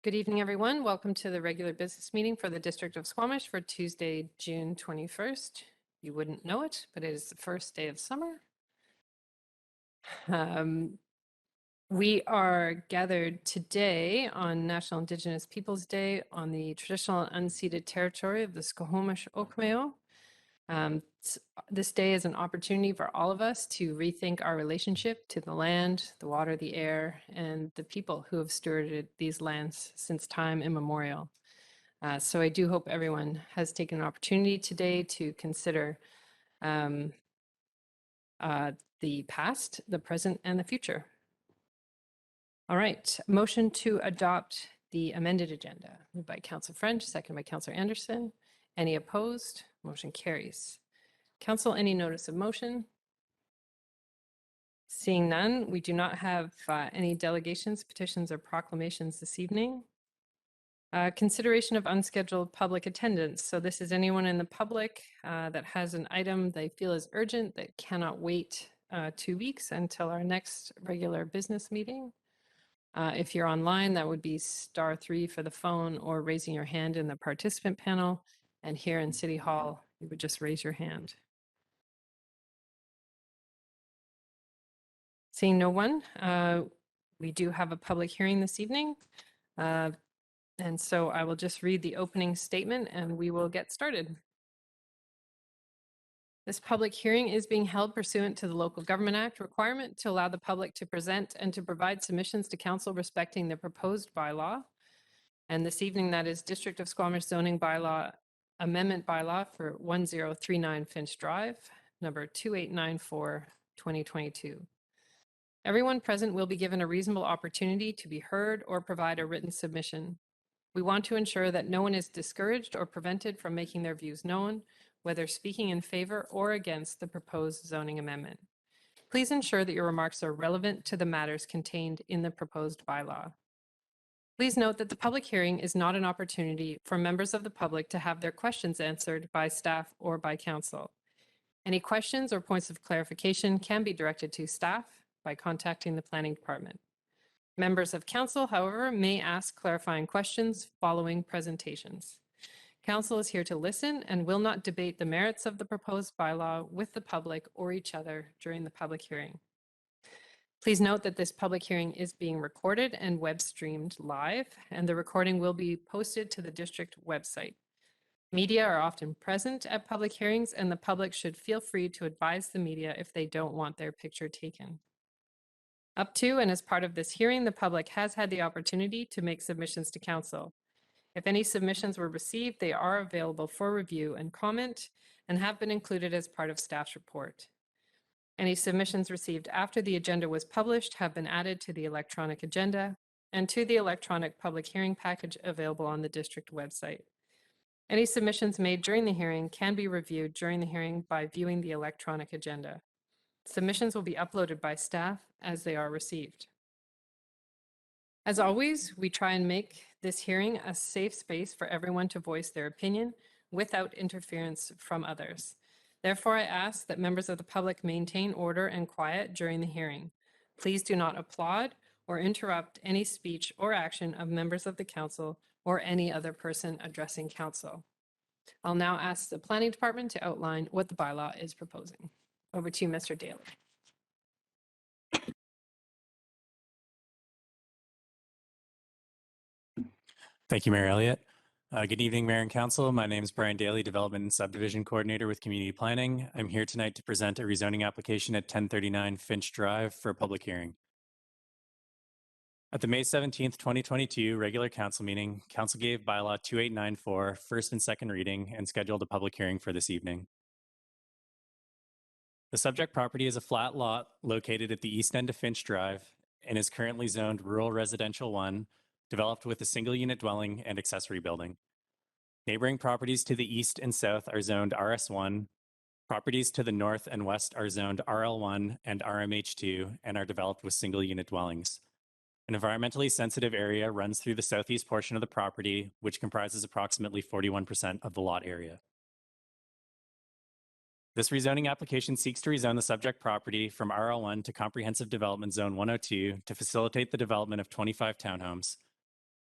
Good evening, everyone. Welcome to the regular business meeting for the District of Squamish for Tuesday, June 21st. You wouldn't know it, but it is the first day of summer. We are gathered today on National Indigenous Peoples Day on the traditional unceded territory of the Squamish Okmeo. This day is an opportunity for all of us to rethink our relationship to the land, the water, the air, and the people who have stewarded these lands since time immemorial. So I do hope everyone has taken an opportunity today to consider the past, the present, and the future. All right, motion to adopt the amended agenda. Moved by Councillor French, second by Councillor Anderson. Any opposed? Motion carries. Council, any notice of motion? Seeing none, we do not have any delegations, petitions, or proclamations this evening. Consideration of unscheduled public attendance. So this is anyone in the public that has an item they feel is urgent that cannot wait 2 weeks until our next regular business meeting. If you're online, that would be *3 for the phone or raising your hand in the participant panel. And here in City Hall, you would just raise your hand. Seeing no one, we do have a public hearing this evening. And so I will just read the opening statement and we will get started. This public hearing is being held pursuant to the Local Government Act requirement to allow the public to present and to provide submissions to council respecting the proposed bylaw. And this evening, that is District of Squamish Zoning Bylaw Amendment Bylaw for 1039 Finch Drive, number 2894, 2022. Everyone present will be given a reasonable opportunity to be heard or provide a written submission. We want to ensure that no one is discouraged or prevented from making their views known, whether speaking in favor or against the proposed zoning amendment. Please ensure that your remarks are relevant to the matters contained in the proposed bylaw. Please note that the public hearing is not an opportunity for members of the public to have their questions answered by staff or by council. Any questions or points of clarification can be directed to staff by contacting the planning department. Members of council, however, may ask clarifying questions following presentations. Council is here to listen and will not debate the merits of the proposed bylaw with the public or each other during the public hearing. Please note that this public hearing is being recorded and web streamed live, and the recording will be posted to the district website. Media are often present at public hearings, and the public should feel free to advise the media if they don't want their picture taken. Up to and as part of this hearing, the public has had the opportunity to make submissions to council. If any submissions were received, they are available for review and comment and have been included as part of staff's report. Any submissions received after the agenda was published have been added to the electronic agenda and to the electronic public hearing package available on the district website. Any submissions made during the hearing can be reviewed during the hearing by viewing the electronic agenda. Submissions will be uploaded by staff as they are received. As always, we try and make this hearing a safe space for everyone to voice their opinion without interference from others. Therefore, I ask that members of the public maintain order and quiet during the hearing. Please do not applaud or interrupt any speech or action of members of the council or any other person addressing council. I'll now ask the planning department to outline what the bylaw is proposing. Over to you, Mr. Daly. Thank you, Mayor Elliott. Good evening, Mayor and Council. My name is Brian Daly, Development and Subdivision Coordinator with Community Planning. I'm here tonight to present a rezoning application at 1039 Finch Drive for a public hearing. At the May 17th, 2022 regular council meeting, Council gave Bylaw 2894 first and second reading and scheduled a public hearing for this evening. The subject property is a flat lot located at the east end of Finch Drive and is currently zoned Rural Residential 1, developed with a single unit dwelling and accessory building. Neighboring properties to the east and south are zoned RS1. Properties to the north and west are zoned RL1 and RMH2 and are developed with single unit dwellings. An environmentally sensitive area runs through the southeast portion of the property, which comprises approximately 41% of the lot area. This rezoning application seeks to rezone the subject property from RL1 to Comprehensive Development Zone 102 to facilitate the development of 25 townhomes.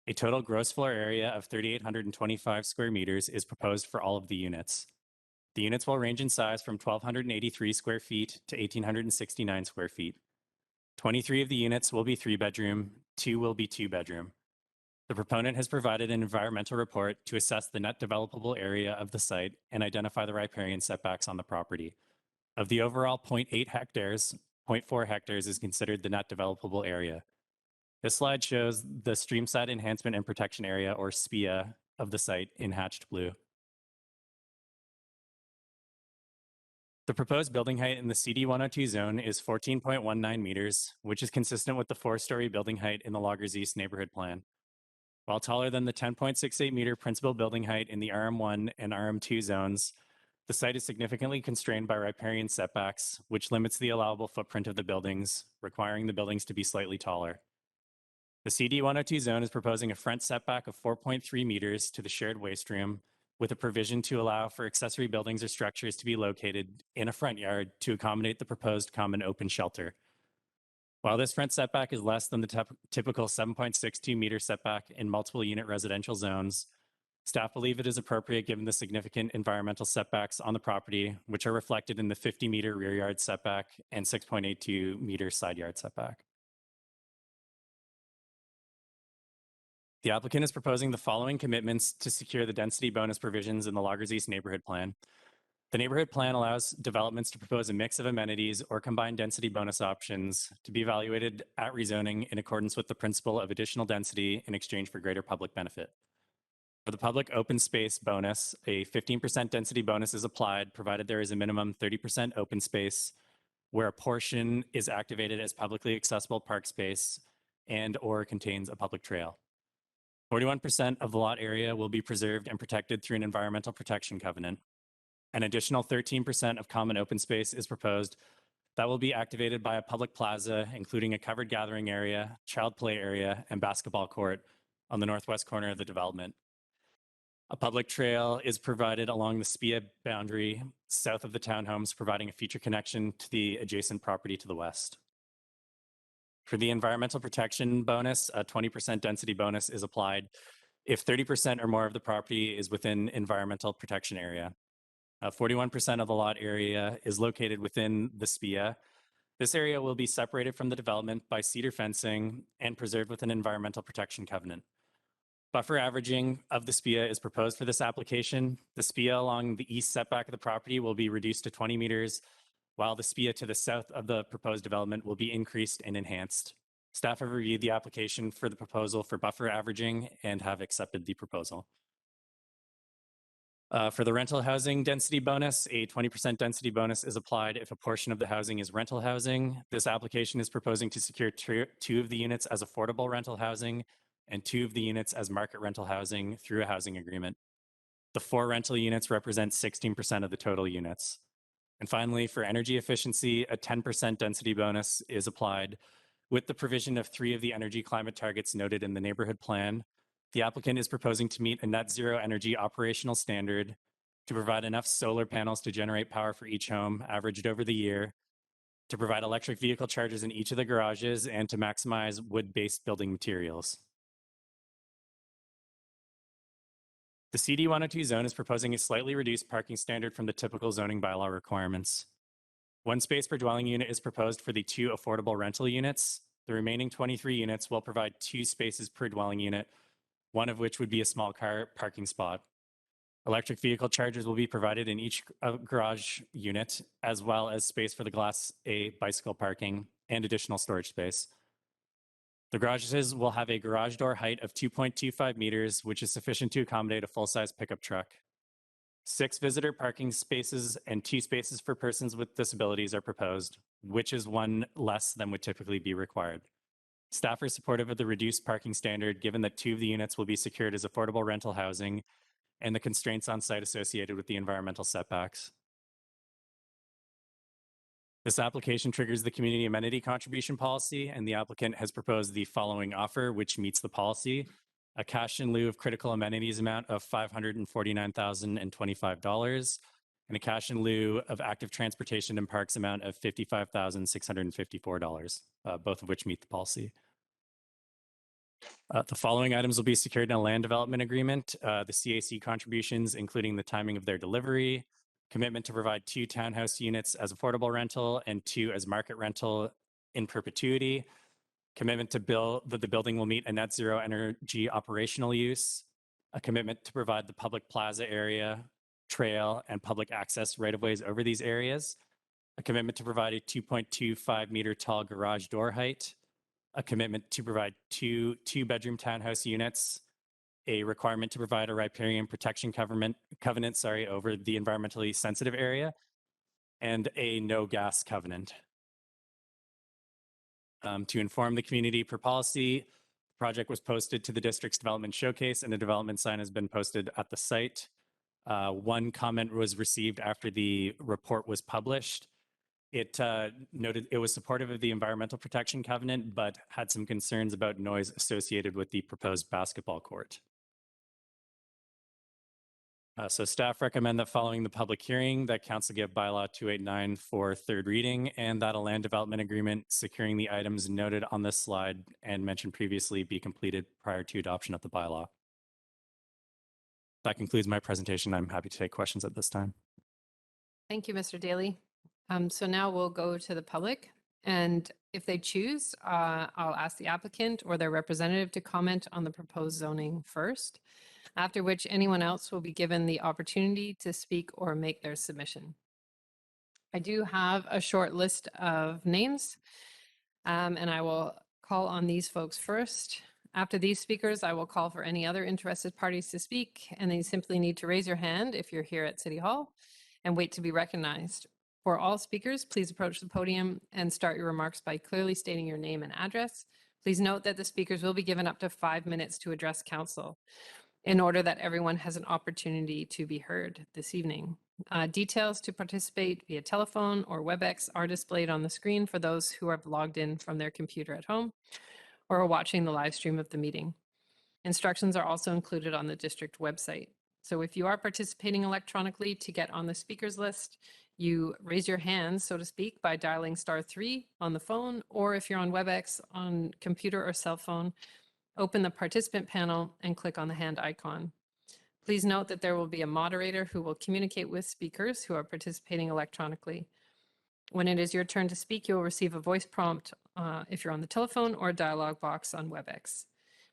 A total gross floor area of 3,825 square meters is proposed for all of the units. The units will range in size from 1,283 square feet to 1,869 square feet. 23 of the units will be 3-bedroom, 2 will be 2-bedroom. The proponent has provided an environmental report to assess the net developable area of the site and identify the riparian setbacks on the property. Of the overall 0.8 hectares, 0.4 hectares is considered the net developable area. This slide shows the Streamside Enhancement and Protection Area, or SPEA, of the site in hatched blue. The proposed building height in the CD 102 zone is 14.19 meters, which is consistent with the 4-story building height in the Loggers East neighborhood plan. While taller than the 10.68 meter principal building height in the RM1 and RM2 zones, the site is significantly constrained by riparian setbacks, which limits the allowable footprint of the buildings, requiring the buildings to be slightly taller. The CD 102 zone is proposing a front setback of 4.3 meters to the shared waste room, with a provision to allow for accessory buildings or structures to be located in a front yard to accommodate the proposed common open shelter. While this front setback is less than the typical 7.62 meter setback in multiple unit residential zones, staff believe it is appropriate given the significant environmental setbacks on the property, which are reflected in the 50 meter rear yard setback and 6.82 meter side yard setback. The applicant is proposing the following commitments to secure the density bonus provisions in the Loggers East neighborhood plan. The neighborhood plan allows developments to propose a mix of amenities or combined density bonus options to be evaluated at rezoning in accordance with the principle of additional density in exchange for greater public benefit. For the public open space bonus, a 15% density bonus is applied, provided there is a minimum 30% open space where a portion is activated as publicly accessible park space and or contains a public trail. 41% of the lot area will be preserved and protected through an environmental protection covenant. An additional 13% of common open space is proposed that will be activated by a public plaza, including a covered gathering area, child play area, and basketball court on the northwest corner of the development. A public trail is provided along the SPEA boundary south of the townhomes, providing a future connection to the adjacent property to the west. For the environmental protection bonus, a 20% density bonus is applied if 30% or more of the property is within environmental protection area. 41% of the lot area is located within the SPEA. This area will be separated from the development by cedar fencing and preserved with an environmental protection covenant. Buffer averaging of the SPEA is proposed for this application. The SPEA along the east setback of the property will be reduced to 20 meters, while the SPEA to the south of the proposed development will be increased and enhanced. Staff have reviewed the application for the proposal for buffer averaging and have accepted the proposal. For the rental housing density bonus, a 20% density bonus is applied if a portion of the housing is rental housing. This application is proposing to secure 2 of the units as affordable rental housing and 2 of the units as market rental housing through a housing agreement. The 4 rental units represent 16% of the total units. And finally, for energy efficiency, a 10% density bonus is applied with the provision of 3 of the energy climate targets noted in the neighborhood plan. The applicant is proposing to meet a net zero energy operational standard to provide enough solar panels to generate power for each home averaged over the year, to provide electric vehicle chargers in each of the garages, and to maximize wood-based building materials. The CD 102 zone is proposing a slightly reduced parking standard from the typical zoning bylaw requirements. 1 space per dwelling unit is proposed for the 2 affordable rental units. The remaining 23 units will provide 2 spaces per dwelling unit, one of which would be a small car parking spot. Electric vehicle chargers will be provided in each garage unit, as well as space for the Class A bicycle parking and additional storage space. The garages will have a garage door height of 2.25 meters, which is sufficient to accommodate a full-size pickup truck. 6 visitor parking spaces and 2 spaces for persons with disabilities are proposed, which is 1 less than would typically be required. Staff are supportive of the reduced parking standard, given that 2 of the units will be secured as affordable rental housing and the constraints on site associated with the environmental setbacks. This application triggers the community amenity contribution policy, and the applicant has proposed the following offer, which meets the policy: a cash in lieu of critical amenities amount of $549,025, and a cash in lieu of active transportation and parks amount of $55,654, both of which meet the policy. The following items will be secured in a land development agreement. The CAC contributions, including the timing of their delivery, commitment to provide 2 townhouse units as affordable rental and 2 as market rental in perpetuity, commitment to build that the building will meet a net zero energy operational use, a commitment to provide the public plaza area, trail, and public access right-of-ways over these areas, a commitment to provide a 2.25 meter tall garage door height, a commitment to provide two bedroom townhouse units, a requirement to provide a riparian protection covenant over the environmentally sensitive area, and a no gas covenant. To inform the community per policy, the project was posted to the district's development showcase and a development sign has been posted at the site. One comment was received after the report was published. It noted it was supportive of the environmental protection covenant, but had some concerns about noise associated with the proposed basketball court. So staff recommend that following the public hearing that council give bylaw 289 for third reading and that a land development agreement securing the items noted on this slide and mentioned previously be completed prior to adoption of the bylaw. That concludes my presentation. I'm happy to take questions at this time. Thank you, Mr. Daly. So now we'll go to the public, and if they choose, I'll ask the applicant or their representative to comment on the proposed zoning first, after which anyone else will be given the opportunity to speak or make their submission. I do have a short list of names, and I will call on these folks first. After these speakers, I will call for any other interested parties to speak, and they simply need to raise your hand if you're here at City Hall and wait to be recognized. For all speakers, please approach the podium and start your remarks by clearly stating your name and address. Please note that the speakers will be given up to 5 minutes to address council in order that everyone has an opportunity to be heard this evening. Details to participate via telephone or WebEx are displayed on the screen for those who are logged in from their computer at home or are watching the live stream of the meeting. Instructions are also included on the district website. So if you are participating electronically, to get on the speakers list, you raise your hand, so to speak, by dialing *3 on the phone, or if you're on WebEx on computer or cell phone, open the participant panel and click on the hand icon. Please note that there will be a moderator who will communicate with speakers who are participating electronically. When it is your turn to speak, you will receive a voice prompt if you're on the telephone or a dialog box on WebEx.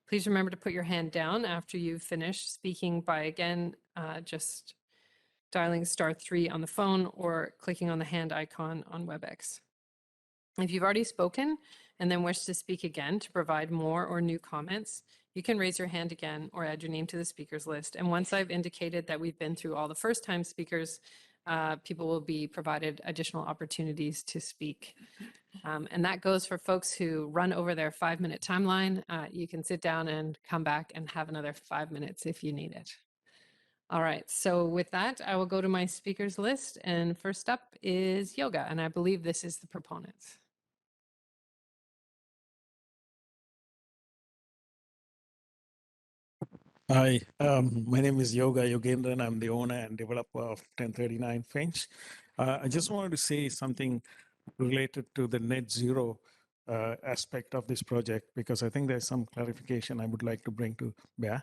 Please remember to put your hand down after you've finished speaking by, again, just dialing *3 on the phone or clicking on the hand icon on WebEx. If you've already spoken and then wish to speak again to provide more or new comments, you can raise your hand again or add your name to the speakers list. And once I've indicated that we've been through all the first-time speakers, people will be provided additional opportunities to speak. And that goes for folks who run over their 5-minute timeline. You can sit down and come back and have another 5 minutes if you need it. All right, so with that, I will go to my speakers list. And first up is Yoga, and I believe this is the proponents. Hi, my name is Yoga Yogendran. I'm the owner and developer of 1039 Finch. I just wanted to say something related to the net zero aspect of this project, because I think there's some clarification I would like to bring to bear.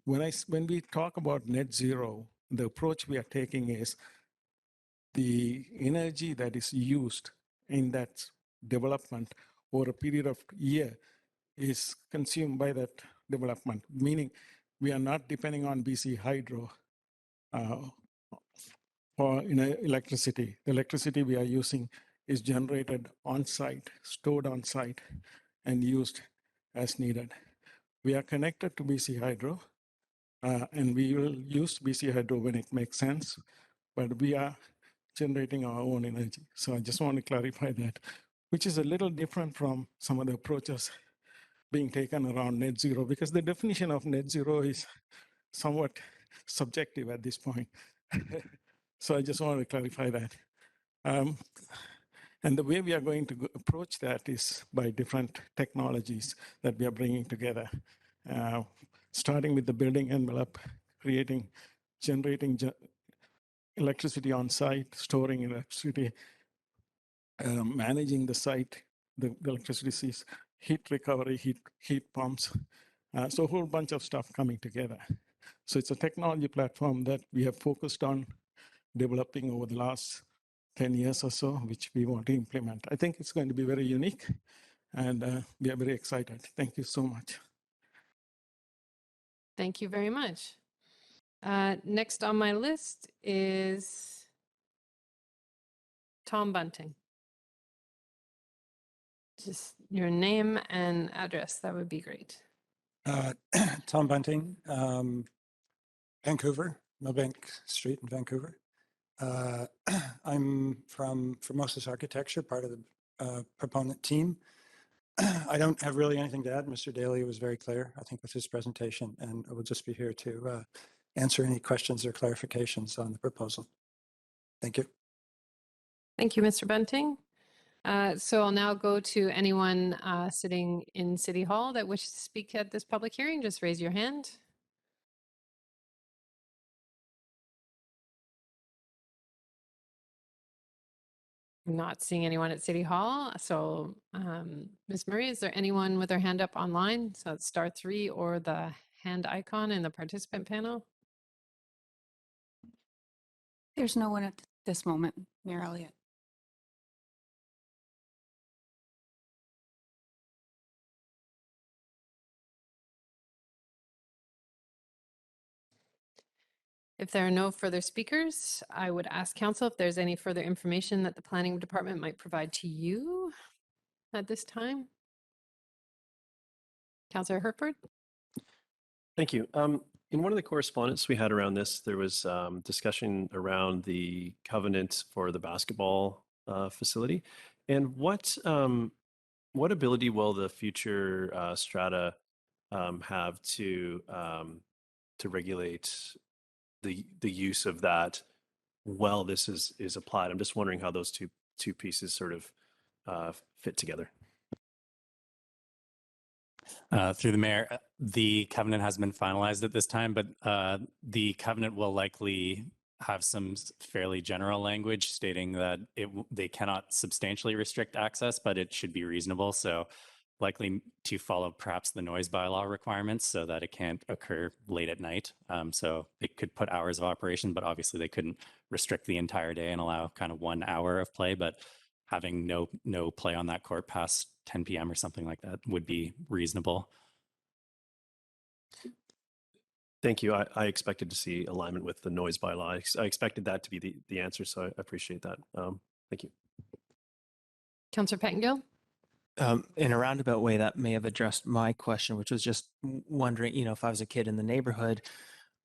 When we talk about net zero, the approach we are taking is the energy that is used in that development over a period of year is consumed by that development, meaning we are not depending on BC Hydro for electricity. The electricity we are using is generated on site, stored on site, and used as needed. We are connected to BC Hydro, and we will use BC Hydro when it makes sense, but we are generating our own energy. So I just want to clarify that, which is a little different from some of the approaches being taken around net zero, because the definition of net zero is somewhat subjective at this point. So I just want to clarify that. And the way we are going to approach that is by different technologies that we are bringing together, starting with the building envelope, generating electricity on site, storing electricity, managing the site, the electricity heat recovery, heat pumps. So a whole bunch of stuff coming together. So it's a technology platform that we have focused on developing over the last 10 years or so, which we want to implement. I think it's going to be very unique, and we are very excited. Thank you so much. Thank you very much. Next on my list is Tom Bunting. Just your name and address, that would be great. Tom Bunting, Vancouver, Millbank Street in Vancouver. I'm from Formosus Architecture, part of the proponent team. I don't have really anything to add. Mr. Daly was very clear, I think, with his presentation, and I will just be here to answer any questions or clarifications on the proposal. Thank you. Thank you, Mr. Bunting. So I'll now go to anyone sitting in City Hall that wishes to speak at this public hearing. Just raise your hand. Not seeing anyone at City Hall. So Ms. Murray, is there anyone with their hand up online? So it's *3 or the hand icon in the participant panel. There's no one at this moment, Mayor Elliott. If there are no further speakers, I would ask council if there's any further information that the planning department might provide to you at this time. Councillor Herford? Thank you. In one of the correspondence we had around this, there was discussion around the covenant for the basketball facility. And what ability will the future strata have to regulate the use of that while this is applied? I'm just wondering how those two pieces sort of fit together. Through the mayor, the covenant has been finalized at this time, but the covenant will likely have some fairly general language stating that they cannot substantially restrict access, but it should be reasonable. So likely to follow perhaps the noise bylaw requirements so that it can't occur late at night. So they could put hours of operation, but obviously they couldn't restrict the entire day and allow kind of 1 hour of play. But having no play on that court past 10 p.m. or something like that would be reasonable. Thank you. I expected to see alignment with the noise bylaw. I expected that to be the answer, so I appreciate that. Thank you. Councillor Pettengill? In a roundabout way, that may have addressed my question, which was just wondering, if I was a kid in the neighborhood,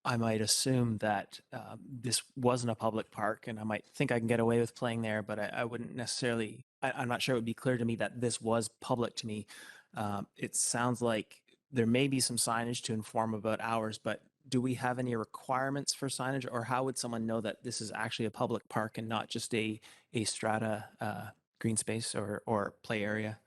I might assume that this wasn't a public park and I might think I can get away with playing there, but I wouldn't necessarily, I'm not sure it would be clear to me that this was public to me. It sounds like there may be some signage to inform about hours, but do we have any requirements for signage, or how would someone know that this is actually a public park and not just a strata green space or play area?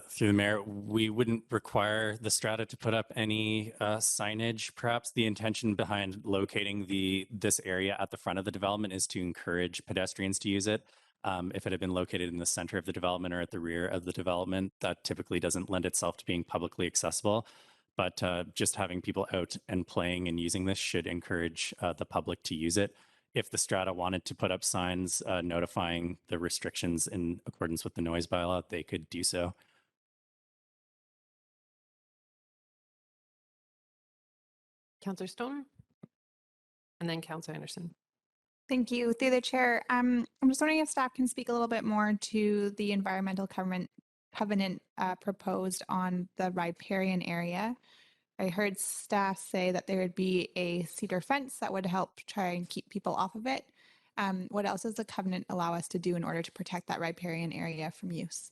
Through the mayor, we wouldn't require the strata to put up any signage. Perhaps the intention behind locating this area at the front of the development is to encourage pedestrians to use it. If it had been located in the center of the development or at the rear of the development, that typically doesn't lend itself to being publicly accessible. But just having people out and playing and using this should encourage the public to use it. If the strata wanted to put up signs notifying the restrictions in accordance with the noise bylaw, they could do so. Councillor Stoner? And then Councillor Anderson. Thank you. Through the chair, I'm just wondering if staff can speak a little bit more to the environmental covenant proposed on the riparian area. I heard staff say that there would be a cedar fence that would help try and keep people off of it. What else does the covenant allow us to do in order to protect that riparian area from use?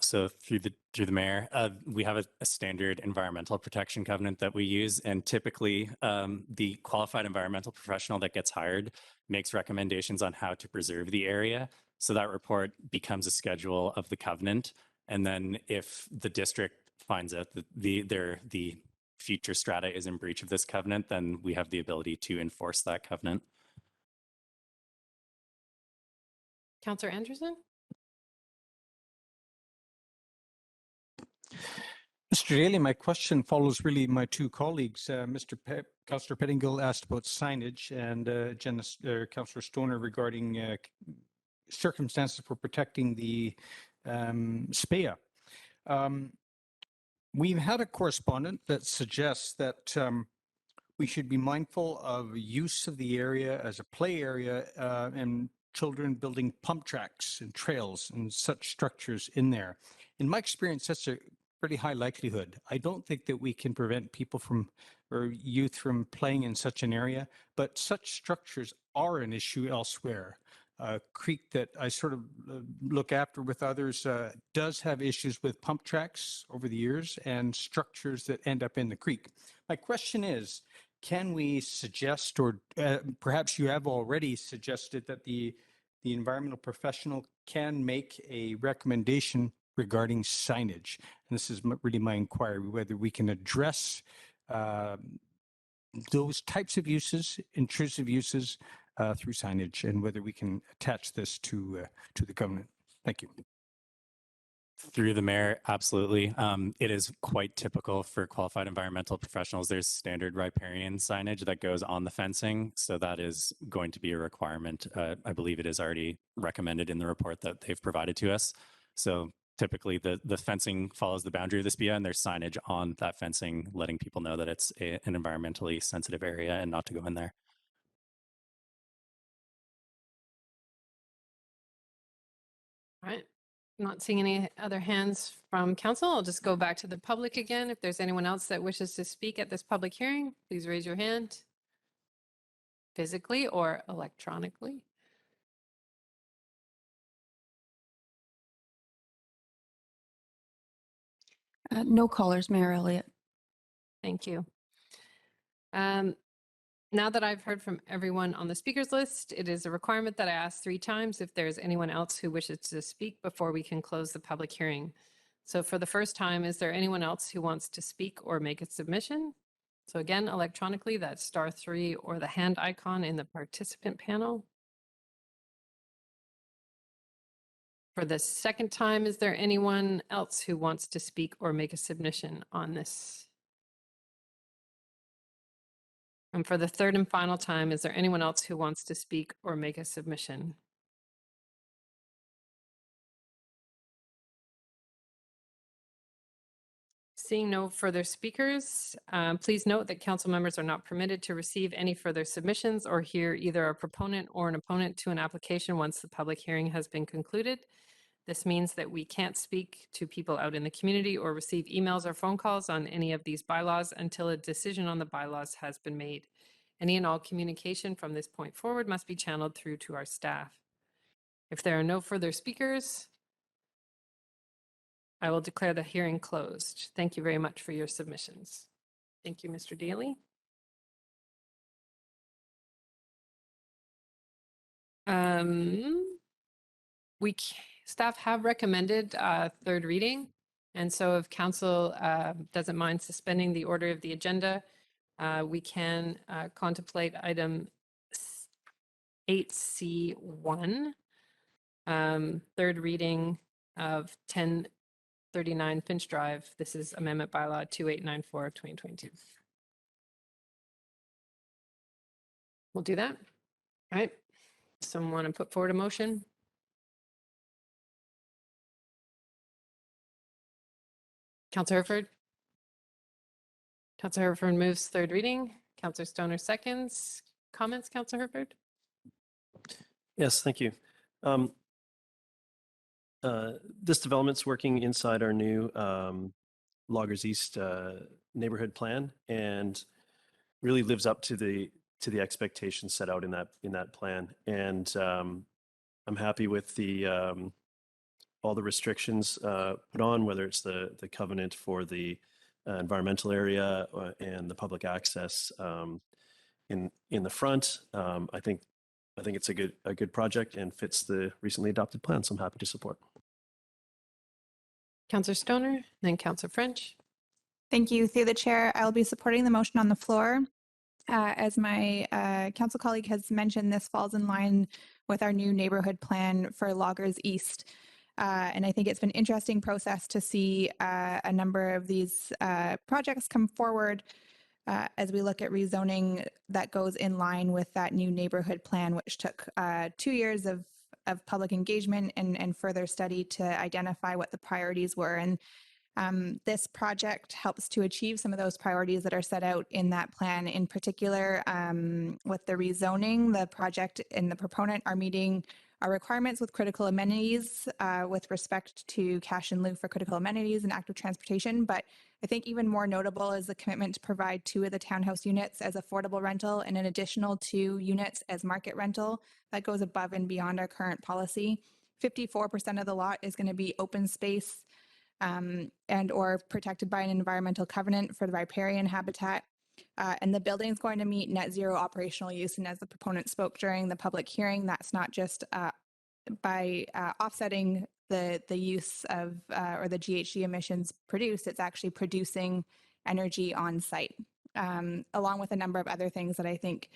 So through the mayor, we have a standard environmental protection covenant that we use, and typically the qualified environmental professional that gets hired makes recommendations on how to preserve the area. So that report becomes a schedule of the covenant, and then if the district finds out that the future strata is in breach of this covenant, then we have the ability to enforce that covenant. Councillor Anderson? Mr. Daly, my question follows really my two colleagues. Councillor Pettingill asked about signage and Councillor Stoner regarding circumstances for protecting the SPEA. We've had a correspondent that suggests that we should be mindful of use of the area as a play area and children building pump tracks and trails and such structures in there. In my experience, that's a pretty high likelihood. I don't think that we can prevent people from or youth from playing in such an area, but such structures are an issue elsewhere. Creek that I sort of look after with others does have issues with pump tracks over the years and structures that end up in the creek. My question is, can we suggest, or perhaps you have already suggested, that the environmental professional can make a recommendation regarding signage? And this is really my inquiry, whether we can address those types of uses, intrusive uses, through signage, and whether we can attach this to the covenant. Thank you. Through the mayor, absolutely. It is quite typical for qualified environmental professionals. There's standard riparian signage that goes on the fencing, so that is going to be a requirement. I believe it is already recommended in the report that they've provided to us. So typically the fencing follows the boundary of the SPEA, and there's signage on that fencing letting people know that it's an environmentally sensitive area and not to go in there. All right. Not seeing any other hands from council. I'll just go back to the public again. If there's anyone else that wishes to speak at this public hearing, please raise your hand physically or electronically. No callers, Mayor Elliott. Thank you. Now that I've heard from everyone on the speakers list, it is a requirement that I ask 3 times if there's anyone else who wishes to speak before we can close the public hearing. So for the first time, is there anyone else who wants to speak or make a submission? So again, electronically, that's *3 or the hand icon in the participant panel. For the second time, is there anyone else who wants to speak or make a submission on this? And for the third and final time, is there anyone else who wants to speak or make a submission? Seeing no further speakers, please note that council members are not permitted to receive any further submissions or hear either a proponent or an opponent to an application once the public hearing has been concluded. This means that we can't speak to people out in the community or receive emails or phone calls on any of these bylaws until a decision on the bylaws has been made. Any and all communication from this point forward must be channeled through to our staff. If there are no further speakers, I will declare the hearing closed. Thank you very much for your submissions. Thank you, Mr. Daly. Staff have recommended third reading. And so if council doesn't mind suspending the order of the agenda, we can contemplate item 8C1, third reading of 1039 Finch Drive. This is Amendment Bylaw 2894 of 2022. We'll do that. All right. Someone want to put forward a motion? Councillor Hereford? Councillor Hereford moves third reading. Councillor Stoner seconds. Comments, Councillor Hereford? Yes, thank you. This development's working inside our new Loggers East neighborhood plan and really lives up to the expectations set out in that plan. And I'm happy with the all the restrictions put on, whether it's the covenant for the environmental area and the public access in the front. I think it's a good project and fits the recently adopted plan, so I'm happy to support. Councillor Stoner, then Councillor French. Thank you. Through the chair, I will be supporting the motion on the floor. As my council colleague has mentioned, this falls in line with our new neighborhood plan for Loggers East. And I think it's been an interesting process to see a number of these projects come forward as we look at rezoning that goes in line with that new neighborhood plan, which took 2 years of public engagement and further study to identify what the priorities were. And this project helps to achieve some of those priorities that are set out in that plan. In particular, with the rezoning, the project and the proponent are meeting our requirements with critical amenities with respect to cash in lieu for critical amenities and active transportation. But I think even more notable is the commitment to provide 2 of the townhouse units as affordable rental and an additional 2 units as market rental. That goes above and beyond our current policy. 54% of the lot is going to be open space and or protected by an environmental covenant for the riparian habitat. And the building is going to meet net zero operational use. And as the proponent spoke during the public hearing, that's not just by offsetting the use of or the GHG emissions produced, it's actually producing energy on site, along with a number of other things that I think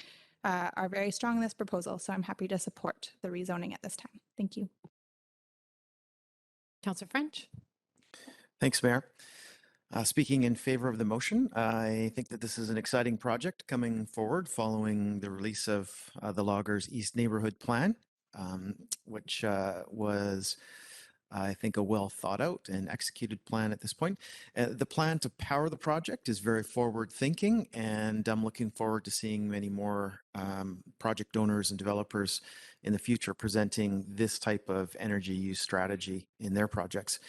are very strong in this proposal. So I'm happy to support the rezoning at this time. Thank you. Councillor French. Thanks, Mayor. Speaking in favor of the motion, I think that this is an exciting project coming forward following the release of the Loggers East Neighborhood Plan, which was, I think, a well thought out and executed plan at this point. The plan to power the project is very forward thinking, and I'm looking forward to seeing many more project owners and developers in the future presenting this type of energy use strategy in their projects.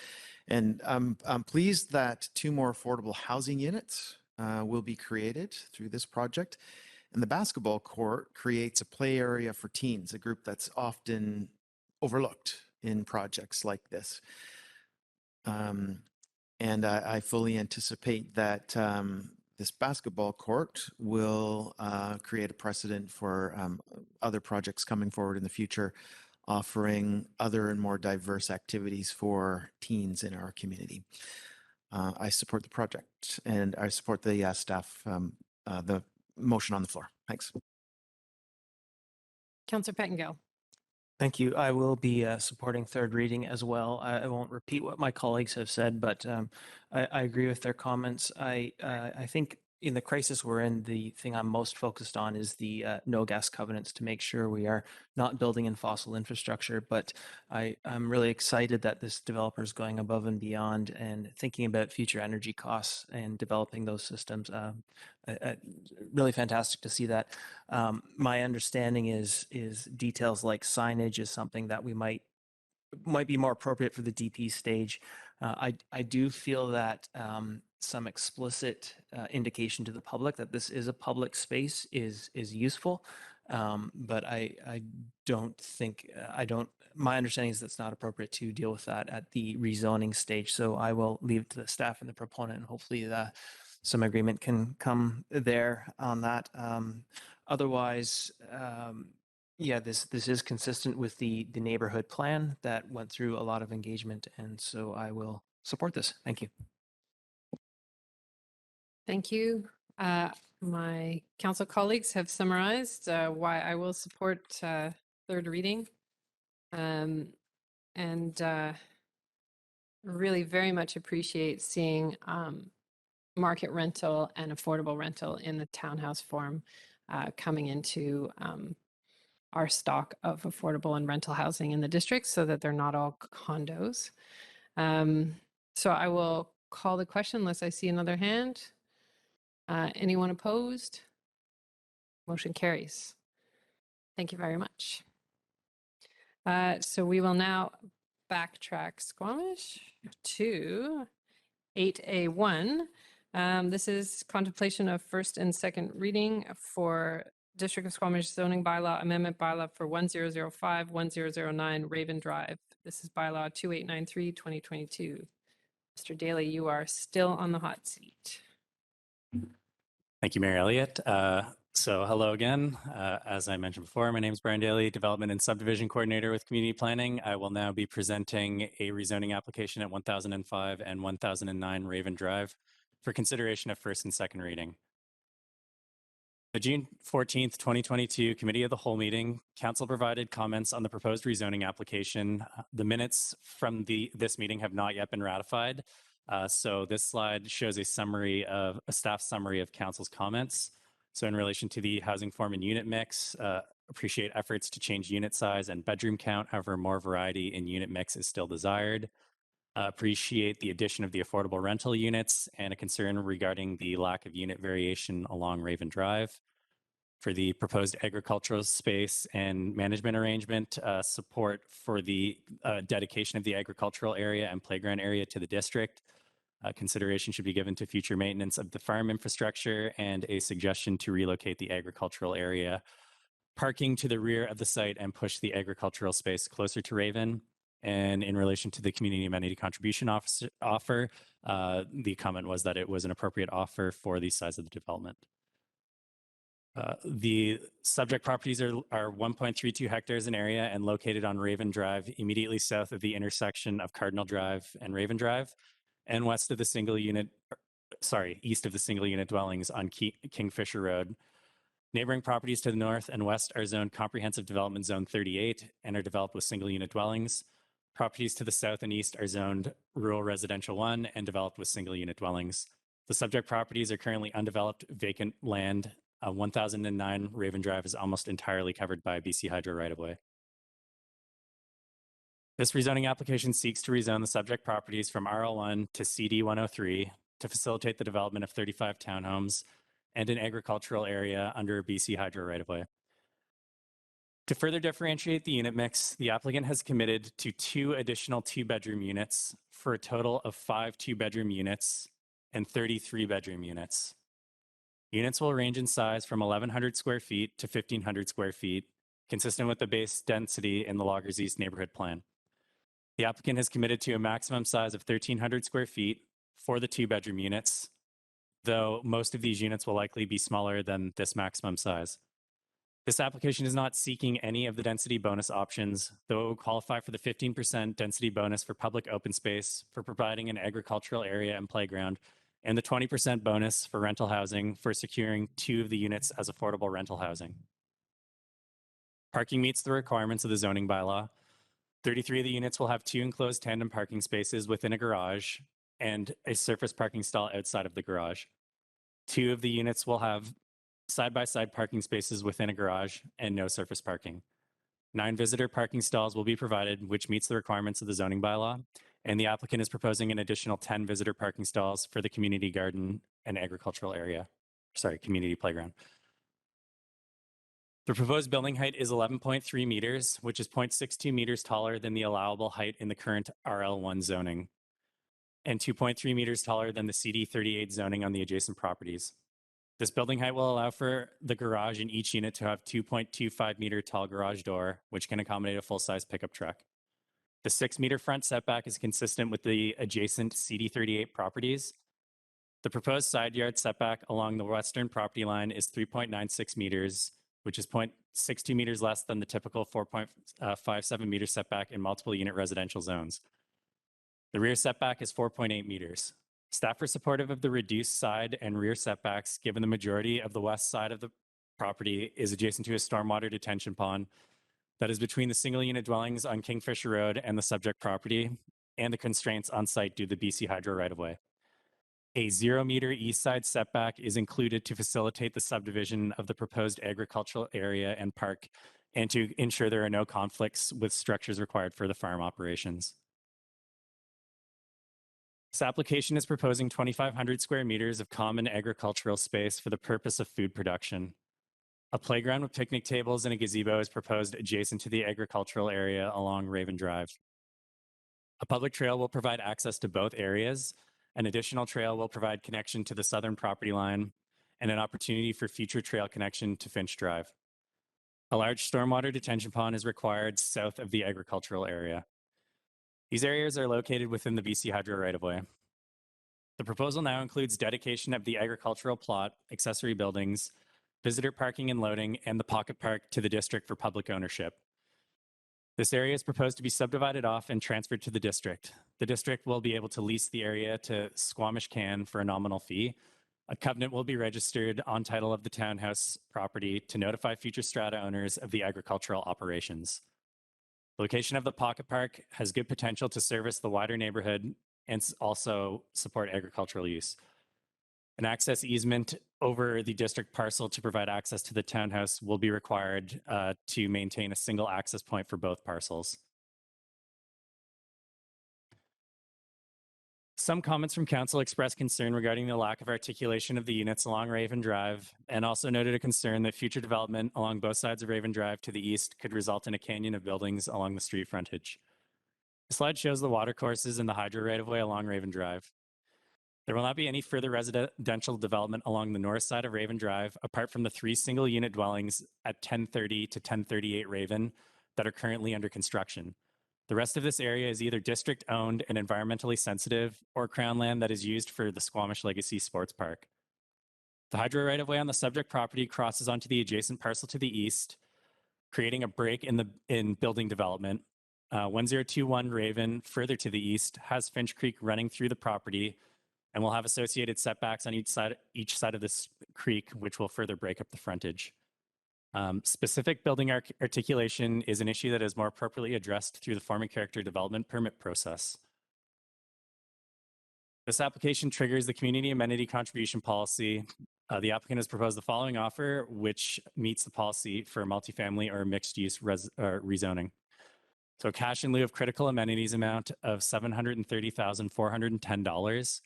And I'm pleased that 2 more affordable housing units will be created through this project. And the basketball court creates a play area for teens, a group that's often overlooked in projects like this. And I fully anticipate that this basketball court will create a precedent for other projects coming forward in the future, offering other and more diverse activities for teens in our community. I support the project and I support the staff, the motion on the floor. Thanks. Councillor Pettengill. Thank you. I will be supporting third reading as well. I won't repeat what my colleagues have said, but I agree with their comments. I think in the crisis we're in, the thing I'm most focused on is the no gas covenants to make sure we are not building in fossil infrastructure. But I'm really excited that this developer is going above and beyond and thinking about future energy costs and developing those systems. Really fantastic to see that. My understanding is details like signage is something that we might be more appropriate for the DP stage. I do feel that some explicit indication to the public that this is a public space is useful, but I don't think my understanding is that's not appropriate to deal with that at the rezoning stage. So I will leave it to the staff and the proponent, and hopefully some agreement can come there on that. Otherwise, yeah, this is consistent with the neighborhood plan that went through a lot of engagement, and so I will support this. Thank you. Thank you. My council colleagues have summarized why I will support third reading, and really very much appreciate seeing market rental and affordable rental in the townhouse form coming into our stock of affordable and rental housing in the district, so that they're not all condos. So I will call the question unless I see another hand. Anyone opposed? Motion carries. Thank you very much. So we will now backtrack Squamish to 8A1. This is contemplation of first and second reading for District of Squamish zoning bylaw amendment bylaw for 1005, 1009 Raven Drive. This is bylaw 2893, 2022. Mr. Daly, you are still on the hot seat. Thank you, Mayor Elliott. So hello again. As I mentioned before, my name is Brian Daly, Development and Subdivision Coordinator with Community Planning. I will now be presenting a rezoning application at 1005 and 1009 Raven Drive for consideration of first and second reading. The June 14th, 2022 Committee of the Whole meeting, Council provided comments on the proposed rezoning application. The minutes from this meeting have not yet been ratified. So this slide shows a staff summary of Council's comments. So in relation to the housing form and unit mix, appreciate efforts to change unit size and bedroom count. However, more variety in unit mix is still desired. Appreciate the addition of the affordable rental units and a concern regarding the lack of unit variation along Raven Drive. For the proposed agricultural space and management arrangement, support for the dedication of the agricultural area and playground area to the district. Consideration should be given to future maintenance of the farm infrastructure and a suggestion to relocate the agricultural area parking to the rear of the site and push the agricultural space closer to Raven. And in relation to the community amenity contribution offer, the comment was that it was an appropriate offer for the size of the development. The subject properties are 1.32 hectares in area and located on Raven Drive, immediately south of the intersection of Cardinal Drive and Raven Drive, and east of the single unit dwellings on Kingfisher Road. Neighboring properties to the north and west are zoned Comprehensive Development Zone 38 and are developed with single unit dwellings. Properties to the south and east are zoned Rural Residential 1 and developed with single unit dwellings. The subject properties are currently undeveloped vacant land. 1009 Raven Drive is almost entirely covered by BC Hydro right-of-way. This rezoning application seeks to rezone the subject properties from RL1 to CD 103 to facilitate the development of 35 townhomes and an agricultural area under BC Hydro right-of-way. To further differentiate the unit mix, the applicant has committed to 2 additional 2-bedroom units for a total of 5 2-bedroom units and 33 bedroom units. Units will range in size from 1,100 square feet to 1,500 square feet, consistent with the base density in the Loggers East neighborhood plan. The applicant has committed to a maximum size of 1,300 square feet for the 2-bedroom units, though most of these units will likely be smaller than this maximum size. This application is not seeking any of the density bonus options, though it will qualify for the 15% density bonus for public open space for providing an agricultural area and playground, and the 20% bonus for rental housing for securing 2 of the units as affordable rental housing. Parking meets the requirements of the zoning bylaw. 33 of the units will have 2 enclosed tandem parking spaces within a garage and a surface parking stall outside of the garage. 2 of the units will have side-by-side parking spaces within a garage and no surface parking. 9 visitor parking stalls will be provided, which meets the requirements of the zoning bylaw, and the applicant is proposing an additional 10 visitor parking stalls for the community garden and agricultural area, community playground. The proposed building height is 11.3 meters, which is 0.62 meters taller than the allowable height in the current RL1 zoning, and 2.3 meters taller than the CD38 zoning on the adjacent properties. This building height will allow for the garage in each unit to have 2.25 meter tall garage door, which can accommodate a full-size pickup truck. The 6-meter front setback is consistent with the adjacent CD38 properties. The proposed side yard setback along the western property line is 3.96 meters, which is 0.62 meters less than the typical 4.57 meter setback in multiple unit residential zones. The rear setback is 4.8 meters. Staff are supportive of the reduced side and rear setbacks, given the majority of the west side of the property is adjacent to a stormwater detention pond that is between the single unit dwellings on Kingfisher Road and the subject property, and the constraints on site due to the BC Hydro right-of-way. A 0-meter east side setback is included to facilitate the subdivision of the proposed agricultural area and park, and to ensure there are no conflicts with structures required for the farm operations. This application is proposing 2,500 square meters of common agricultural space for the purpose of food production. A playground with picnic tables and a gazebo is proposed adjacent to the agricultural area along Raven Drive. A public trail will provide access to both areas. An additional trail will provide connection to the southern property line and an opportunity for future trail connection to Finch Drive. A large stormwater detention pond is required south of the agricultural area. These areas are located within the BC Hydro right-of-way. The proposal now includes dedication of the agricultural plot, accessory buildings, visitor parking and loading, and the pocket park to the district for public ownership. This area is proposed to be subdivided off and transferred to the district. The district will be able to lease the area to Squamish Can for a nominal fee. A covenant will be registered on title of the townhouse property to notify future strata owners of the agricultural operations. The location of the pocket park has good potential to service the wider neighborhood and also support agricultural use. An access easement over the district parcel to provide access to the townhouse will be required to maintain a single access point for both parcels. Some comments from council expressed concern regarding the lack of articulation of the units along Raven Drive, and also noted a concern that future development along both sides of Raven Drive to the east could result in a canyon of buildings along the street frontage. The slide shows the watercourses and the hydro right-of-way along Raven Drive. There will not be any further residential development along the north side of Raven Drive, apart from the 3 single-unit dwellings at 1030 to 1038 Raven that are currently under construction. The rest of this area is either district-owned and environmentally sensitive or Crown land that is used for the Squamish Legacy Sports Park. The hydro right-of-way on the subject property crosses onto the adjacent parcel to the east, creating a break in building development. 1021 Raven, further to the east, has Finch Creek running through the property and will have associated setbacks on each side of this creek, which will further break up the frontage. Specific building articulation is an issue that is more appropriately addressed through the form and character development permit process. This application triggers the community amenity contribution policy. The applicant has proposed the following offer, which meets the policy for multifamily or mixed use rezoning. So cash in lieu of critical amenities amount of $730,410.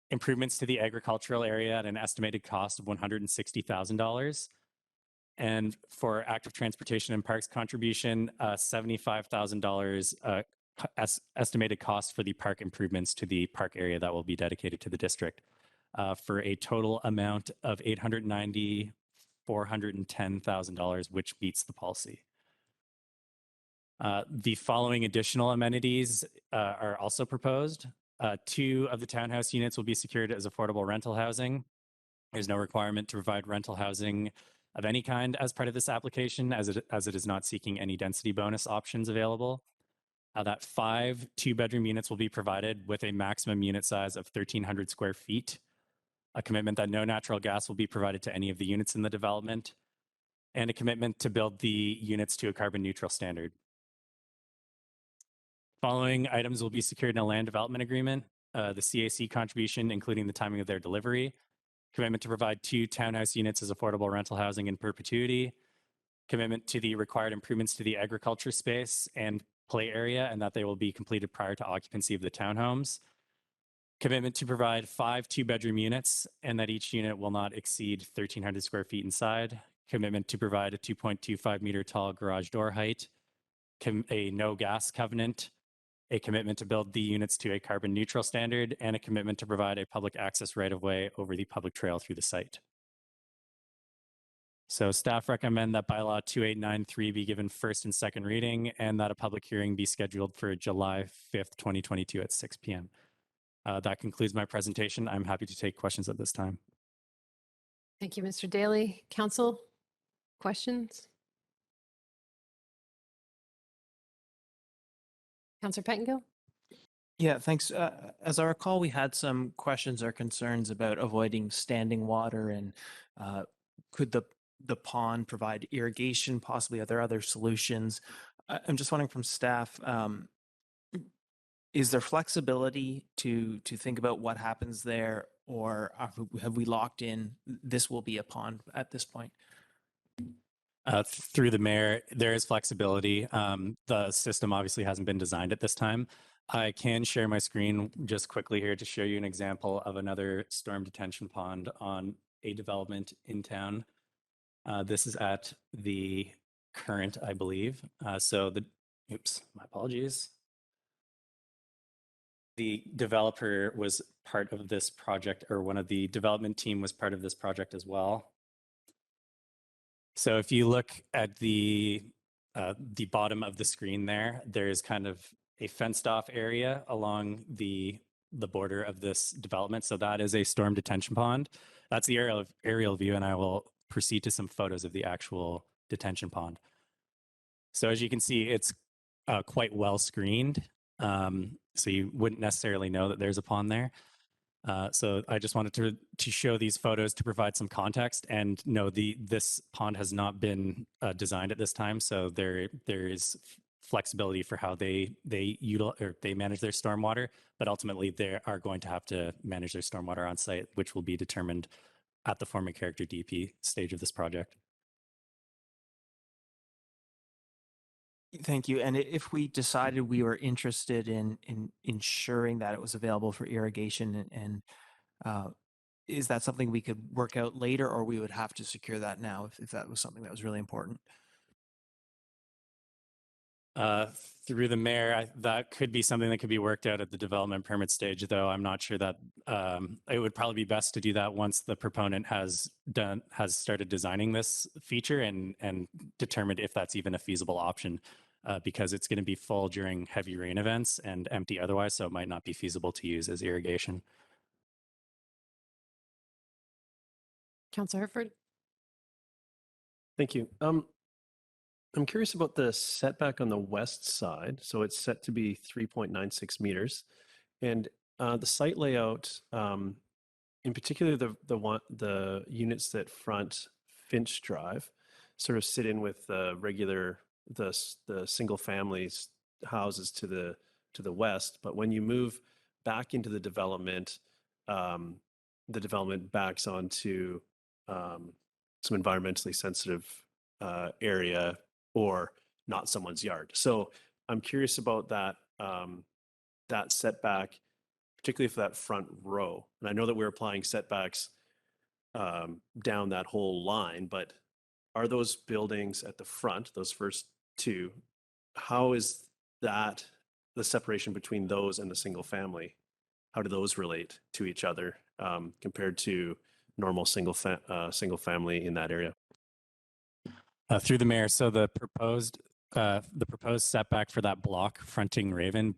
Improvements to the agricultural area at an estimated cost of $160,000. And for active transportation and parks contribution, $75,000 estimated cost for the park improvements to the park area that will be dedicated to the district, for a total amount of $890,410,000, which meets the policy. The following additional amenities are also proposed. 2 of the townhouse units will be secured as affordable rental housing. There's no requirement to provide rental housing of any kind as part of this application, as it is not seeking any density bonus options available. That 5 2-bedroom units will be provided with a maximum unit size of 1,300 square feet, a commitment that no natural gas will be provided to any of the units in the development, and a commitment to build the units to a carbon neutral standard. Following items will be secured in a land development agreement, the CAC contribution, including the timing of their delivery, commitment to provide 2 townhouse units as affordable rental housing in perpetuity, commitment to the required improvements to the agriculture space and play area, and that they will be completed prior to occupancy of the townhomes, commitment to provide 5 2-bedroom units, and that each unit will not exceed 1,300 square feet inside, commitment to provide a 2.25 meter tall garage door height, a no gas covenant, a commitment to build the units to a carbon neutral standard, and a commitment to provide a public access right-of-way over the public trail through the site. So staff recommend that bylaw 2893 be given first and second reading, and that a public hearing be scheduled for July 5th, 2022 at 6 p.m. That concludes my presentation. I'm happy to take questions at this time. Thank you, Mr. Daly. Council, questions? Councillor Pettengill? Yeah, thanks. As I recall, we had some questions or concerns about avoiding standing water, and could the pond provide irrigation? Possibly, are there other solutions? I'm just wondering from staff, is there flexibility to think about what happens there, or have we locked in this will be a pond at this point? Through the mayor, there is flexibility. The system obviously hasn't been designed at this time. I can share my screen just quickly here to show you an example of another storm detention pond on a development in town. This is at the current, I believe. Oops, my apologies. The developer was part of this project, or one of the development team was part of this project as well. So if you look at the bottom of the screen there, there's kind of a fenced off area along the border of this development. So that is a storm detention pond. That's the aerial view, and I will proceed to some photos of the actual detention pond. So as you can see, it's quite well screened. So you wouldn't necessarily know that there's a pond there. So I just wanted to show these photos to provide some context. And no, this pond has not been designed at this time, so there is flexibility for how they manage their stormwater, but ultimately they are going to have to manage their stormwater on site, which will be determined at the form and character DP stage of this project. Thank you. And if we decided we were interested in ensuring that it was available for irrigation and is that something we could work out later, or we would have to secure that now if that was something that was really important? Through the mayor, that could be something that could be worked out at the development permit stage, though I'm not sure that it would probably be best to do that once the proponent has started designing this feature and determined if that's even a feasible option, because it's going to be full during heavy rain events and empty otherwise, so it might not be feasible to use as irrigation. Councillor Herford? Thank you. I'm curious about the setback on the west side. So it's set to be 3.96 meters. And the site layout, in particular, the units that front Finch Drive sort of sit in with the single families houses to the west. But when you move back into the development backs onto some environmentally sensitive area or not someone's yard. So I'm curious about that that setback, particularly for that front row. And I know that we're applying setbacks down that whole line, but are those buildings at the front, those first two, how is that the separation between those and the single family? How do those relate to each other compared to normal single family in that area? Through the mayor, so the proposed setback for that block fronting Raven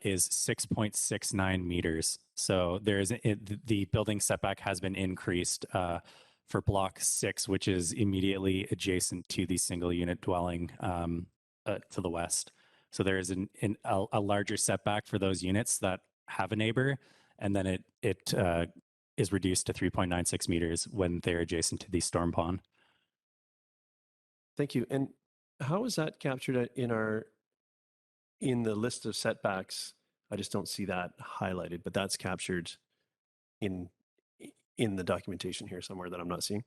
is 6.69 meters. So the building setback has been increased for block 6, which is immediately adjacent to the single unit dwelling to the west. So there is a larger setback for those units that have a neighbor, and then it is reduced to 3.96 meters when they're adjacent to the storm pond. Thank you. And how is that captured in the list of setbacks? I just don't see that highlighted, but that's captured in the documentation here somewhere that I'm not seeing.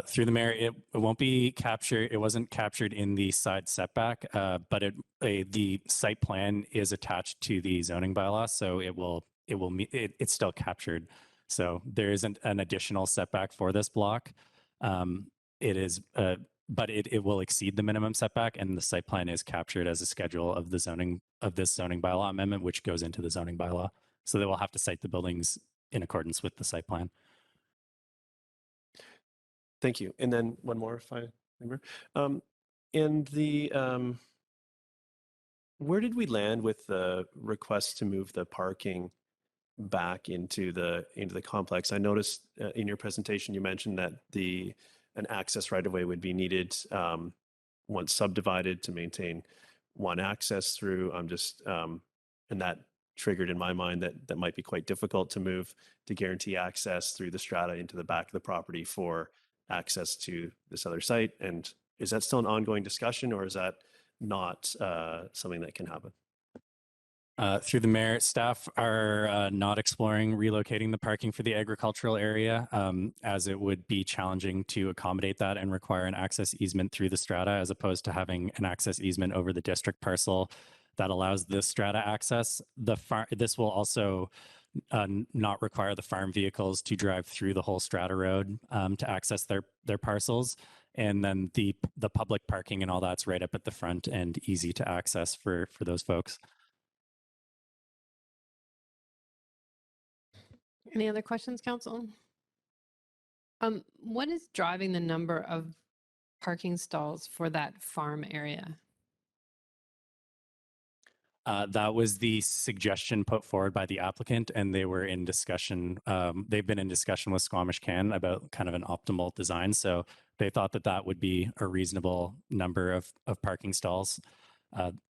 Through the mayor, it won't be captured. It wasn't captured in the side setback, but the site plan is attached to the zoning bylaw, so it's still captured. So there isn't an additional setback for this block. It is, but it will exceed the minimum setback, and the site plan is captured as a schedule of this zoning bylaw amendment, which goes into the zoning bylaw. So they will have to site the buildings in accordance with the site plan. Thank you. And then one more, if I remember. Where did we land with the request to move the parking back into the complex? I noticed in your presentation you mentioned that an access right of way would be needed once subdivided to maintain one access through. And that triggered in my mind that might be quite difficult to move to guarantee access through the strata into the back of the property for access to this other site. And is that still an ongoing discussion, or is that not something that can happen? Through the mayor, staff are not exploring relocating the parking for the agricultural area, as it would be challenging to accommodate that and require an access easement through the strata, as opposed to having an access easement over the district parcel that allows the strata access. This will also not require the farm vehicles to drive through the whole strata road to access their parcels. And then the public parking and all that's right up at the front and easy to access for those folks. Any other questions, council? What is driving the number of parking stalls for that farm area? That was the suggestion put forward by the applicant, and they were in discussion. They've been in discussion with Squamish Can about kind of an optimal design. So they thought that would be a reasonable number of parking stalls.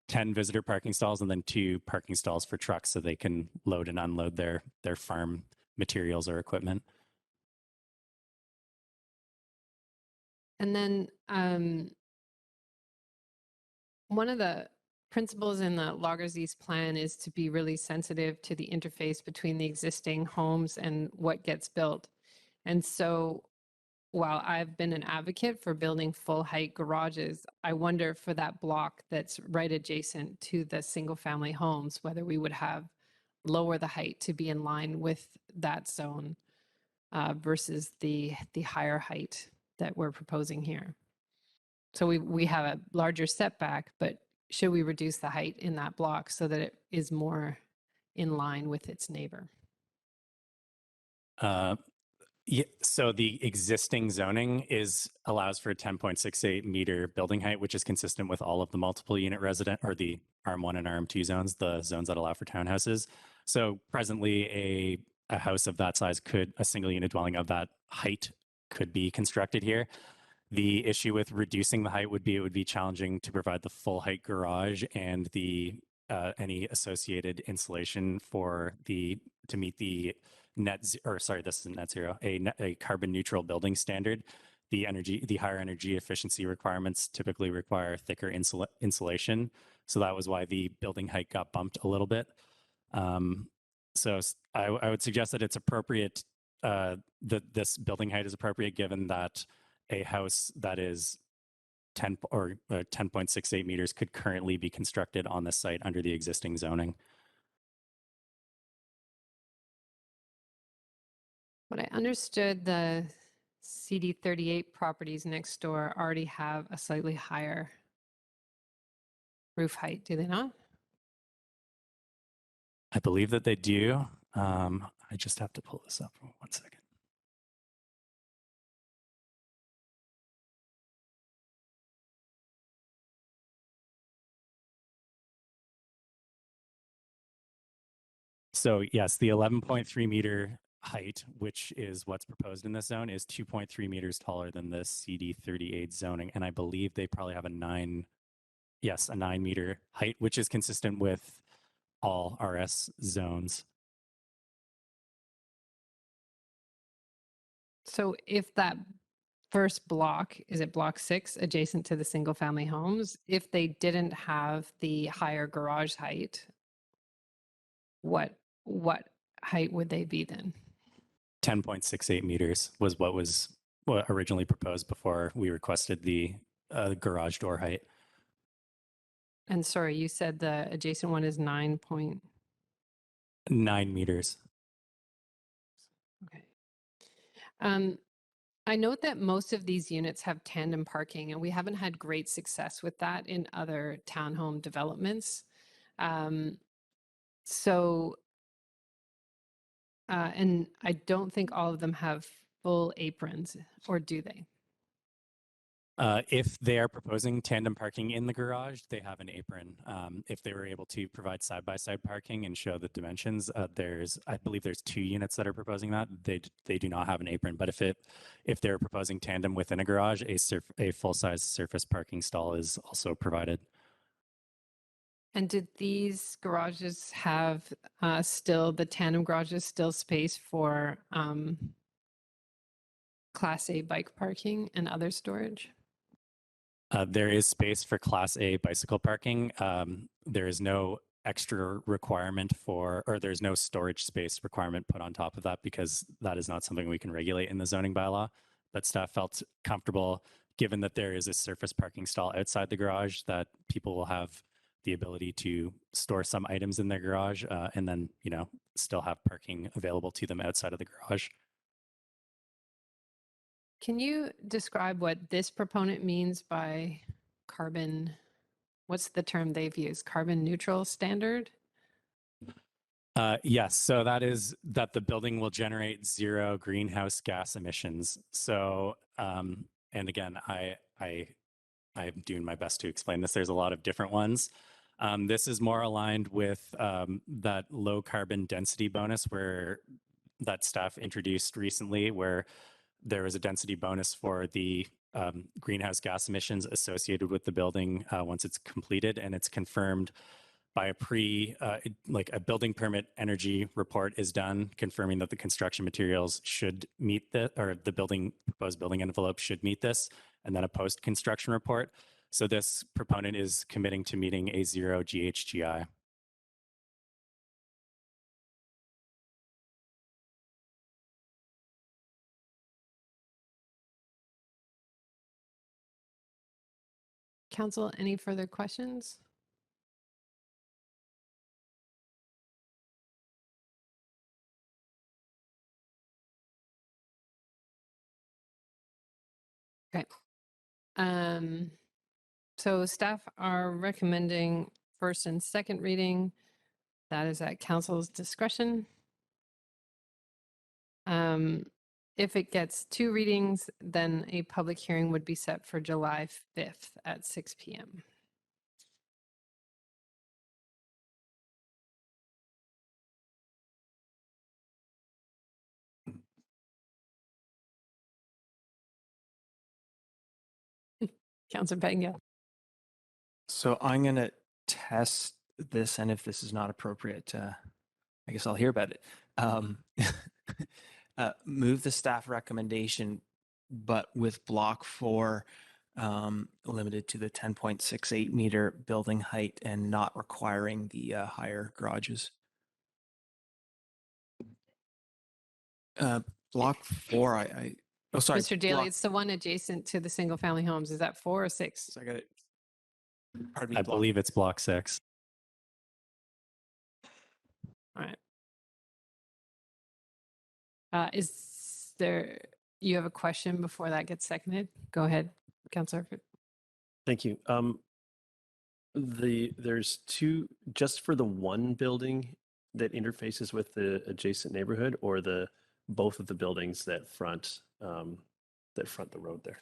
10 visitor parking stalls and then 2 parking stalls for trucks so they can load and unload their farm materials or equipment. And then one of the principles in the Loggers East plan is to be really sensitive to the interface between the existing homes and what gets built. And so while I've been an advocate for building full height garages, I wonder for that block that's right adjacent to the single family homes, whether we would have lower the height to be in line with that zone versus the higher height that we're proposing here. So we have a larger setback, but should we reduce the height in that block so that it is more in line with its neighbor? Yeah, so the existing zoning allows for a 10.68 meter building height, which is consistent with all of the multiple unit resident or the RM1 and RM2 zones, the zones that allow for townhouses. So presently a house of that size a single unit dwelling of that height could be constructed here. The issue with reducing the height would be it would be challenging to provide the full height garage and any associated insulation to meet the this isn't net zero, a carbon neutral building standard. The higher energy efficiency requirements typically require thicker insulation. So that was why the building height got bumped a little bit. So I would suggest that it's appropriate, that this building height is appropriate given that a house that is 10.68 meters could currently be constructed on this site under the existing zoning. But I understood the CD38 properties next door already have a slightly higher roof height, do they not? I believe that they do. I just have to pull this up for 1 second. So yes, the 11.3 meter height, which is what's proposed in this zone, is 2.3 meters taller than the CD38 zoning. And I believe they probably have a 9 meter height, which is consistent with all RS zones. So if that first block, is it block 6 adjacent to the single family homes, if they didn't have the higher garage height, what height would they be then? 10.68 meters was what originally proposed before we requested the garage door height. And sorry, you said the adjacent one is 9.9 meters. Okay. I note that most of these units have tandem parking, and we haven't had great success with that in other townhome developments. And I don't think all of them have full aprons, or do they? If they are proposing tandem parking in the garage, they have an apron. If they were able to provide side-by-side parking and show the dimensions, I believe there's 2 units that are proposing that. They do not have an apron, but if they're proposing tandem within a garage, a full-size surface parking stall is also provided. And did these garages have the tandem garages still space for Class A bike parking and other storage? There is space for Class A bicycle parking. There is no extra requirement there's no storage space requirement put on top of that because that is not something we can regulate in the zoning bylaw. But staff felt comfortable, given that there is a surface parking stall outside the garage, that people will have the ability to store some items in their garage and then, still have parking available to them outside of the garage. Can you describe what this proponent means by carbon? What's the term they've used? Carbon neutral standard? Yes. So that is that the building will generate 0 greenhouse gas emissions. So, and again, I'm doing my best to explain this. There's a lot of different ones. This is more aligned with that low carbon density bonus that staff introduced recently, where there was a density bonus for the greenhouse gas emissions associated with the building once it's completed, and it's confirmed by a building permit energy report is done, confirming that the construction materials should meet the proposed building envelope should meet this, and then a post-construction report. So this proponent is committing to meeting a 0 GHGI. Council, any further questions? Okay. So staff are recommending first and second reading. That is at council's discretion. If it gets 2 readings, then a public hearing would be set for July 5th at 6 p.m. Councilor Pettingill. So I'm going to test this, and if this is not appropriate, I guess I'll hear about it. Move the staff recommendation, but with block 4 limited to the 10.68 meter building height and not requiring the higher garages. Block 4, oh, sorry. Mr. Daly, block- it's the one adjacent to the single family homes. Is that 4 or 6? So I got it. Pardon me, I block- believe it's block 6. All right. Is there, you have a question before that gets seconded? Go ahead, Councilor. Thank you. There's 2 just for the one building that interfaces with the adjacent neighborhood, or both of the buildings that front the road there.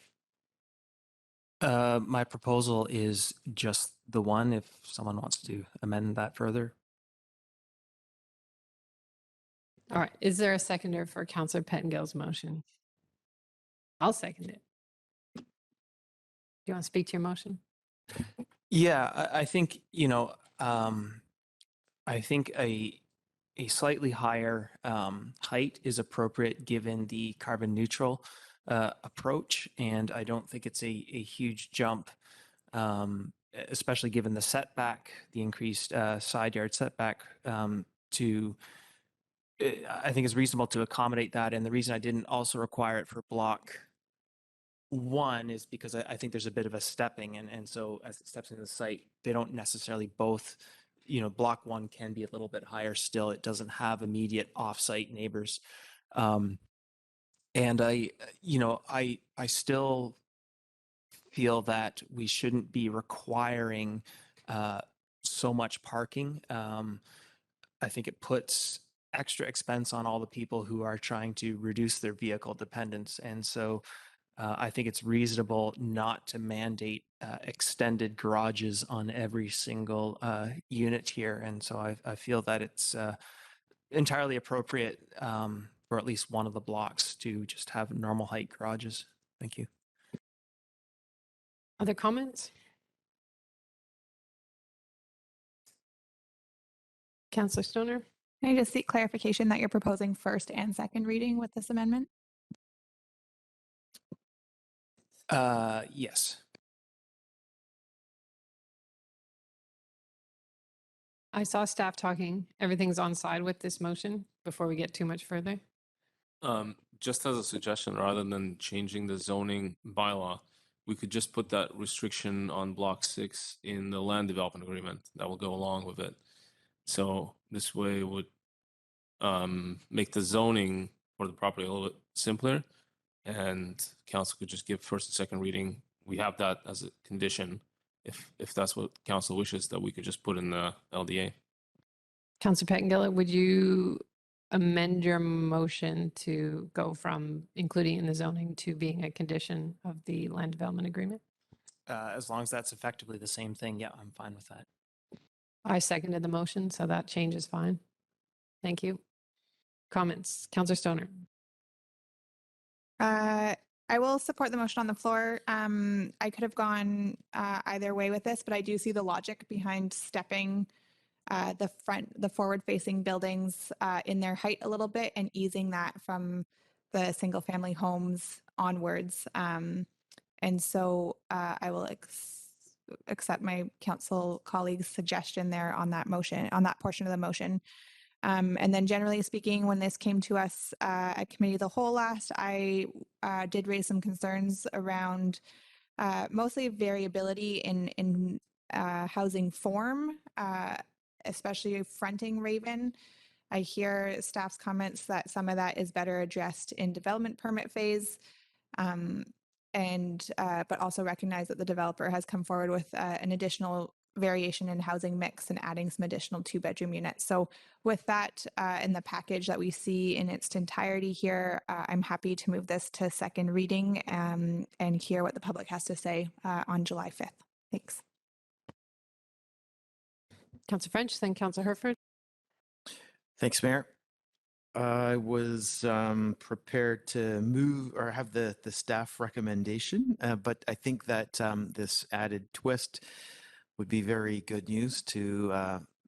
My proposal is just the one, if someone wants to amend that further. All right. Is there a seconder for Councilor Pettengill's motion? I'll second it. Do you want to speak to your motion? Yeah, I think, I think a slightly higher height is appropriate given the carbon neutral approach. And I don't think it's a huge jump, especially given the setback, the increased side yard setback I think it's reasonable to accommodate that. And the reason I didn't also require it for block 1 is because I think there's a bit of a stepping. And so as it steps into the site, they don't necessarily both, block 1 can be a little bit higher still. It doesn't have immediate offsite neighbors. And I still feel that we shouldn't be requiring so much parking. I think it puts extra expense on all the people who are trying to reduce their vehicle dependence. And so I think it's reasonable not to mandate extended garages on every single unit here. And so I feel that it's entirely appropriate for at least one of the blocks to just have normal height garages. Thank you. Other comments? Councilor Stoner? Can I just seek clarification that you're proposing first and second reading with this amendment? Yes. I saw staff talking. Everything's on side with this motion before we get too much further. Just as a suggestion, rather than changing the zoning bylaw, we could just put that restriction on block 6 in the land development agreement that will go along with it. So this way would make the zoning for the property a little bit simpler, and council could just give first and second reading. We have that as a condition. If that's what council wishes, that we could just put in the LDA. Councilor Pettengill, would you amend your motion to go from including in the zoning to being a condition of the land development agreement? As long as that's effectively the same thing, yeah, I'm fine with that. I seconded the motion, so that change is fine. Thank you. Comments? Councilor Stoner? I will support the motion on the floor. I could have gone either way with this, but I do see the logic behind stepping the forward-facing buildings in their height a little bit and easing that from the single-family homes onwards. And so I will accept my council colleague's suggestion there on that motion, on that portion of the motion. And then generally speaking, when this came to us at committee of the whole last, I did raise some concerns around mostly variability in housing form, especially fronting Raven. I hear staff's comments that some of that is better addressed in development permit phase. But also recognize that the developer has come forward with an additional variation in housing mix and adding some additional 2-bedroom units. So with that in the package that we see in its entirety here, I'm happy to move this to second reading and hear what the public has to say on July 5th. Thanks. Councillor French, then Councillor Herford. Thanks, Mayor. I was prepared to move or have the staff recommendation, but I think that this added twist would be very good news to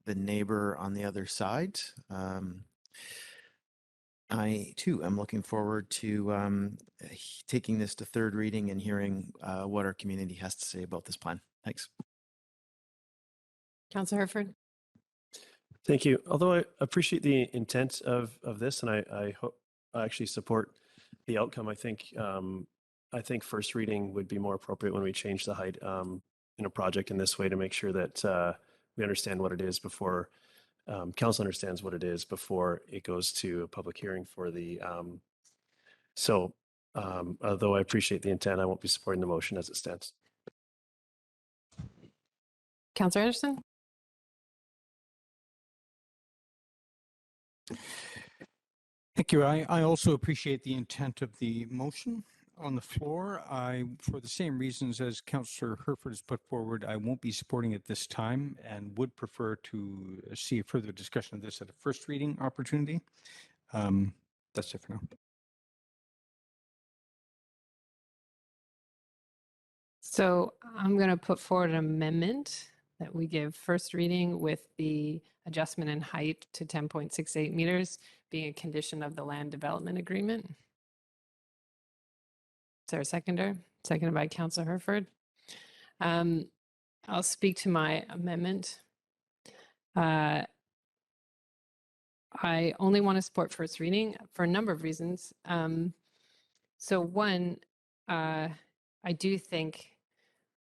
the neighbor on the other side. I too am looking forward to taking this to third reading and hearing what our community has to say about this plan. Thanks. Councillor Herford. Thank you. Although I appreciate the intent of this, and I actually support the outcome. I think first reading would be more appropriate when we change the height in a project in this way to make sure that we understand what it is before council understands what it is before it goes to a public hearing for the. Although I appreciate the intent, I won't be supporting the motion as it stands. Councillor Anderson. Thank you. I also appreciate the intent of the motion on the floor. For the same reasons as Councillor Herford has put forward, I won't be supporting it this time and would prefer to see a further discussion of this at a first reading opportunity. That's it for now. So I'm going to put forward an amendment that we give first reading with the adjustment in height to 10.68 meters being a condition of the land development agreement. Is there a seconder? Seconded by Councillor Herford. I'll speak to my amendment. I only want to support first reading for a number of reasons. So one, I do think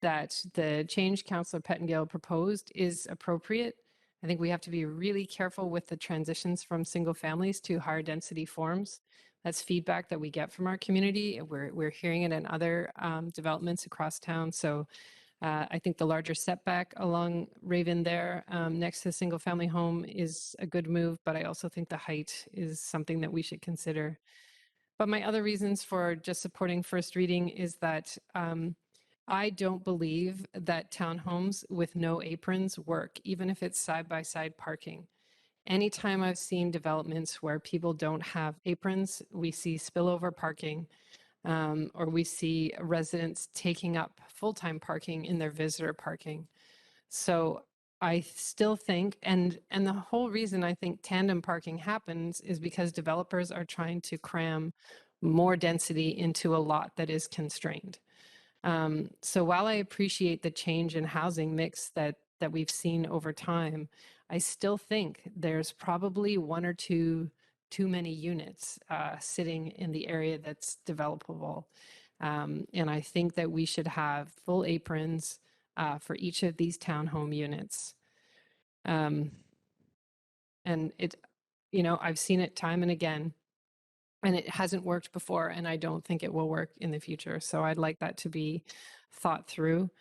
that the change Councillor Pettengill proposed is appropriate. I think we have to be really careful with the transitions from single families to higher density forms. That's feedback that we get from our community. We're hearing it in other developments across town. So I think the larger setback along Raven there next to the single family home is a good move, but I also think the height is something that we should consider. But my other reasons for just supporting first reading is that I don't believe that townhomes with no aprons work, even if it's side-by-side parking. Anytime I've seen developments where people don't have aprons, we see spillover parking, or we see residents taking up full-time parking in their visitor parking. So I still think, and the whole reason I think tandem parking happens is because developers are trying to cram more density into a lot that is constrained. So while I appreciate the change in housing mix that we've seen over time, I still think there's probably one or two too many units sitting in the area that's developable. And I think that we should have full aprons for each of these townhome units. And I've seen it time and again. And it hasn't worked before, and I don't think it will work in the future. So I'd like that to be thought through.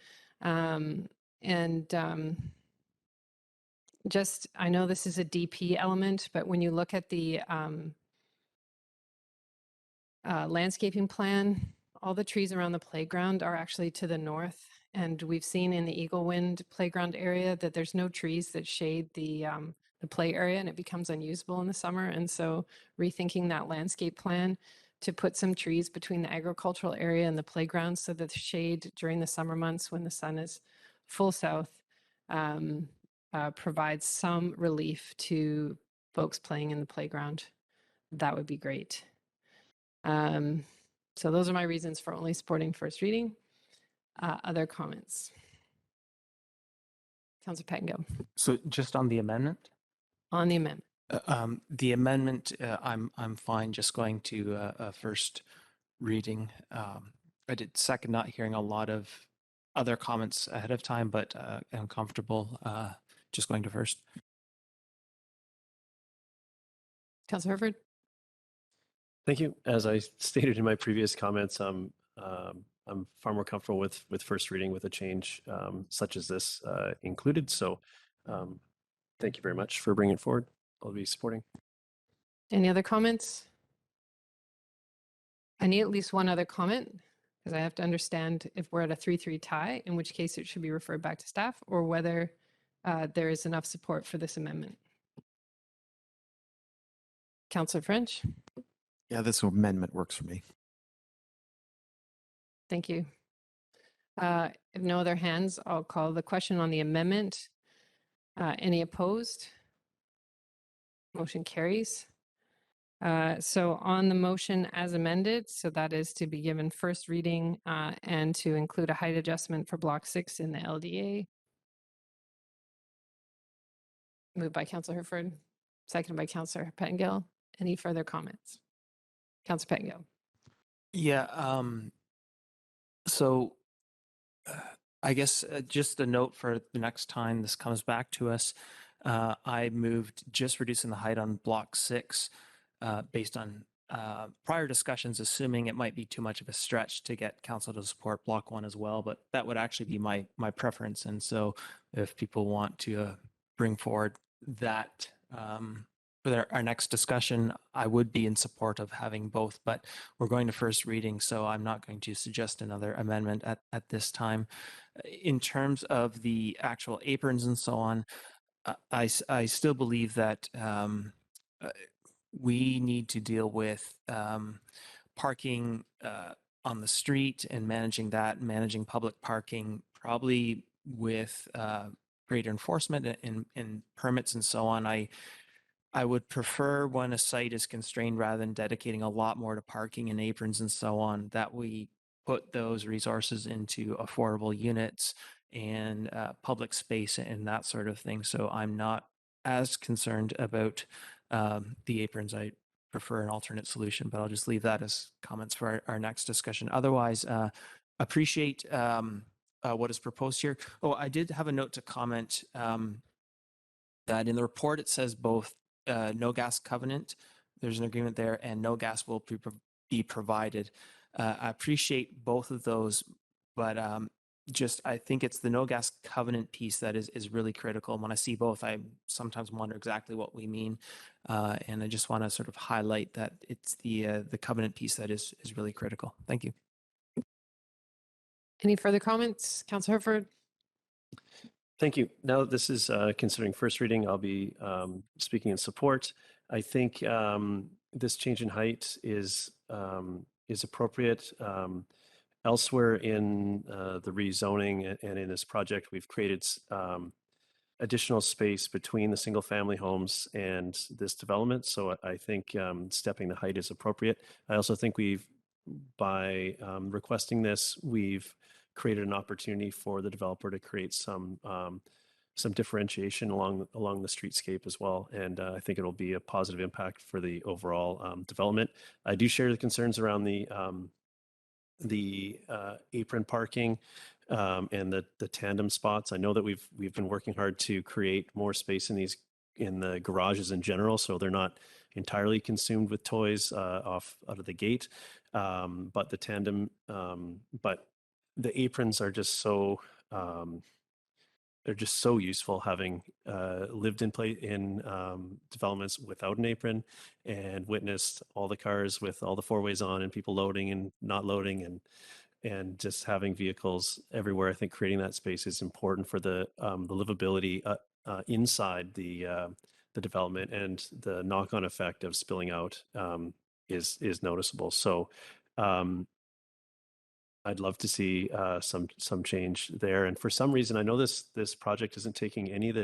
Just, I know this is a DP element, but when you look at the landscaping plan, all the trees around the playground are actually to the north. And we've seen in the Eagle Wind playground area that there's no trees that shade the play area, and it becomes unusable in the summer. And so rethinking that landscape plan to put some trees between the agricultural area and the playground so that the shade during the summer months when the sun is full south provides some relief to folks playing in the playground. That would be great. So those are my reasons for only supporting first reading. Other comments? Councillor Pettingill. So just on the amendment? On the amendment. The amendment, I'm fine just going to a first reading. I did second not hearing a lot of other comments ahead of time, but I'm comfortable just going to first. Councillor Herford. Thank you. As I stated in my previous comments, I'm far more comfortable with first reading with a change such as this included. So thank you very much for bringing it forward. I'll be supporting. Any other comments? I need at least one other comment because I have to understand if we're at a 3-3 tie, in which case it should be referred back to staff, or whether there is enough support for this amendment. Councillor French. Yeah, this amendment works for me. Thank you. If no other hands, I'll call the question on the amendment. Any opposed? Motion carries. So on the motion as amended, so that is to be given first reading and to include a height adjustment for block 6 in the LDA. Moved by Councillor Herford, seconded by Councillor Pettingill. Any further comments? Councillor Pettingill. Yeah. So I guess just a note for the next time this comes back to us. I moved just reducing the height on block 6 based on prior discussions, assuming it might be too much of a stretch to get council to support block 1 as well, but that would actually be my preference. And so if people want to bring forward that for our next discussion, I would be in support of having both, but we're going to first reading, so I'm not going to suggest another amendment at this time. In terms of the actual aprons and so on, I still believe that we need to deal with parking on the street and managing that, managing public parking, probably with greater enforcement and permits and so on. I would prefer when a site is constrained rather than dedicating a lot more to parking and aprons and so on, that we put those resources into affordable units and public space and that sort of thing. So I'm not as concerned about the aprons. I prefer an alternate solution, but I'll just leave that as comments for our next discussion. Otherwise, appreciate what is proposed here. Oh, I did have a note to comment that in the report it says both no gas covenant, there's an agreement there, and no gas will be provided. I appreciate both of those, but I think it's the no gas covenant piece that is really critical. And when I see both, I sometimes wonder exactly what we mean. And I just want to sort of highlight that it's the covenant piece that is really critical. Thank you. Any further comments? Councillor Herford. Thank you. Now this is considering first reading. I'll be speaking in support. I think this change in height is appropriate. Elsewhere in the rezoning and in this project, we've created additional space between the single family homes and this development. So I think stepping the height is appropriate. I also think by requesting this, we've created an opportunity for the developer to create some differentiation along the streetscape as well. And I think it'll be a positive impact for the overall development. I do share the concerns around the apron parking and the tandem spots. I know that we've been working hard to create more space in the garages in general, so they're not entirely consumed with toys out of the gate. But the tandem, but the aprons are just so they're just so useful, having lived in developments without an apron and witnessed all the cars with all the four ways on and people loading and not loading and just having vehicles everywhere. I think creating that space is important for the livability inside the development and the knock-on effect of spilling out is noticeable. So I'd love to see some change there. And for some reason, I know this project isn't taking any of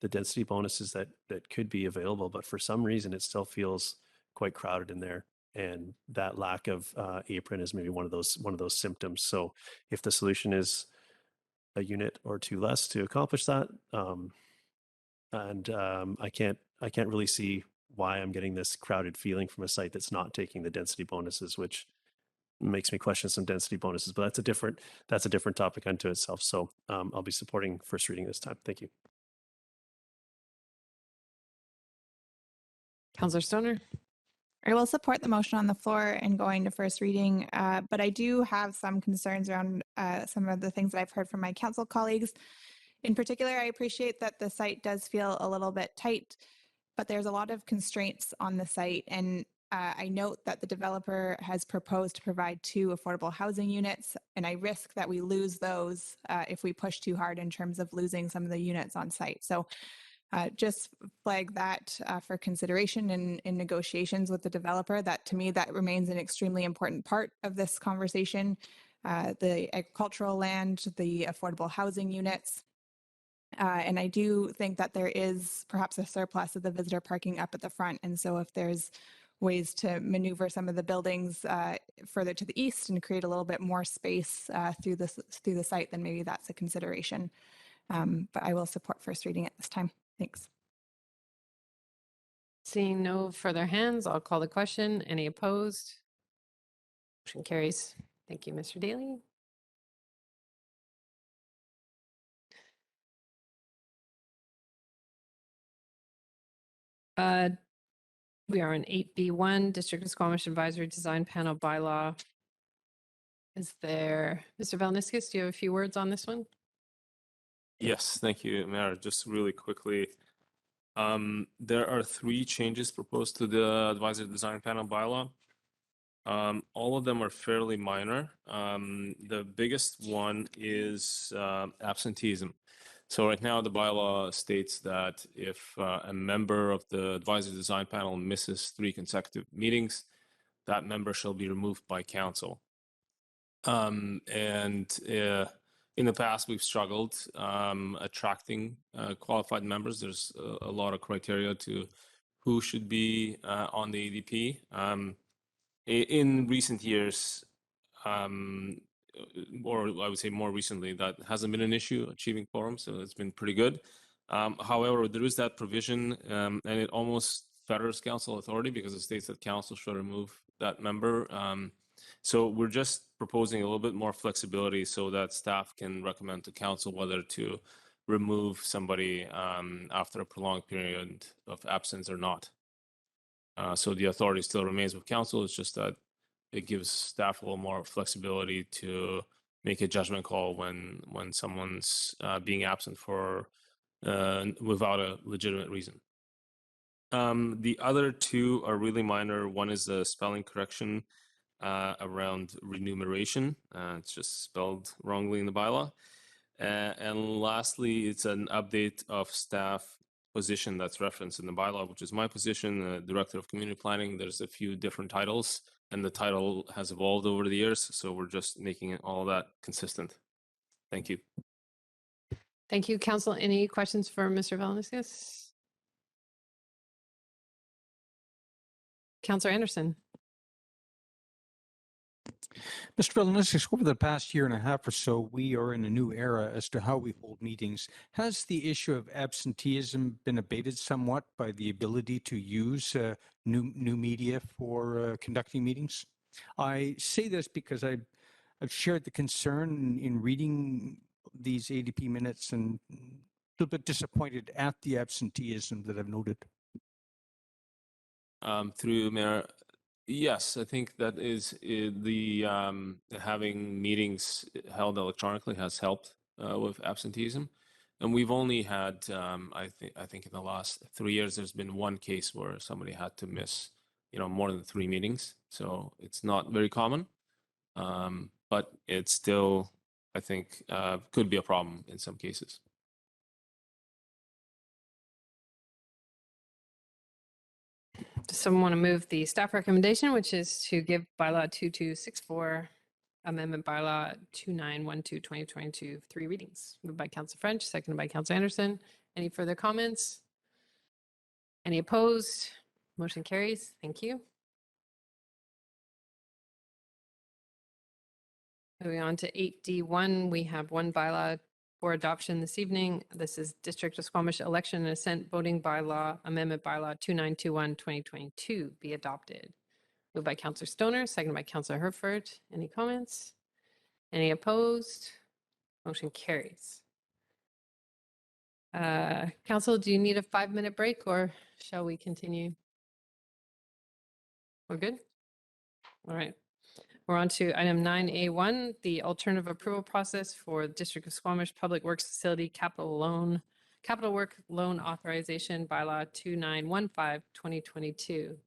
the density bonuses that could be available, but for some reason, it still feels quite crowded in there. And that lack of apron is maybe one of those symptoms. So if the solution is a unit or two less to accomplish that, I can't really see why I'm getting this crowded feeling from a site that's not taking the density bonuses, which makes me question some density bonuses, but that's a different topic unto itself. So I'll be supporting first reading this time. Thank you. Councillor Stoner. I will support the motion on the floor and going to first reading, but I do have some concerns around some of the things that I've heard from my council colleagues. In particular, I appreciate that the site does feel a little bit tight, but there's a lot of constraints on the site. And I note that the developer has proposed to provide 2 affordable housing units, and I risk that we lose those if we push too hard in terms of losing some of the units on site. So just flag that for consideration in negotiations with the developer. That to me, that remains an extremely important part of this conversation. The agricultural land, the affordable housing units. And I do think that there is perhaps a surplus of the visitor parking up at the front. And so if there's ways to maneuver some of the buildings further to the east and create a little bit more space through the site, then maybe that's a consideration. But I will support first reading at this time. Thanks. Seeing no further hands, I'll call the question. Any opposed? Motion carries. Thank you, Mr. Daly. We are on 8B1, District of Squamish Advisory Design Panel Bylaw. Is there, Mr. Valniscus, do you have a few words on this one? Yes, thank you, Mayor. Just really quickly, there are 3 changes proposed to the advisory design panel bylaw. All of them are fairly minor. The biggest one is absenteeism. So right now, the bylaw states that if a member of the advisory design panel misses 3 consecutive meetings, that member shall be removed by council. In the past, we've struggled attracting qualified members. There's a lot of criteria to who should be on the ADP. In recent years, or I would say more recently, that hasn't been an issue, achieving quorum, so it's been pretty good. However, there is that provision, and it almost fetters council authority because it states that council should remove that member. So we're just proposing a little bit more flexibility so that staff can recommend to council whether to remove somebody after a prolonged period of absence or not. So the authority still remains with council. It's just that it gives staff a little more flexibility to make a judgment call when someone's being absent for without a legitimate reason. The other 2 are really minor. One is a spelling correction around remuneration. It's just spelled wrongly in the bylaw. And lastly, it's an update of staff position that's referenced in the bylaw, which is my position, Director of Community Planning. There's a few different titles, and the title has evolved over the years, so we're just making all that consistent. Thank you. Thank you, Council. Any questions for Mr. Valniscus? Councillor Anderson. Mr. Valniscus, over the past year and a half or so, we are in a new era as to how we hold meetings. Has the issue of absenteeism been abated somewhat by the ability to use new media for conducting meetings? I say this because I've shared the concern in reading these ADP minutes and a little bit disappointed at the absenteeism that I've noted. Through Mayor, yes, I think that is the having meetings held electronically has helped with absenteeism, and we've only had I think in the last 3 years there's been 1 case where somebody had to miss more than 3 meetings. So it's not very common, but it's still I think could be a problem in some cases. Does someone want to move the staff recommendation, which is to give bylaw 2264, amendment bylaw 2912-2022, 3 readings? Moved by Council French, seconded by Council Anderson. Any further comments? Any opposed? Motion carries. Thank you. Moving on to 8D1, we have one bylaw for adoption this evening. This is District of Squamish Election and Assent Voting Bylaw, Amendment Bylaw 2921-2022 be adopted. Moved by Councillor Stoner, seconded by Councillor Herford. Any comments? Any opposed? Motion carries. Council, do you need a 5-minute break or shall we continue? We're good? All right. We're on to item 9A1, the alternative approval process for District of Squamish Public Works Facility Capital Work Loan Authorization Bylaw 2915-2022.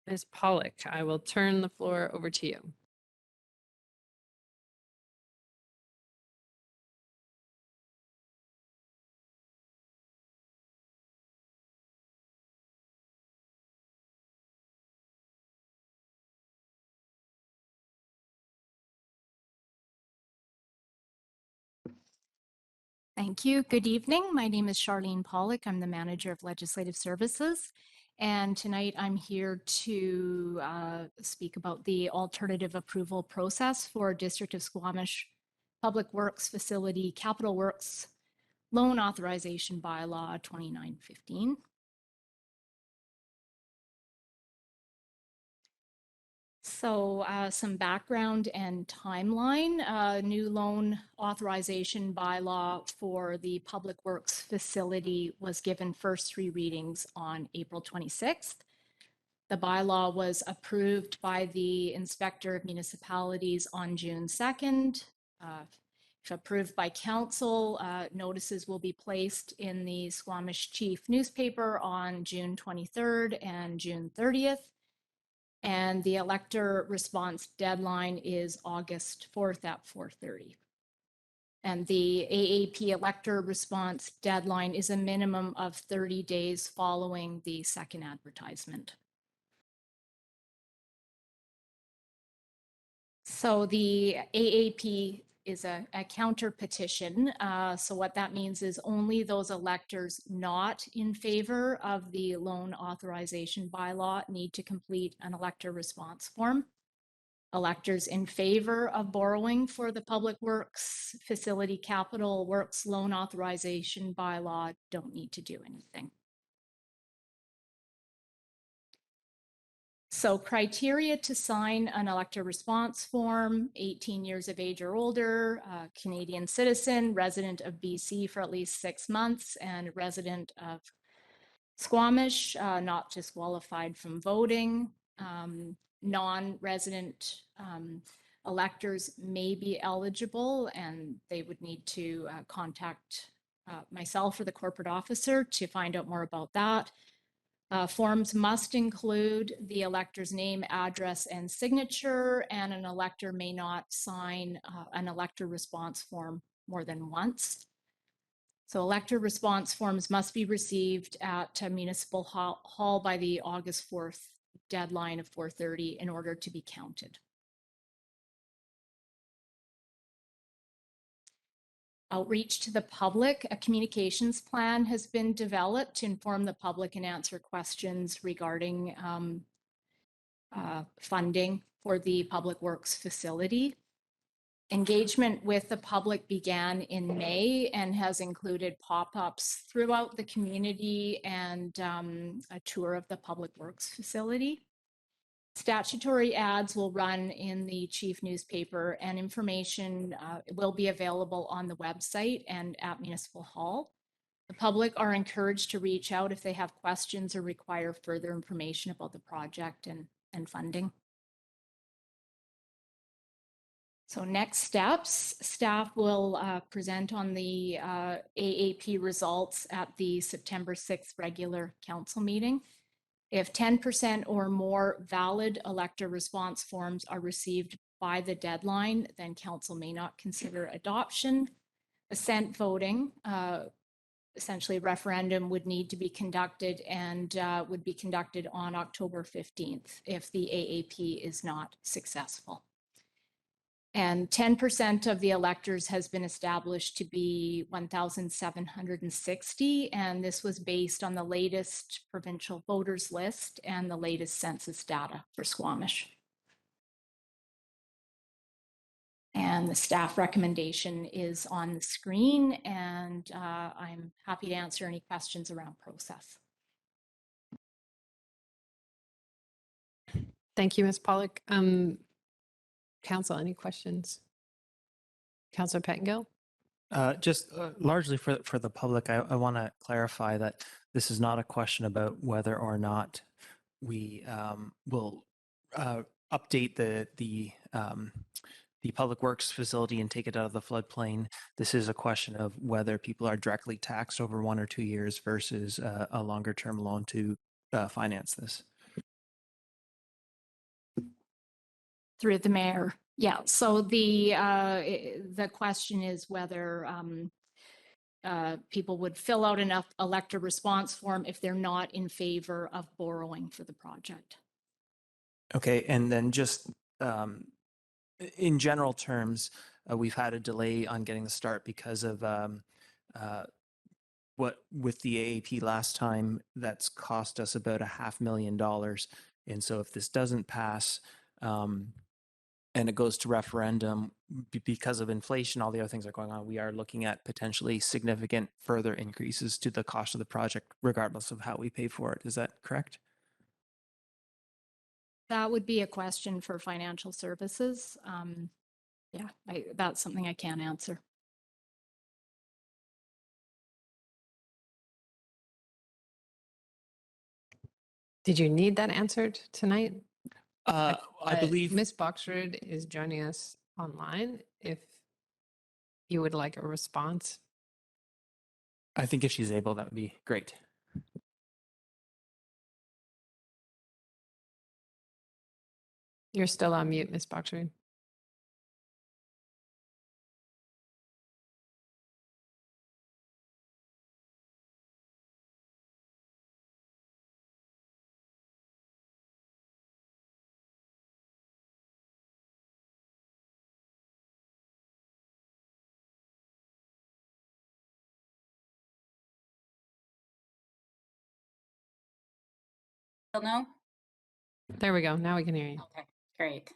Ms. Pollock, I will turn the floor over to you. Thank you. Good evening. My name is Charlene Pollock. I'm the Manager of Legislative Services. And tonight I'm here to speak about the alternative approval process for District of Squamish Public Works Facility Capital Works Loan Authorization Bylaw 2915. So some background and timeline. New loan authorization bylaw for the Public Works facility was given first 3 readings on April 26th. The bylaw was approved by the Inspector of Municipalities on June 2nd. If approved by council, notices will be placed in the Squamish Chief newspaper on June 23rd and June 30th. And the elector response deadline is August 4th at 4:30. And the AAP elector response deadline is a minimum of 30 days following the second advertisement. So the AAP is a counter petition. So what that means is only those electors not in favor of the loan authorization bylaw need to complete an elector response form. Electors in favor of borrowing for the Public Works Facility Capital Works Loan Authorization bylaw don't need to do anything. So criteria to sign an elector response form: 18 years of age or older, Canadian citizen, resident of BC for at least 6 months, and resident of Squamish, not disqualified from voting. Non-resident electors may be eligible, and they would need to contact myself or the corporate officer to find out more about that. Forms must include the elector's name, address, and signature, and an elector may not sign an elector response form more than once. So elector response forms must be received at Municipal Hall by the August 4th deadline of 4:30 in order to be counted. Outreach to the public. A communications plan has been developed to inform the public and answer questions regarding funding for the Public Works facility. Engagement with the public began in May and has included pop-ups throughout the community and a tour of the Public Works facility. Statutory ads will run in the Chief newspaper, and information will be available on the website and at Municipal Hall. The public are encouraged to reach out if they have questions or require further information about the project and funding. So next steps, staff will present on the AAP results at the September 6th regular council meeting. If 10% or more valid elector response forms are received by the deadline, then council may not consider adoption. Assent voting essentially referendum would need to be conducted and would be conducted on October 15th if the AAP is not successful. And 10% of the electors has been established to be 1,760. And this was based on the latest provincial voters list and the latest census data for Squamish. And the staff recommendation is on the screen, and I'm happy to answer any questions around process. Thank you, Ms. Pollock. Council, any questions? Councillor Pettengill? Just largely for the public, I want to clarify that this is not a question about whether or not we will update the public works facility and take it out of the floodplain. This is a question of whether people are directly taxed over 1 or 2 years versus a longer term loan to finance this. Through the mayor. Yeah, so the question is whether people would fill out an elector response form if they're not in favor of borrowing for the project. Okay, and then just in general terms, we've had a delay on getting the start because of what with the AAP last time, that's cost us about $500,000. And so if this doesn't pass, and it goes to referendum because of inflation, all the other things that are going on, we are looking at potentially significant further increases to the cost of the project, regardless of how we pay for it. Is that correct? That would be a question for financial services. Yeah, that's something I can't answer. Did you need that answered tonight? I believe Ms. Boxford is joining us online. If you would like a response. I think if she's able, that would be great. You're still on mute, Ms. Boxford. No? There we go. Now we can hear you. Okay, great.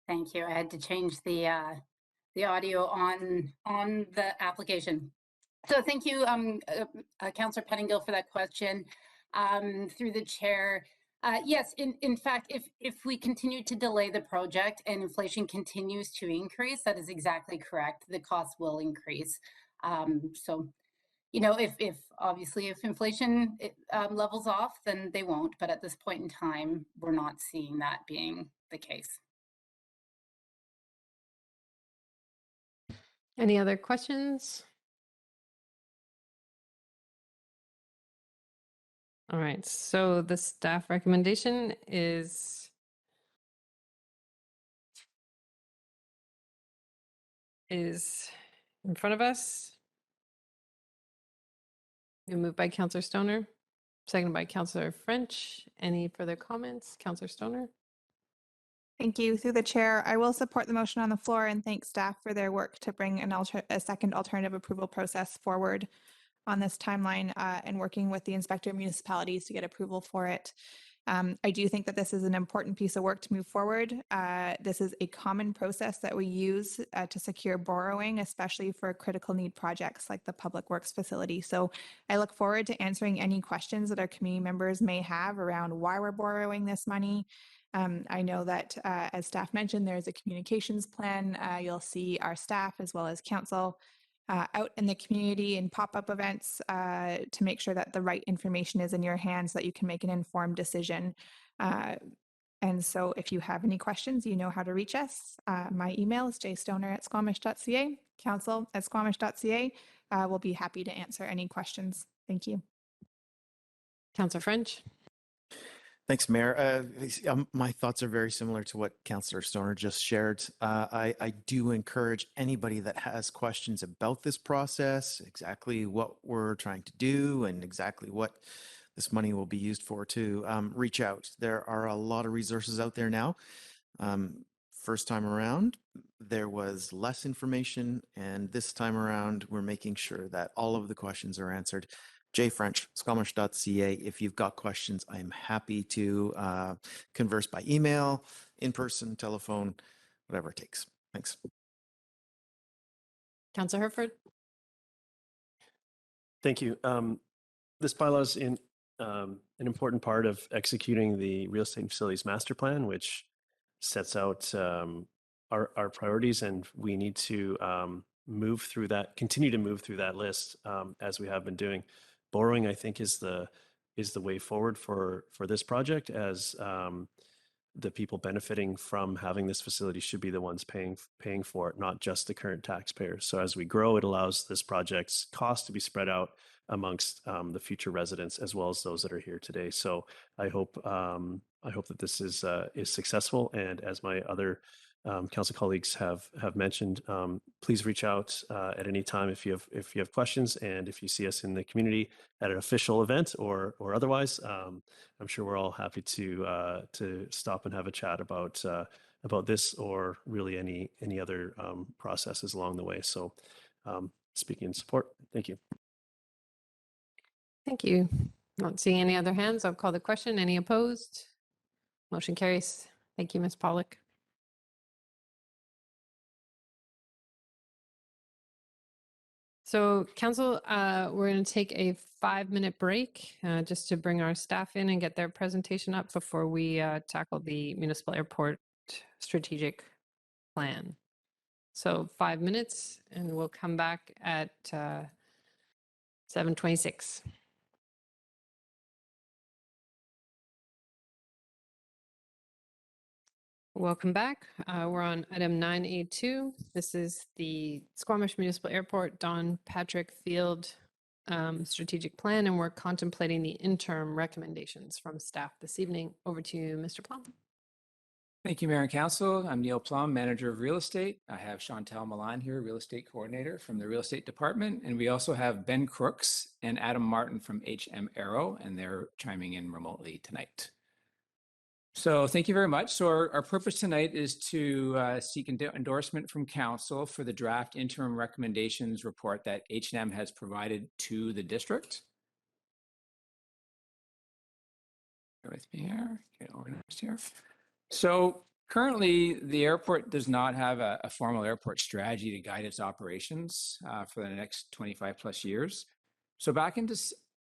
Thank you. I had to change the audio on the application. So thank you, Councillor Pettengill, for that question. Through the chair, yes, in fact, if we continue to delay the project and inflation continues to increase, that is exactly correct. The cost will increase. So, you know, if obviously if inflation levels off, then they won't. But at this point in time, we're not seeing that being the case. Any other questions? All right, so the staff recommendation is in front of us. Moved by Councillor Stoner, seconded by Councillor French. Any further comments? Councillor Stoner? Thank you. Through the chair, I will support the motion on the floor and thank staff for their work to bring a second alternative approval process forward on this timeline and working with the inspector of municipalities to get approval for it. I do think that this is an important piece of work to move forward. This is a common process that we use to secure borrowing, especially for critical need projects like the Public Works facility. So I look forward to answering any questions that our community members may have around why we're borrowing this money. I know that as staff mentioned, there's a communications plan. You'll see our staff as well as council out in the community in pop-up events to make sure that the right information is in your hands so that you can make an informed decision. And so if you have any questions, you know how to reach us. My email is jstoner@squamish.ca, council@squamish.ca. We'll be happy to answer any questions. Thank you. Councillor French? Thanks, Mayor. My thoughts are very similar to what Councillor Stoner just shared. I do encourage anybody that has questions about this process, exactly what we're trying to do and exactly what this money will be used for, to reach out. There are a lot of resources out there now. First time around, there was less information, and this time around, we're making sure that all of the questions are answered. French, squamish.ca. If you've got questions, I'm happy to converse by email, in person, telephone, whatever it takes. Thanks. Councillor Herford? Thank you. This bylaw is an important part of executing the real estate and facilities master plan, which sets out our priorities, and we need to move through that, continue to move through that list as we have been doing. Borrowing, I think, is the way forward for this project, as the people benefiting from having this facility should be the ones paying for it, not just the current taxpayers. So as we grow, it allows this project's cost to be spread out amongst the future residents as well as those that are here today. So I hope that this is successful. And as my other council colleagues have mentioned, please reach out at any time if you have questions, and if you see us in the community at an official event or otherwise. I'm sure we're all happy to stop and have a chat about this, or really any other processes along the way. So speaking in support, thank you. Thank you. Not seeing any other hands, I'll call the question. Any opposed? Motion carries. Thank you, Ms. Pollock. So council, we're going to take a 5-minute break just to bring our staff in and get their presentation up before we tackle the municipal airport strategic plan. So 5 minutes, and we'll come back at 7:26. Welcome back. We're on item 9A2. This is the Squamish Municipal Airport Don Patrick Field strategic plan, and we're contemplating the interim recommendations from staff this evening. Over to you, Mr. Plum. Thank you, Mayor and Council. I'm Neil Plum, Manager of Real Estate. I have Chantel Milan here, Real Estate Coordinator from the Real Estate Department. And we also have Ben Crooks and Adam Martin from HM Aero, and they're chiming in remotely tonight. So thank you very much. So our purpose tonight is to seek endorsement from Council for the draft interim recommendations report that H&M has provided to the district. Bear with me here, get organized here. So currently, the airport does not have a formal airport strategy to guide its operations for the next 25 plus years. So back in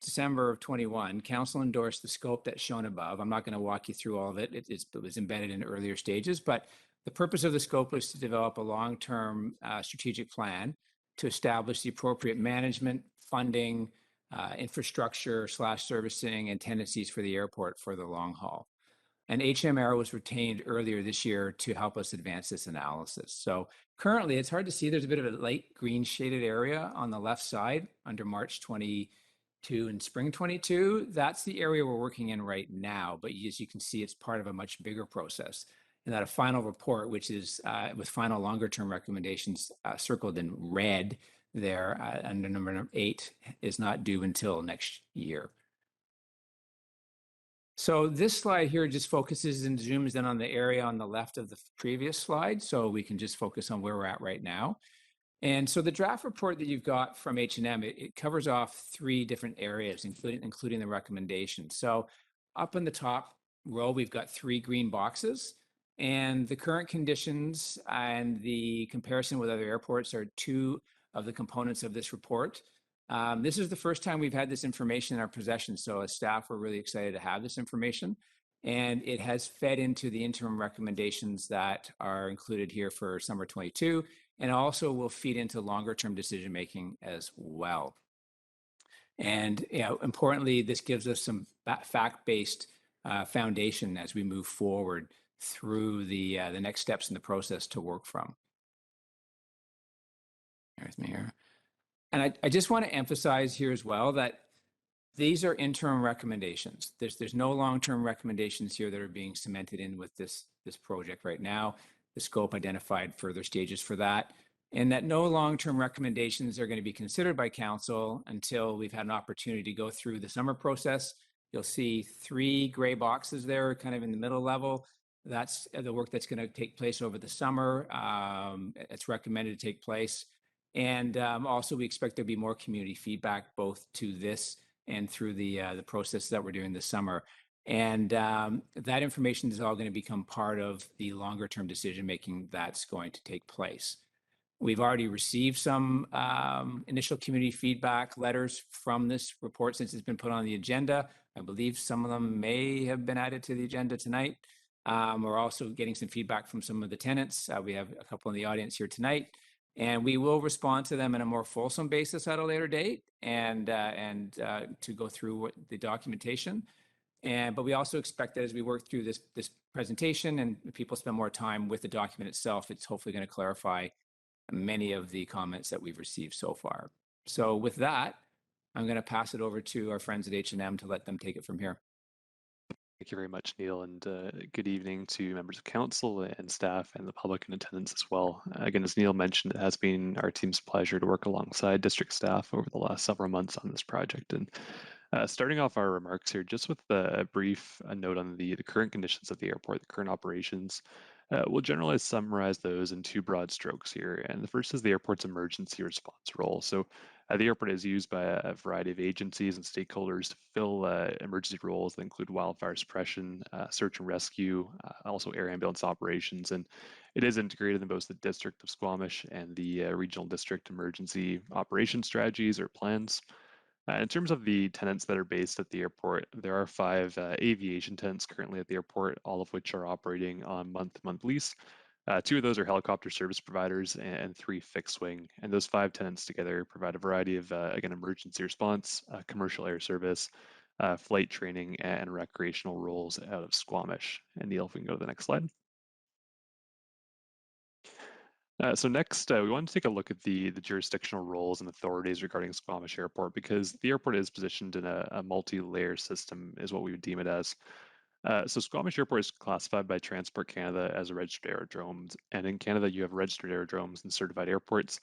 December of 21, Council endorsed the scope that's shown above. I'm not going to walk you through all of it. It was embedded in earlier stages, but the purpose of the scope was to develop a long-term strategic plan to establish the appropriate management, funding, infrastructure / servicing, and tendencies for the airport for the long haul. And HM Aero was retained earlier this year to help us advance this analysis. So currently, it's hard to see. There's a bit of a light green shaded area on the left side under March 22 and spring 22. That's the area we're working in right now. But as you can see, it's part of a much bigger process. And that a final report, which is with final longer term recommendations circled in red there under number 8, is not due until next year. So this slide here just focuses and zooms in on the area on the left of the previous slide, so we can just focus on where we're at right now. And so the draft report that you've got from H&M, it covers off 3 different areas, including the recommendations. So up in the top row, we've got 3 green boxes, and the current conditions and the comparison with other airports are 2 of the components of this report. This is the first time we've had this information in our possession, so as staff, we're really excited to have this information. And it has fed into the interim recommendations that are included here for summer 22, and also will feed into longer term decision making as well. And importantly, this gives us some fact-based foundation as we move forward through the next steps in the process to work from. Bear with me here. And I just want to emphasize here as well that These are interim recommendations. There's no long-term recommendations here that are being cemented in with this project right now. The scope identified further stages for that, and that no long-term recommendations are going to be considered by council until we've had an opportunity to go through the summer process. You'll see 3 gray boxes there, kind of in the middle level. That's the work that's going to take place over the summer. It's recommended to take place. And also, we expect there'll be more community feedback both to this and through the process that we're doing this summer. And that information is all going to become part of the longer term decision making that's going to take place. We've already received some initial community feedback letters from this report since it's been put on the agenda. I believe some of them may have been added to the agenda tonight. We're also getting some feedback from some of the tenants. We have a couple in the audience here tonight, and we will respond to them in a more fulsome basis at a later date and to go through the documentation. But we also expect that as we work through this presentation and people spend more time with the document itself, it's hopefully going to clarify many of the comments that we've received so far. So with that, I'm going to pass it over to our friends at H&M to let them take it from here. Thank you very much, Neil, and good evening to members of council and staff and the public in attendance as well. Again, as Neil mentioned, it has been our team's pleasure to work alongside district staff over the last several months on this project. And starting off our remarks here, just with a brief note on the current conditions of the airport, the current operations, we'll generally summarize those in 2 broad strokes here. And the first is the airport's emergency response role. So the airport is used by a variety of agencies and stakeholders to fill emergency roles that include wildfire suppression, search and rescue, also air ambulance operations. And it is integrated in both the District of Squamish and the Regional District Emergency Operations Strategies or plans. In terms of the tenants that are based at the airport, there are 5 aviation tenants currently at the airport, all of which are operating on month-to-month lease. 2 of those are helicopter service providers and 3 fixed wing. And those 5 tenants together provide a variety of, again, emergency response, commercial air service, flight training, and recreational roles out of Squamish. And Neil, if we can go to the next slide. So next, we want to take a look at the jurisdictional roles and authorities regarding Squamish Airport, because the airport is positioned in a multi-layer system, is what we would deem it as. So Squamish Airport is classified by Transport Canada as a registered aerodrome, and in Canada you have registered aerodromes and certified airports.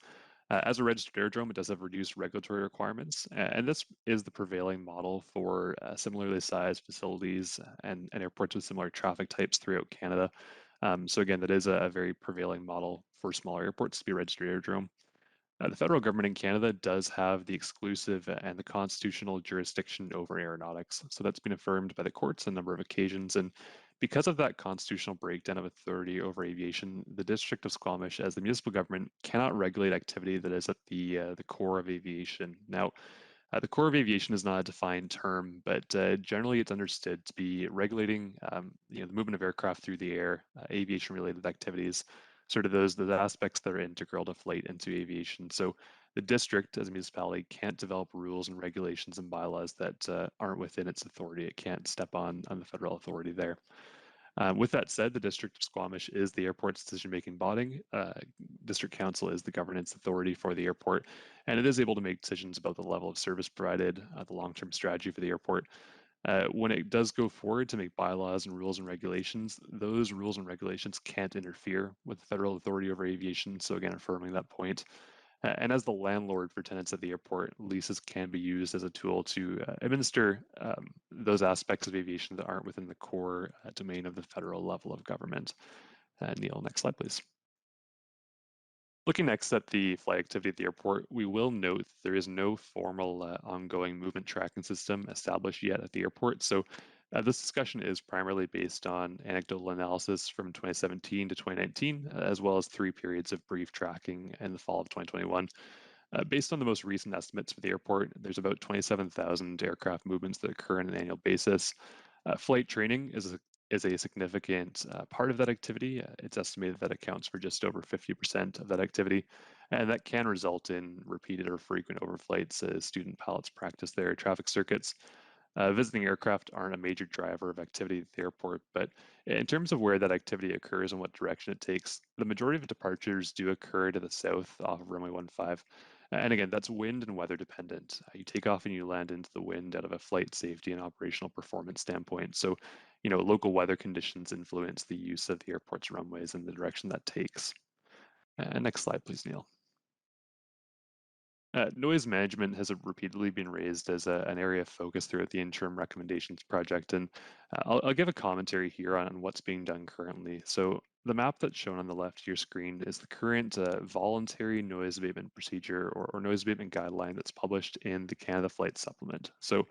As a registered aerodrome, it does have reduced regulatory requirements, and this is the prevailing model for similarly sized facilities and airports with similar traffic types throughout Canada. So again, that is a very prevailing model for smaller airports to be a registered aerodrome. The federal government in Canada does have the exclusive and the constitutional jurisdiction over aeronautics. So that's been affirmed by the courts on a number of occasions. And because of that constitutional breakdown of authority over aviation, the District of Squamish, as the municipal government, cannot regulate activity that is at the core of aviation. Now, the core of aviation is not a defined term, but generally it's understood to be regulating the movement of aircraft through the air, aviation-related activities, sort of those aspects that are integral to flight into aviation. So the district as a municipality can't develop rules and regulations and bylaws that aren't within its authority. It can't step on the federal authority there. With that said, the District of Squamish is the airport's decision-making body. District Council is the governance authority for the airport, and it is able to make decisions about the level of service provided, the long-term strategy for the airport. When it does go forward to make bylaws and rules and regulations, those rules and regulations can't interfere with the federal authority over aviation. So again, affirming that point. And as the landlord for tenants at the airport, leases can be used as a tool to administer those aspects of aviation that aren't within the core domain of the federal level of government. Neil, next slide, please. Looking next at the flight activity at the airport, we will note there is no formal ongoing movement tracking system established yet at the airport. So this discussion is primarily based on anecdotal analysis from 2017 to 2019, as well as 3 periods of brief tracking in the fall of 2021. Based on the most recent estimates for the airport, there's about 27,000 aircraft movements that occur on an annual basis. Flight training is a significant part of that activity. It's estimated that accounts for just over 50% of that activity, and that can result in repeated or frequent overflights as student pilots practice their traffic circuits. Visiting aircraft aren't a major driver of activity at the airport, but in terms of where that activity occurs and what direction it takes, the majority of departures do occur to the south off of runway 15. And again, that's wind and weather dependent. You take off and you land into the wind out of a flight safety and operational performance standpoint. So, local weather conditions influence the use of the airport's runways and the direction that takes. Next slide, please, Neil. Noise management has repeatedly been raised as an area of focus throughout the interim recommendations project, and I'll give a commentary here on what's being done currently. So the map that's shown on the left of your screen is the current voluntary noise abatement procedure or noise abatement guideline that's published in the Canada Flight Supplement. So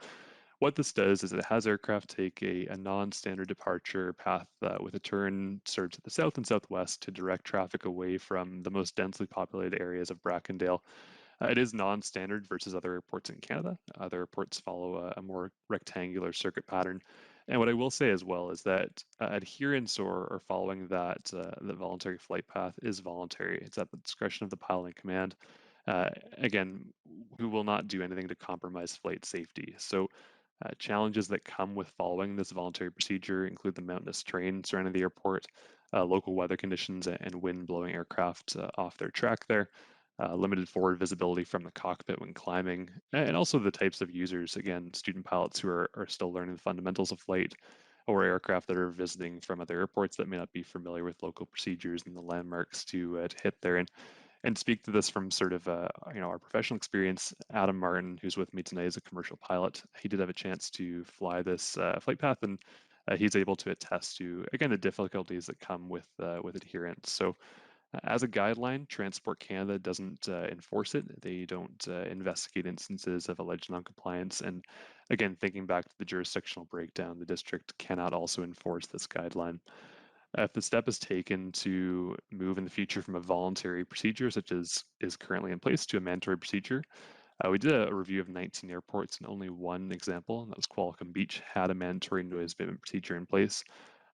what this does is it has aircraft take a non-standard departure path with a turn sort of to the south and southwest to direct traffic away from the most densely populated areas of Brackendale. It is non-standard versus other airports in Canada. Other airports follow a more rectangular circuit pattern. And what I will say as well is that adherence or following that the voluntary flight path is voluntary. It's at the discretion of the pilot in command. Again, who will not do anything to compromise flight safety. So challenges that come with following this voluntary procedure include the mountainous terrain surrounding the airport, local weather conditions, and wind blowing aircraft off their track there. Limited forward visibility from the cockpit when climbing, and also the types of users, again, student pilots who are still learning the fundamentals of flight, or aircraft that are visiting from other airports that may not be familiar with local procedures and the landmarks to hit there. And speak to this from sort of our professional experience. Adam Martin, who's with me tonight, is a commercial pilot. He did have a chance to fly this flight path, and he's able to attest to, again, the difficulties that come with adherence. So as a guideline, Transport Canada doesn't enforce it. They don't investigate instances of alleged noncompliance. And again, thinking back to the jurisdictional breakdown, the district cannot also enforce this guideline. If the step is taken to move in the future from a voluntary procedure, such as is currently in place, to a mandatory procedure, we did a review of 19 airports, and only one example, and that was Qualicum Beach, had a mandatory noise abatement procedure in place.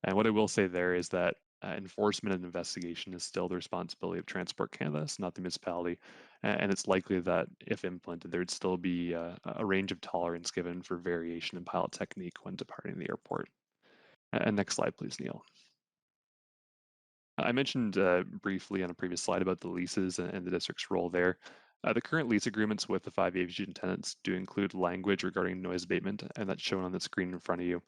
And what I will say there is that enforcement and investigation is still the responsibility of Transport Canada, it's not the municipality. And it's likely that if implemented, there would still be a range of tolerance given for variation in pilot technique when departing the airport. And next slide, please, Neil. I mentioned briefly on a previous slide about the leases and the district's role there. The current lease agreements with the 5 aviation tenants do include language regarding noise abatement, and that's shown on the screen in front of you.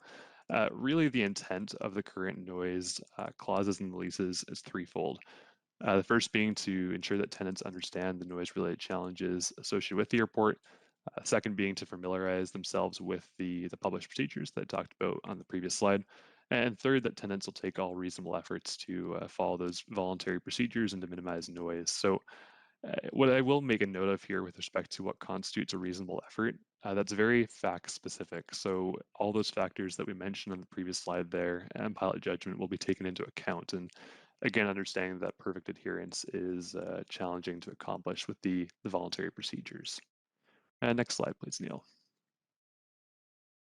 Really, the intent of the current noise clauses in the leases is threefold. The first being to ensure that tenants understand the noise-related challenges associated with the airport. Second being to familiarize themselves with the published procedures that I talked about on the previous slide. And third, that tenants will take all reasonable efforts to follow those voluntary procedures and to minimize noise. So what I will make a note of here with respect to what constitutes a reasonable effort, that's very fact specific. So all those factors that we mentioned on the previous slide there and pilot judgment will be taken into account. And again, understanding that perfect adherence is challenging to accomplish with the voluntary procedures. Next slide, please, Neil.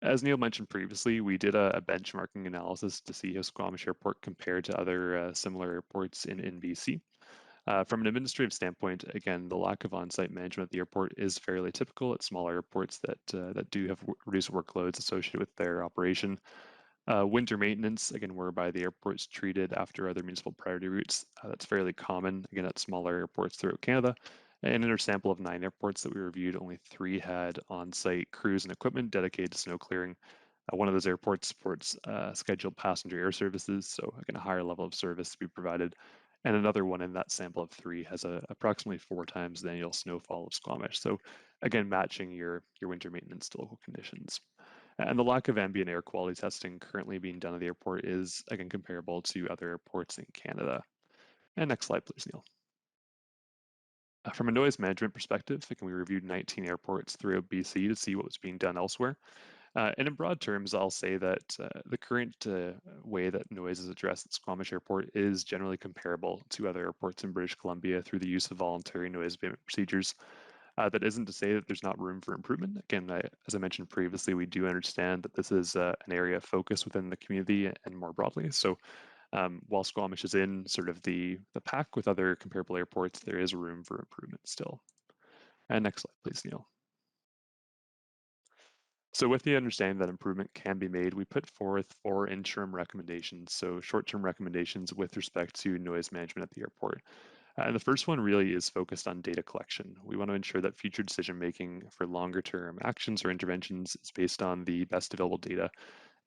As Neil mentioned previously, we did a benchmarking analysis to see how Squamish Airport compared to other similar airports in BC. From an administrative standpoint, again, the lack of on-site management at the airport is fairly typical at smaller airports that do have reduced workloads associated with their operation. Winter maintenance, again, whereby the airport's treated after other municipal priority routes, that's fairly common, again, at smaller airports throughout Canada. And in our sample of 9 airports that we reviewed, only 3 had on-site crews and equipment dedicated to snow clearing. One of those airports supports scheduled passenger air services, so again, a higher level of service to be provided. And another one in that sample of 3 has approximately 4 times the annual snowfall of Squamish. So again, matching your winter maintenance to local conditions. And the lack of ambient air quality testing currently being done at the airport is, again, comparable to other airports in Canada. And next slide, please, Neil. From a noise management perspective, again, we reviewed 19 airports throughout BC to see what was being done elsewhere. And in broad terms, I'll say that the current way that noise is addressed at Squamish Airport is generally comparable to other airports in British Columbia through the use of voluntary noise abatement procedures. That isn't to say that there's not room for improvement. Again, as I mentioned previously, we do understand that this is an area of focus within the community and more broadly. So while Squamish is in sort of the pack with other comparable airports, there is room for improvement still. And next slide, please, Neil. So with the understanding that improvement can be made, we put forth 4 interim recommendations, so short-term recommendations with respect to noise management at the airport. And the first one really is focused on data collection. We want to ensure that future decision making for longer term actions or interventions is based on the best available data.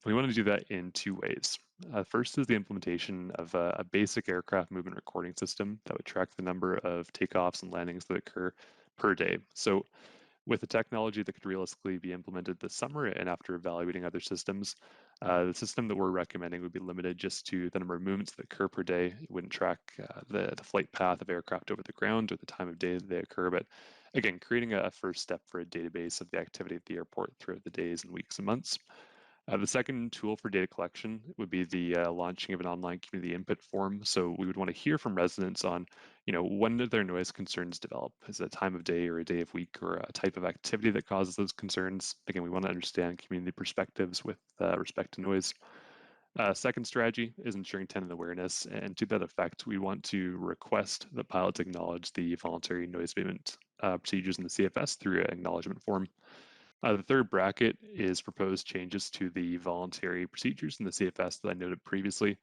We want to do that in two ways. First is the implementation of a basic aircraft movement recording system that would track the number of takeoffs and landings that occur per day. So with the technology that could realistically be implemented this summer and after evaluating other systems, the system that we're recommending would be limited just to the number of movements that occur per day. It wouldn't track the flight path of aircraft over the ground or the time of day that they occur, but again, creating a first step for a database of the activity at the airport throughout the days and weeks and months. The second tool for data collection would be the launching of an online community input form. So we would want to hear from residents on, when did their noise concerns develop? Is it a time of day or a day of week or a type of activity that causes those concerns? Again, we want to understand community perspectives with respect to noise. Second strategy is ensuring tenant awareness. And to that effect, we want to request that pilots acknowledge the voluntary noise abatement procedures in the CFS through an acknowledgement form. The third bracket is proposed changes to the voluntary procedures in the CFS that I noted previously.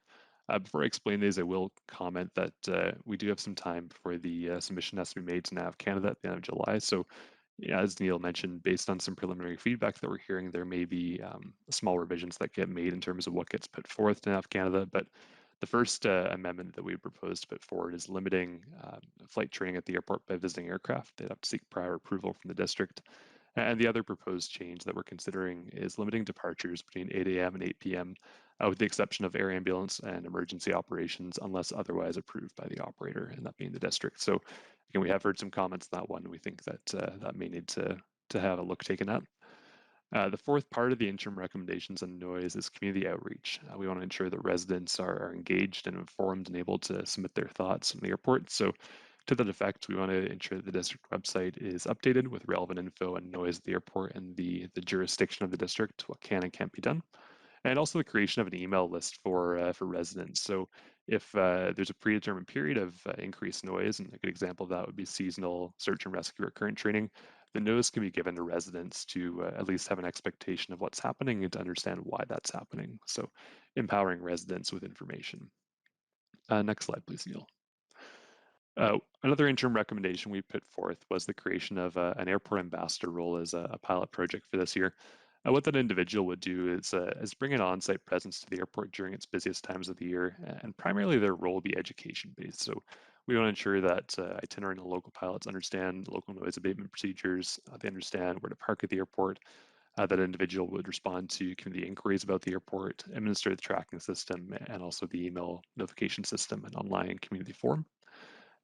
Before I explain these, I will comment that we do have some time before the submission has to be made to NAV Canada at the end of July. So as Neil mentioned, based on some preliminary feedback that we're hearing, there may be small revisions that get made in terms of what gets put forth to NAV Canada. But the first amendment that we propose to put forward is limiting flight training at the airport by visiting aircraft. They'd have to seek prior approval from the district. And the other proposed change that we're considering is limiting departures between 8 a.m. and 8 p.m., with the exception of air ambulance and emergency operations, unless otherwise approved by the operator, and that being the district. So again, we have heard some comments on that one. We think that that may need to have a look taken at. The fourth part of the interim recommendations on noise is community outreach. We want to ensure that residents are engaged and informed and able to submit their thoughts in the airport. So to that effect, we want to ensure that the district website is updated with relevant info on noise at the airport and the jurisdiction of the district, what can and can't be done, and also the creation of an email list for residents. So if there's a predetermined period of increased noise, and a good example of that would be seasonal search and rescue or current training, the notice can be given to residents to at least have an expectation of what's happening and to understand why that's happening. So empowering residents with information. Next slide, please, Neil. Another interim recommendation we put forth was the creation of an airport ambassador role as a pilot project for this year. What that individual would do is bring an on-site presence to the airport during its busiest times of the year, and primarily their role will be education-based. So we want to ensure that itinerant and local pilots understand local noise abatement procedures, they understand where to park at the airport, that individual would respond to community inquiries about the airport, administer the tracking system, and also the email notification system and online community forum.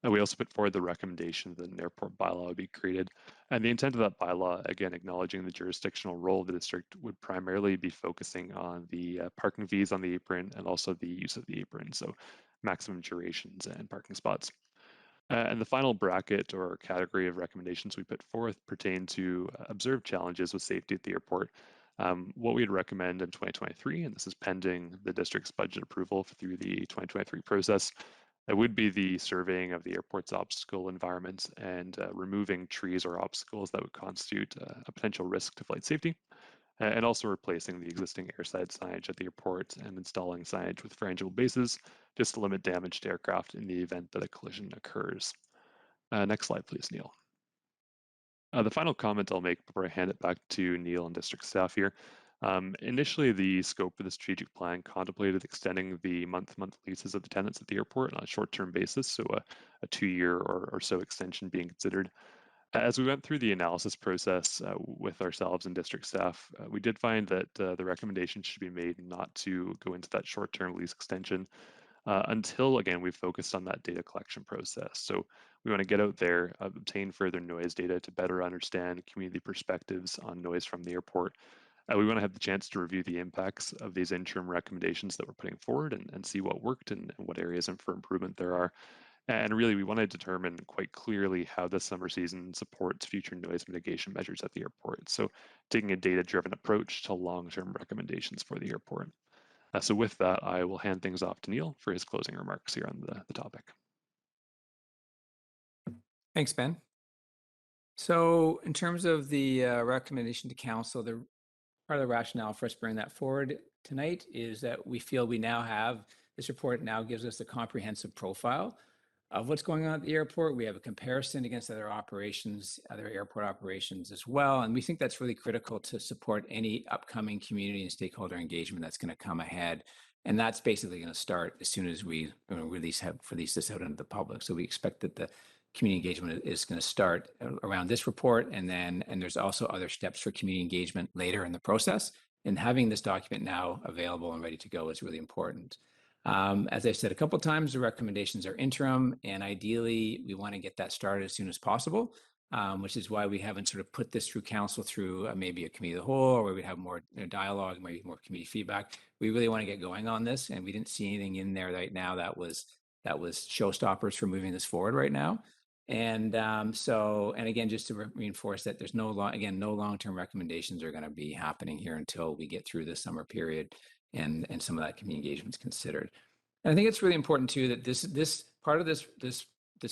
And we also put forward the recommendation that an airport bylaw be created. And the intent of that bylaw, again, acknowledging the jurisdictional role of the district, would primarily be focusing on the parking fees on the apron and also the use of the apron, so maximum durations and parking spots. And the final bracket or category of recommendations we put forth pertain to observed challenges with safety at the airport. What we'd recommend in 2023, and this is pending the district's budget approval through the 2023 process, it would be the surveying of the airport's obstacle environments and removing trees or obstacles that would constitute a potential risk to flight safety, and also replacing the existing airside signage at the airport and installing signage with frangible bases just to limit damage to aircraft in the event that a collision occurs. Next slide, please, Neil. The final comment I'll make before I hand it back to Neil and district staff here. Initially, the scope of the strategic plan contemplated extending the month-to-month leases of the tenants at the airport on a short-term basis, so a 2-year or so extension being considered. As we went through the analysis process with ourselves and district staff, we did find that the recommendation should be made not to go into that short-term lease extension until, again, we've focused on that data collection process. So we want to get out there, obtain further noise data to better understand community perspectives on noise from the airport. We want to have the chance to review the impacts of these interim recommendations that we're putting forward and see what worked and what areas for improvement there are. And really, we want to determine quite clearly how the summer season supports future noise mitigation measures at the airport. So taking a data-driven approach to long-term recommendations for the airport. So with that, I will hand things off to Neil for his closing remarks here on the topic. Thanks, Ben. So in terms of the recommendation to council, part of the rationale for us bringing that forward tonight is that we feel we now have, this report now gives us a comprehensive profile of what's going on at the airport. We have a comparison against other operations, other airport operations as well. And we think that's really critical to support any upcoming community and stakeholder engagement that's going to come ahead. And that's basically going to start as soon as we release this out into the public. So we expect that the community engagement is going to start around this report. And there's also other steps for community engagement later in the process. And having this document now available and ready to go is really important. As I've said a couple of times, the recommendations are interim, and ideally we want to get that started as soon as possible, which is why we haven't sort of put this through council through maybe a committee of the whole, or where we'd have more dialogue, maybe more committee feedback. We really want to get going on this, and we didn't see anything in there right now that was showstoppers for moving this forward right now. And again, just to reinforce that there's no long-term recommendations are going to be happening here until we get through the summer period and some of that community engagement is considered. And I think it's really important too that this part of this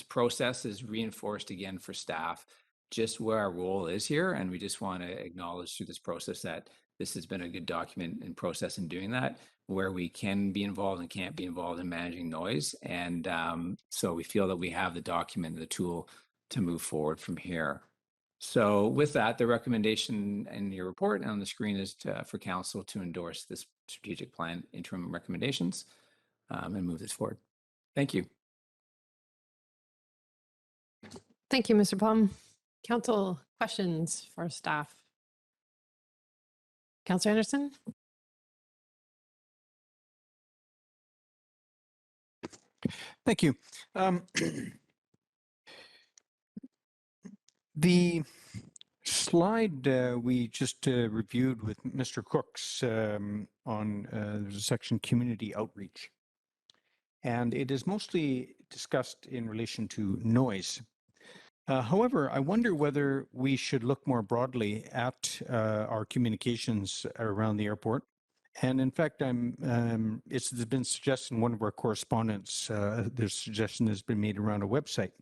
process is reinforced again for staff, just where our role is here. And we just want to acknowledge through this process that this has been a good document and process in doing that, where we can be involved and can't be involved in managing noise. And so we feel that we have the document, the tool to move forward from here. So with that, the recommendation in your report on the screen is for council to endorse this strategic plan interim recommendations and move this forward. Thank you. Thank you, Mr. Plum. Council questions for staff? Councillor Anderson? Thank you. The slide we just reviewed with Mr. Crooks on there's a section community outreach, and it is mostly discussed in relation to noise. However, I wonder whether we should look more broadly at our communications around the airport. And in fact, it's been suggested in one of our correspondents, the suggestion has been made around a website.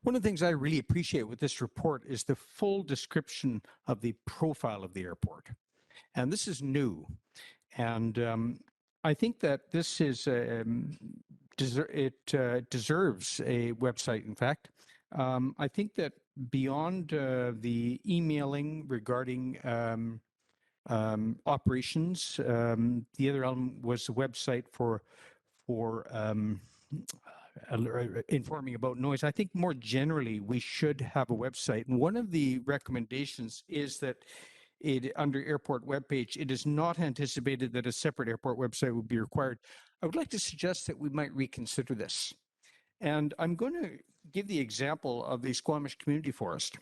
One of the things I really appreciate with this report is the full description of the profile of the airport. And this is new. And I think that this is, it deserves a website, in fact. I think that beyond the emailing regarding operations, the other element was the website for informing about noise. I think more generally, we should have a website. And one of the recommendations is that under airport webpage, it is not anticipated that a separate airport website would be required. I would like to suggest that we might reconsider this. And I'm going to give the example of the Squamish Community Forest.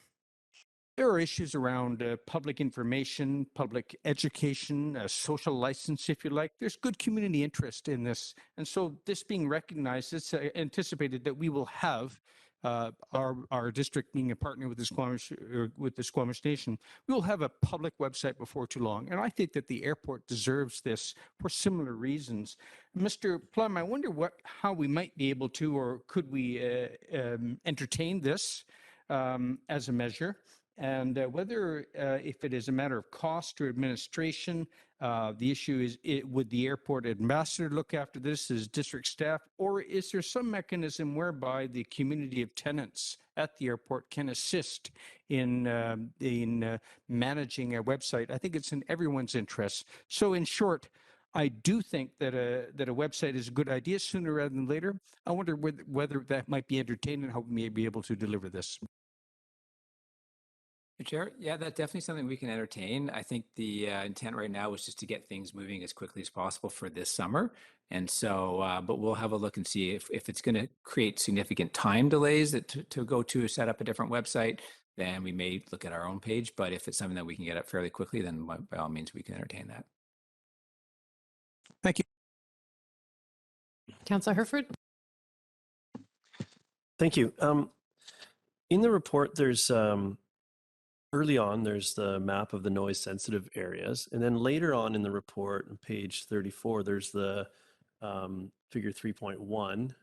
There are issues around public information, public education, social license, if you like. There's good community interest in this. And so this being recognized, it's anticipated that we will have our district being a partner with the Squamish Nation, we will have a public website before too long. And I think that the airport deserves this for similar reasons. Mr. Plum, I wonder how we might be able to, or could we entertain this as a measure? And whether if it is a matter of cost or administration, the issue is, would the airport ambassador look after this as district staff, or is there some mechanism whereby the community of tenants at the airport can assist in managing a website? I think it's in everyone's interest. So in short, I do think that a website is a good idea sooner rather than later. I wonder whether that might be entertained and how we may be able to deliver this. Chair, yeah, that's definitely something we can entertain. I think the intent right now is just to get things moving as quickly as possible for this summer. And so, but we'll have a look and see if it's going to create significant time delays to go to set up a different website, then we may look at our own page. But if it's something that we can get up fairly quickly, then by all means, we can entertain that. Thank you. Councillor Herford? Thank you. In the report, there's early on, there's the map of the noise sensitive areas. And then later on in the report, on page 34, there's the figure 3.1.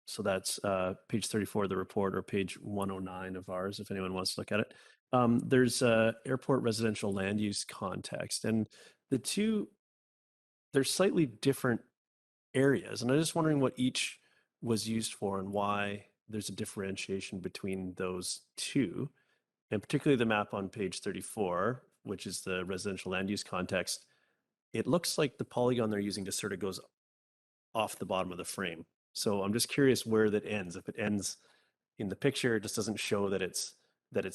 So that's page 34 of the report, or page 109 of ours, if anyone wants to look at it. There's airport residential land use context. And the two, they're slightly different areas. And I'm just wondering what each was used for and why there's a differentiation between those two, and particularly the map on page 34, which is the residential land use context. It looks like the polygon they're using just sort of goes off the bottom of the frame. So I'm just curious where that ends. If it ends in the picture, it just doesn't show that it's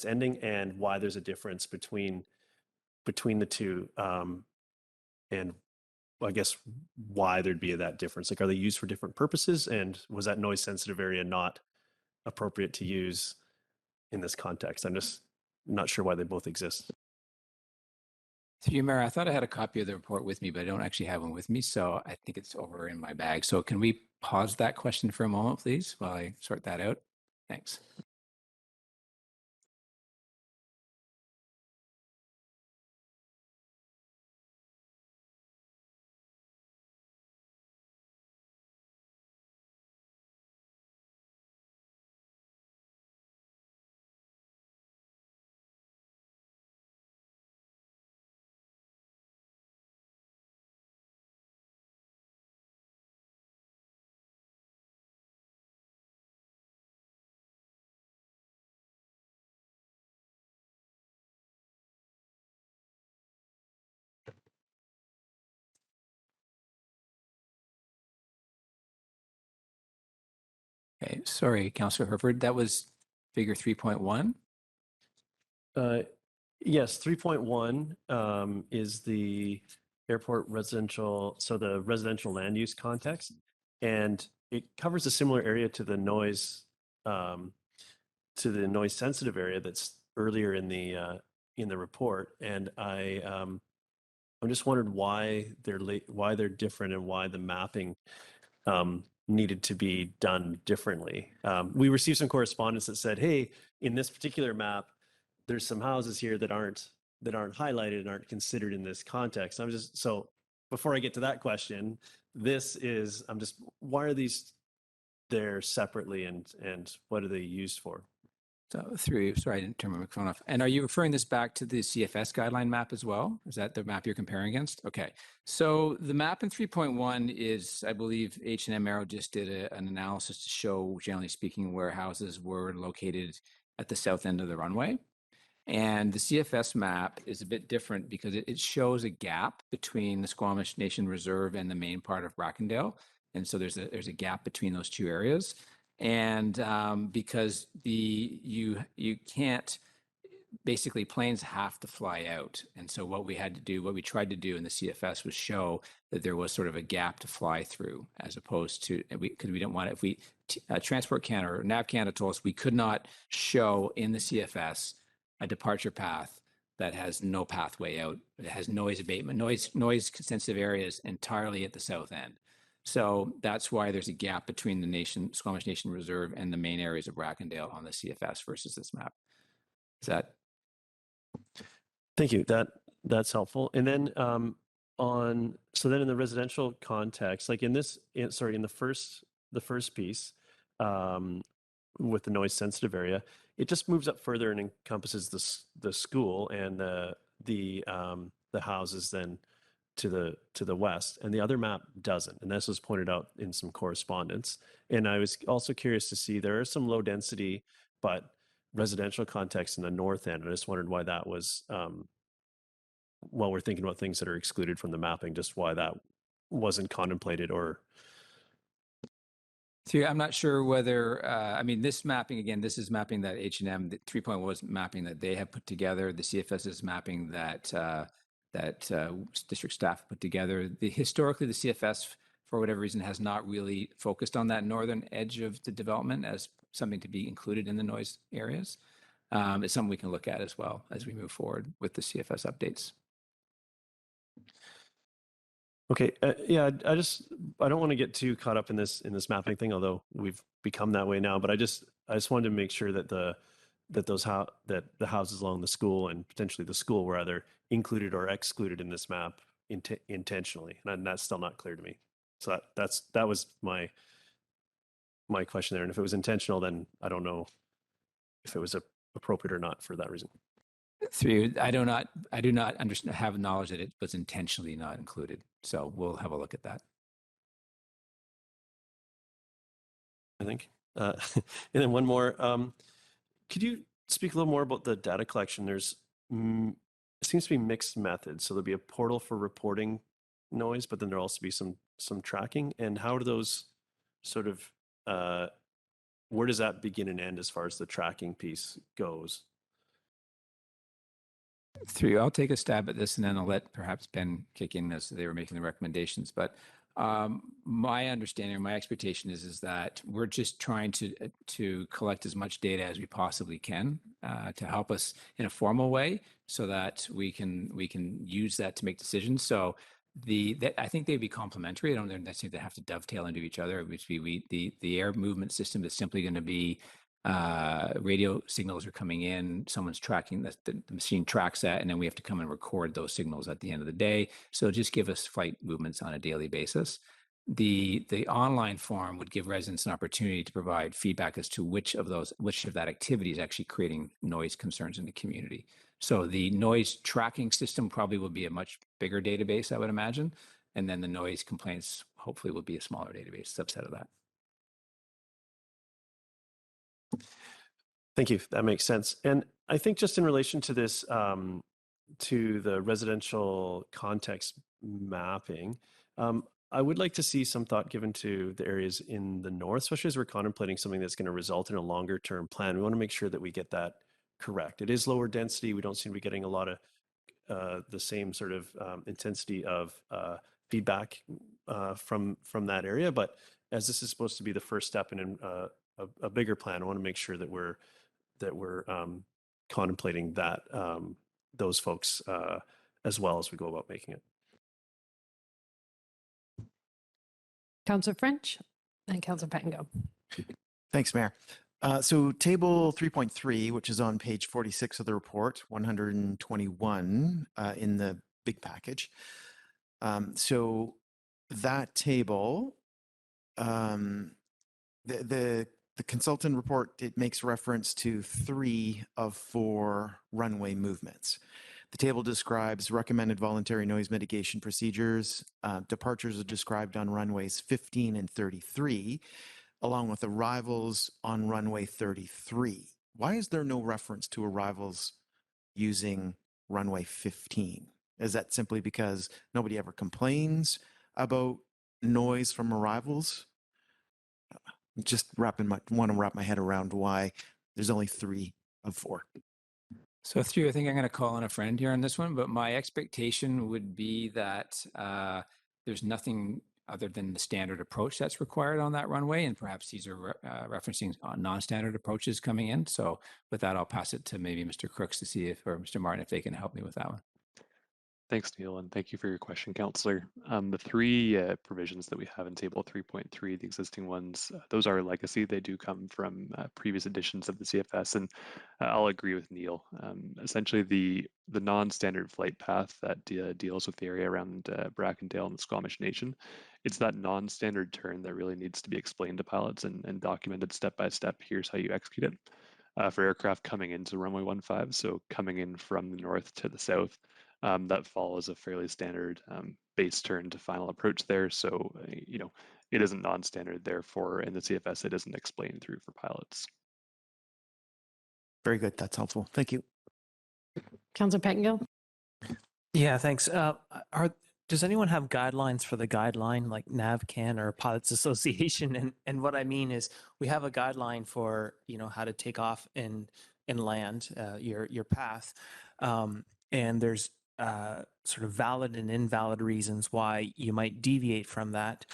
ending, and why there's a difference between the two, and I guess why there'd be that difference. Like, are they used for different purposes? And was that noise sensitive area not appropriate to use in this context? I'm just not sure why they both exist. Through you, Mayor, I thought I had a copy of the report with me, but I don't actually have one with me. So I think it's over in my bag. So can we pause that question for a moment, please, while I sort that out? Thanks. Okay, sorry, Councillor Herford, that was figure 3.1. Yes, 3.1 is the airport residential, so the residential land use context, and it covers a similar area to the noise sensitive area that's earlier in the report. And I'm just wondered why they're different, and why the mapping needed to be done differently. We received some correspondence that said, hey, in this particular map, there's some houses here that aren't highlighted and aren't considered in this context. So before I get to that question, why are these there separately, and what are they used for? So sorry, I didn't turn my microphone off. And are you referring this back to the CFS guideline map as well? Is that the map you're comparing against? Okay. So the map in 3.1 is, I believe, H&M Aero just did an analysis to show, generally speaking, where houses were located at the south end of the runway. And the CFS map is a bit different because it shows a gap between the Squamish Nation Reserve and the main part of Brackendale. And so there's a gap between those two areas. And because you can't, basically planes have to fly out. And so what we tried to do in the CFS was show that there was sort of a gap to fly through, as opposed to, because we didn't want it, if we, Transport Canada or Nav Canada told us we could not show in the CFS a departure path that has no pathway out. It has noise abatement, noise sensitive areas entirely at the south end. So that's why there's a gap between the Squamish Nation Reserve and the main areas of Brackendale on the CFS versus this map. Is that? Thank you. That's helpful. And then so then in the residential context, like in the first piece, with the noise sensitive area, it just moves up further and encompasses the school and the houses then to the west, and the other map doesn't. And this was pointed out in some correspondence. And I was also curious to see, there are some low density but residential context in the north end. I just wondered why that was, while we're thinking about things that are excluded from the mapping, just why that wasn't contemplated. Or So I'm not sure whether, this mapping, again, this is mapping that H&M, the 3.1 was mapping that they have put together. The CFS is mapping that district staff put together. Historically, the CFS, for whatever reason, has not really focused on that northern edge of the development as something to be included in the noise areas. It's something we can look at as well as we move forward with the CFS updates. okay, yeah, I don't want to get too caught up in this mapping thing, although we've become that way now. But I just wanted to make sure that the houses along the school and potentially the school were either included or excluded in this map intentionally, and that's still not clear to me. So that was my question there. And if it was intentional, then I don't know if it was appropriate or not for that reason. I do not have knowledge that it was intentionally not included. So we'll have a look at that. I think. And then one more. Could you speak a little more about the data collection? There's it seems to be mixed methods. So there'll be a portal for reporting noise, but then there'll also be some tracking. And how do those sort of where does that begin and end as far as the tracking piece goes? Through, I'll take a stab at this and then I'll let perhaps Ben kick in as they were making the recommendations. But my understanding or my expectation is that we're just trying to collect as much data as we possibly can to help us in a formal way so that we can use that to make decisions. So I think they'd be complementary. I don't necessarily they have to dovetail into each other. Which the air movement system is simply going to be radio signals are coming in, someone's tracking the machine tracks that, and then we have to come and record those signals at the end of the day. So just give us flight movements on a daily basis. The online form would give residents an opportunity to provide feedback as to which of that activity is actually creating noise concerns in the community. So the noise tracking system probably will be a much bigger database, I would imagine. And then the noise complaints hopefully will be a smaller database subset of that. Thank you. That makes sense. And I think just in relation to this, to the residential context mapping, I would like to see some thought given to the areas in the north, especially as we're contemplating something that's going to result in a longer term plan. We want to make sure that we get that correct. It is lower density. We don't seem to be getting a lot of the same sort of intensity of feedback from that area. But as this is supposed to be the first step in a bigger plan, I want to make sure that we're contemplating that those folks as well as we go about making it. Councillor French and Councillor Pettingill. Thanks, Mayor. So table 3.3, which is on page 46 of the report, 121 in the big package. So that table, the consultant report, it makes reference to 3 of 4 runway movements. The table describes recommended voluntary noise mitigation procedures. Departures are described on runways 15 and 33, along with arrivals on runway 33. Why is there no reference to arrivals using runway 15? Is that simply because nobody ever complains about noise from arrivals? Just want to wrap my head around why there's only 3 of 4. So I think I'm going to call on a friend here on this one, but my expectation would be that there's nothing other than the standard approach that's required on that runway, and perhaps these are referencing non-standard approaches coming in. So with that, I'll pass it to maybe Mr. Crooks to see if, or Mr. Martin, if they can help me with that one. Thanks, Neil, and thank you for your question, Councillor. The 3 provisions that we have in Table 3.3, the existing ones, those are legacy. They do come from previous editions of the CFS, and I'll agree with Neil. Essentially, the non-standard flight path that deals with the area around Brackendale and the Squamish Nation, it's that non-standard turn that really needs to be explained to pilots and documented step by step. Here's how you execute it. For aircraft coming into runway 15, so coming in from the north to the south, that follows a fairly standard base turn to final approach there. So, it isn't non-standard. Therefore, in the CFS, it isn't explained through for pilots. Very good. That's helpful. Thank you. Councillor Pettingill. Yeah, thanks. Does anyone have guidelines for the guideline like NAVCAN or Pilots Association? And what I mean is we have a guideline for, how to take off and land your path. And there's sort of valid and invalid reasons why you might deviate from that.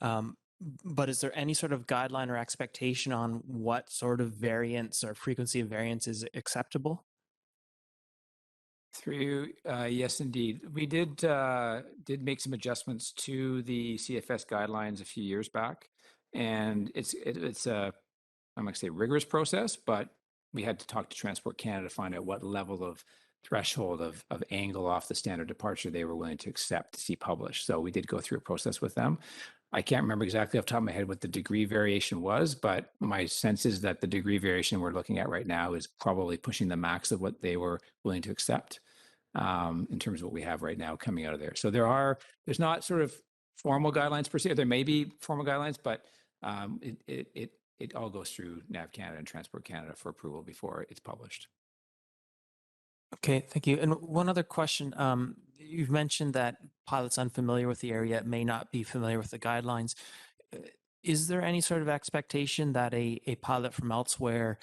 But is there any sort of guideline or expectation on what sort of variance or frequency of variance is acceptable? Through, yes, indeed. We did make some adjustments to the CFS guidelines a few years back, and it's a, I'm going to say rigorous process, but we had to talk to Transport Canada to find out what level of threshold of angle off the standard departure they were willing to accept to see published. So we did go through a process with them. I can't remember exactly off the top of my head what the degree variation was, but my sense is that the degree variation we're looking at right now is probably pushing the max of what they were willing to accept in terms of what we have right now coming out of there. So there's not sort of formal guidelines per se. There may be formal guidelines, but it all goes through NAV Canada and Transport Canada for approval before it's published. Okay, thank you. And one other question. You've mentioned that pilots unfamiliar with the area may not be familiar with the guidelines. Is there any sort of expectation that a pilot from elsewhere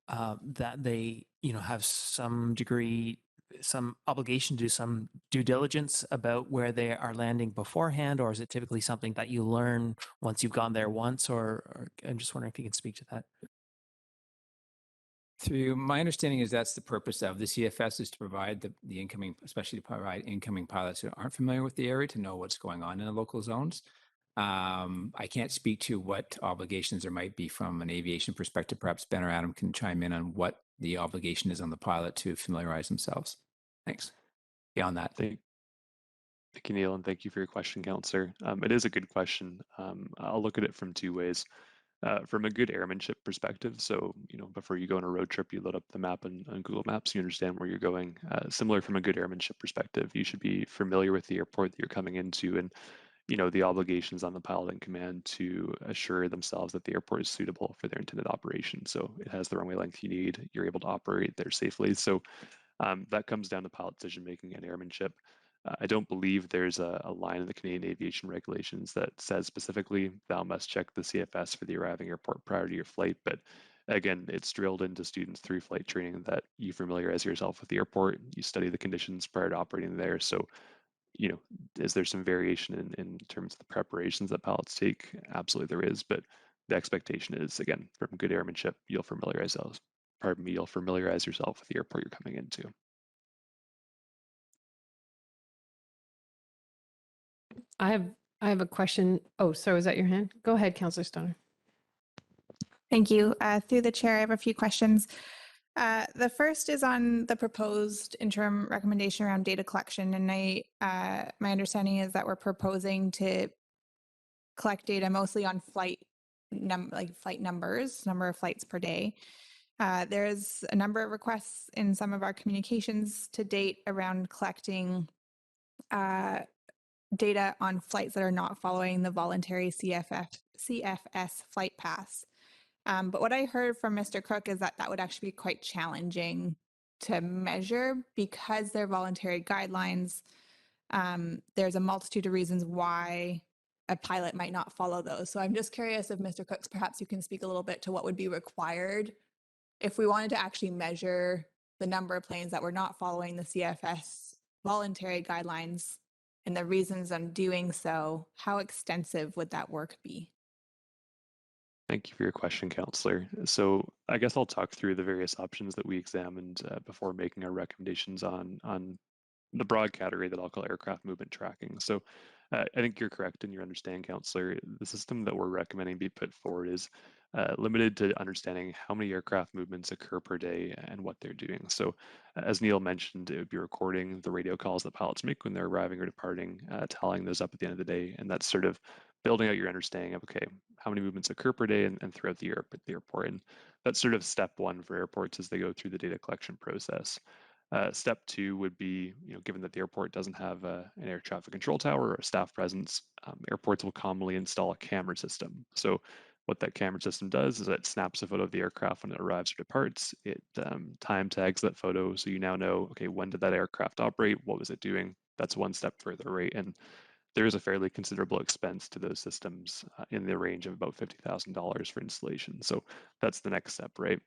that they, have some degree, some obligation to do some due diligence about where they are landing beforehand, or is it typically something that you learn once you've gone there once? Or I'm just wondering if you can speak to that. Through my understanding is that's the purpose of the CFS, is to provide the incoming, especially to provide incoming pilots who aren't familiar with the area to know what's going on in the local zones. I can't speak to what obligations there might be from an aviation perspective. Perhaps Ben or Adam can chime in on what the obligation is on the pilot to familiarize themselves. Thanks. Beyond that. Thank you, Neil, and thank you for your question, Councillor. It is a good question. I'll look at it from two ways. From a good airmanship perspective, so before you go on a road trip, you load up the map on Google Maps, you understand where you're going. Similar from a good airmanship perspective, you should be familiar with the airport that you're coming into, and the obligations on the pilot in command to assure themselves that the airport is suitable for their intended operation. So it has the runway length you need, you're able to operate there safely. So that comes down to pilot decision making and airmanship. I don't believe there's a line in the Canadian aviation regulations that says specifically thou must check the CFS for the arriving airport prior to your flight. But again, it's drilled into students through flight training that you familiarize yourself with the airport, you study the conditions prior to operating there. So, is there some variation in terms of the preparations that pilots take? Absolutely there is, but the expectation is, again, from good airmanship, you'll familiarize yourself with the airport you're coming into. I have a question. Oh, sorry, was that your hand? Go ahead, Councillor Stoner. Thank you. Through the chair, I have a few questions. The first is on the proposed interim recommendation around data collection. And my understanding is that we're proposing to collect data mostly on flight numbers, number of flights per day. There's a number of requests in some of our communications to date around collecting data on flights that are not following the voluntary CFS flight paths. But what I heard from Mr. Crook is that would actually be quite challenging to measure because they're voluntary guidelines. There's a multitude of reasons why a pilot might not follow those. So I'm just curious if Mr. Cooks, perhaps you can speak a little bit to what would be required if we wanted to actually measure the number of planes that were not following the CFS voluntary guidelines and the reasons on doing so. How extensive would that work be? Thank you for your question, Councillor. So I guess I'll talk through the various options that we examined before making our recommendations on the broad category that I'll call aircraft movement tracking. So I think you're correct in your understanding, Councillor. The system that we're recommending be put forward is limited to understanding how many aircraft movements occur per day and what they're doing. So as Neil mentioned, it would be recording the radio calls that pilots make when they're arriving or departing, tallying those up at the end of the day. And that's sort of building out your understanding of, okay, how many movements occur per day and throughout the airport. And that's sort of step one for airports as they go through the data collection process. Step two would be, given that the airport doesn't have an air traffic control tower or a staff presence, airports will commonly install a camera system. So what that camera system does is it snaps a photo of the aircraft when it arrives or departs. It time tags that photo, so you now know, okay, when did that aircraft operate? What was it doing? That's one step further, right? And there is a fairly considerable expense to those systems in the range of about $50,000 for installation. So that's the next step, right?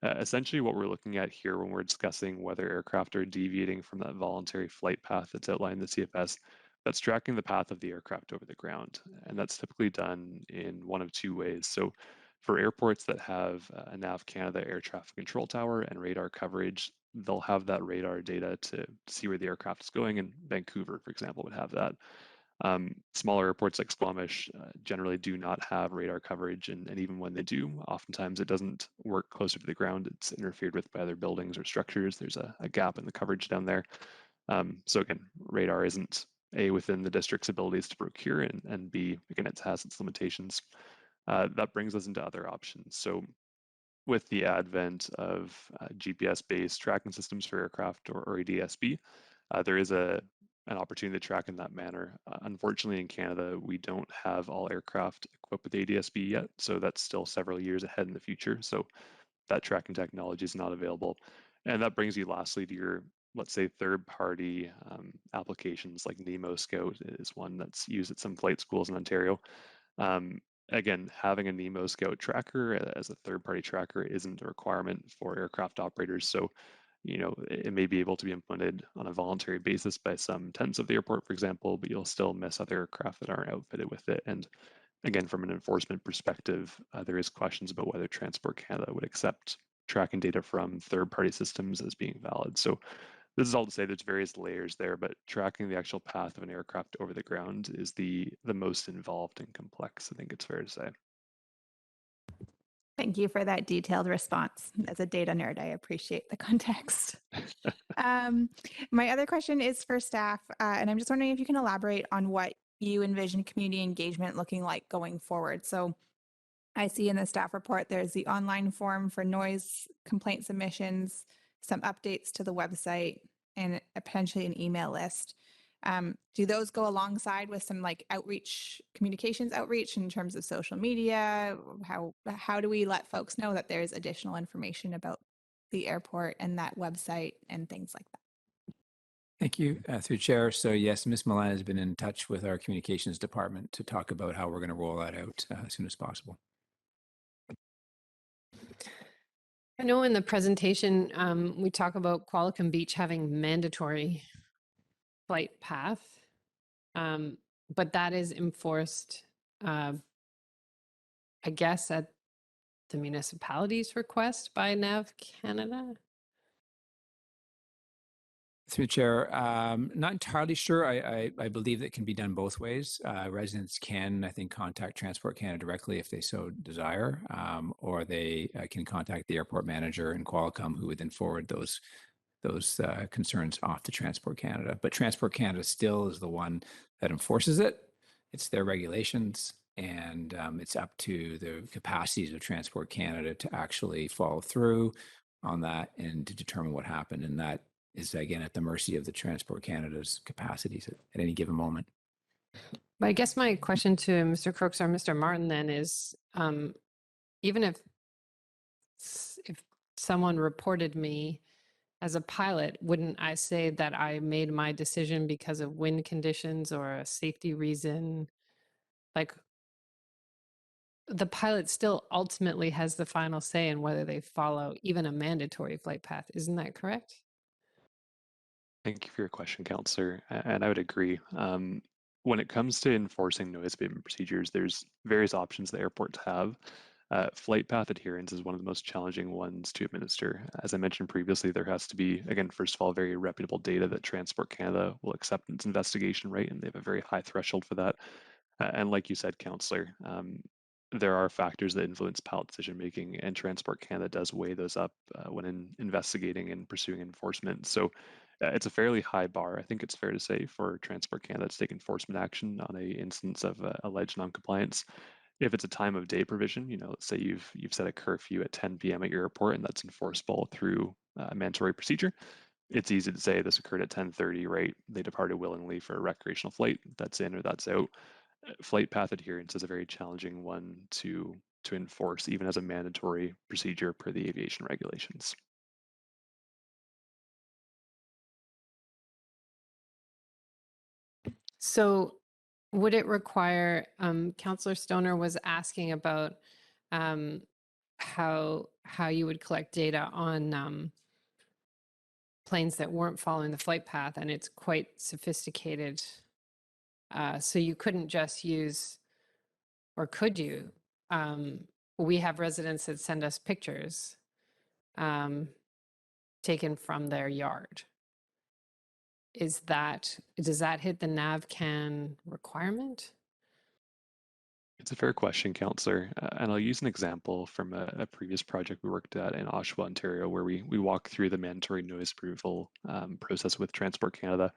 Essentially, what we're looking at here when we're discussing whether aircraft are deviating from that voluntary flight path that's outlined in the CFS, that's tracking the path of the aircraft over the ground. And that's typically done in one of two ways. So for airports that have a NAV Canada air traffic control tower and radar coverage, they'll have that radar data to see where the aircraft is going. And Vancouver, for example, would have that. Smaller airports like Squamish generally do not have radar coverage, and even when they do, oftentimes it doesn't work closer to the ground. It's interfered with by other buildings or structures. There's a gap in the coverage down there. So again, radar isn't A, within the district's abilities to procure, and B, again, it has its limitations. That brings us into other options. So with the advent of GPS-based tracking systems for aircraft or ADS-B, there is a an opportunity to track in that manner. Unfortunately, in Canada, we don't have all aircraft equipped with ADS-B yet, so that's still several years ahead in the future. So that tracking technology is not available. And that brings you lastly to your, let's say, third-party applications like Nemo Scout is one that's used at some flight schools in Ontario. Again, having a Nemo Scout tracker as a third-party tracker isn't a requirement for aircraft operators. So, you know, it may be able to be implemented on a voluntary basis by some tenants of the airport, for example, but you'll still miss other aircraft that aren't outfitted with it. And again, from an enforcement perspective, there is questions about whether Transport Canada would accept tracking data from third-party systems as being valid. So this is all to say there's various layers there, but tracking the actual path of an aircraft over the ground is the most involved and complex, I think it's fair to say. Thank you for that detailed response. As a data nerd, I appreciate the context. My other question is for staff, and I'm just wondering if you can elaborate on what you envision community engagement looking like going forward. So I see in the staff report, there's the online form for noise complaint submissions, some updates to the website, and potentially an email list. Do those go alongside with some like outreach, communications outreach in terms of social media? How do we let folks know that there's additional information about the airport and that website and things like that? Thank you, through Chair. So yes, Ms. Milan has been in touch with our communications department to talk about how we're going to roll that out as soon as possible. I know in the presentation, we talk about Qualicum Beach having mandatory flight path, but that is enforced, I guess, at the municipality's request by NAV Canada. Through Chair, not entirely sure. I believe that can be done both ways. Residents can, I think, contact Transport Canada directly if they so desire, or they can contact the airport manager in Qualicum, who would then forward those concerns off to Transport Canada. But Transport Canada still is the one that enforces it. It's their regulations, and it's up to the capacities of Transport Canada to actually follow through on that and to determine what happened. And that is, again, at the mercy of the Transport Canada's capacities at any given moment. But I guess my question to Mr. Crooks or Mr. Martin then is, even if someone reported me as a pilot, wouldn't I say that I made my decision because of wind conditions or a safety reason? Like, the pilot still ultimately has the final say in whether they follow even a mandatory flight path. Isn't that correct? Thank you for your question, Councillor, and I would agree. When it comes to enforcing noise abatement procedures, there's various options the airports have. Flight path adherence is one of the most challenging ones to administer. As I mentioned previously, there has to be, again, first of all, very reputable data that Transport Canada will accept in its investigation, right? And they have a very high threshold for that. And like you said, Councillor, there are factors that influence pilot decision making, and Transport Canada does weigh those up when investigating and pursuing enforcement. So it's a fairly high bar, I think it's fair to say, for Transport Canada to take enforcement action on a instance of alleged noncompliance. If it's a time of day provision, you know, let's say you've set a curfew at 10 p.m. at your airport, and that's enforceable through a mandatory procedure. It's easy to say this occurred at 10:30, right? They departed willingly for a recreational flight. That's in or that's out. Flight path adherence is a very challenging one to enforce, even as a mandatory procedure per the aviation regulations. So would it require, Councillor Stoner was asking about how you would collect data on planes that weren't following the flight path, and it's quite sophisticated. So you couldn't just use, or could you? We have residents that send us pictures taken from their yard. Does that hit the NAVCAN requirement? It's a fair question, Councillor, and I'll use an example from a previous project we worked at in Oshawa, Ontario, where we walked through the mandatory noise approval process with Transport Canada.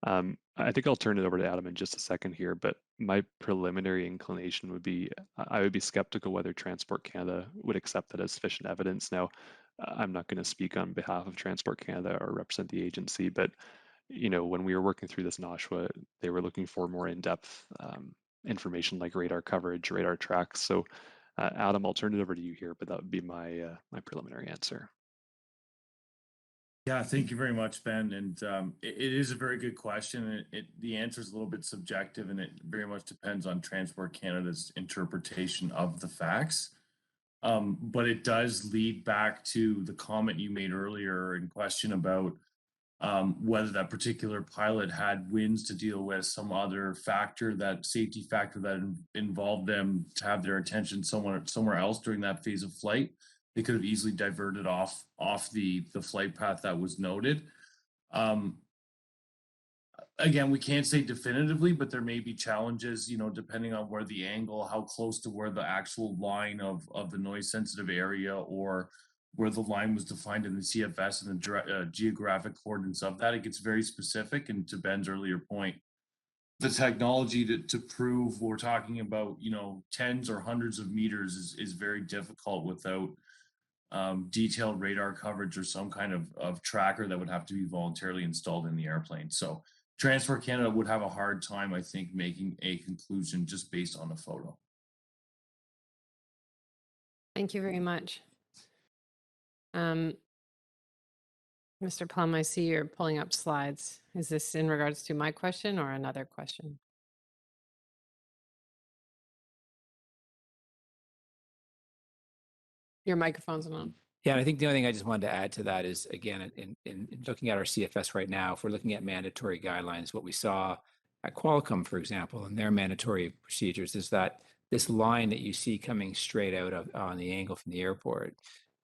I think I'll turn it over to Adam in just a second here, but my preliminary inclination would be I would be skeptical whether Transport Canada would accept that as sufficient evidence. Now, I'm not going to speak on behalf of Transport Canada or represent the agency, but when we were working through this in Oshawa, they were looking for more in-depth information like radar coverage, radar tracks. So Adam, I'll turn it over to you here, but that would be my preliminary answer. Yeah, thank you very much, Ben. And it is a very good question. The answer is a little bit subjective, and it very much depends on Transport Canada's interpretation of the facts. But it does lead back to the comment you made earlier in question about whether that particular pilot had winds to deal with, some other factor, that safety factor that involved them to have their attention somewhere else during that phase of flight. They could have easily diverted off the flight path that was noted. Again, we can't say definitively, but there may be challenges, depending on where the angle, how close to where the actual line of the noise sensitive area, or where the line was defined in the CFS and the geographic coordinates of that. It gets very specific. And to Ben's earlier point, the technology to prove we're talking about, tens or hundreds of meters is very difficult without detailed radar coverage or some kind of tracker that would have to be voluntarily installed in the airplane. So Transport Canada would have a hard time, I think, making a conclusion just based on a photo. Thank you very much. Mr. Plum, I see you're pulling up slides. Is this in regards to my question or another question? Your microphone's on. Yeah, and I think the only thing I just wanted to add to that is, again, in looking at our CFS right now, if we're looking at mandatory guidelines, what we saw at Qualcomm, for example, and their mandatory procedures is that this line that you see coming straight out on the angle from the airport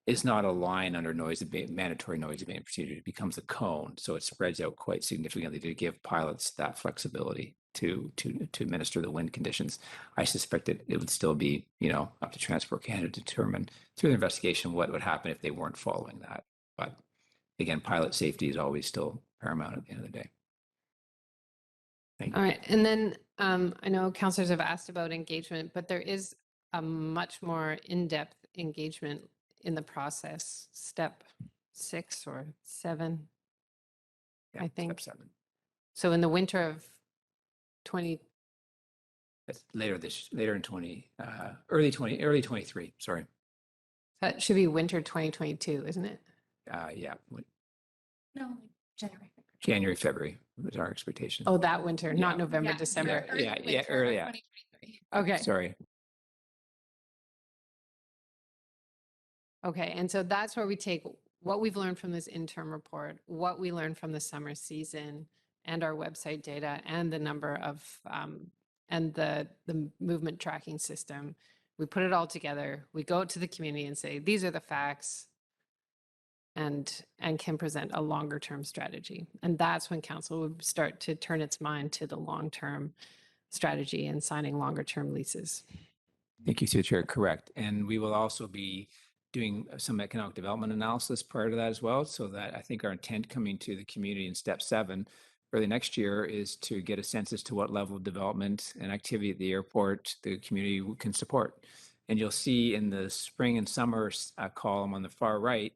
is not a line under mandatory noise abatement procedure. It becomes a cone, so it spreads out quite significantly to give pilots that flexibility to administer the wind conditions. I suspect it would still be, up to Transport Canada to determine through the investigation what would happen if they weren't following that. But again, pilot safety is always still paramount at the end of the day. Thank you. All right, and then I know councillors have asked about engagement, but there is a much more in-depth engagement in the process, step 6 or 7, Yeah, I think. Step 7. So in the winter of 20. That's later in 20, early 23. Sorry. That should be winter 2022, isn't it? Yeah. No, January. January, February was our expectation. Oh, that winter, Yeah. not November, Yeah, December. Yeah, early. Yeah. Okay. Sorry. Okay, and so that's where we take what we've learned from this interim report, what we learned from the summer season, and our website data, and the number of and the movement tracking system. We put it all together. We go to the community and say, these are the facts, and can present a longer term strategy. And that's when council would start to turn its mind to the long term strategy and signing longer term leases. Thank you, through the chair. Correct. And we will also be doing some economic development analysis prior to that as well. So that I think our intent coming to the community in step 7 early next year is to get a sense as to what level of development and activity at the airport the community can support. And you'll see in the spring and summer column on the far right,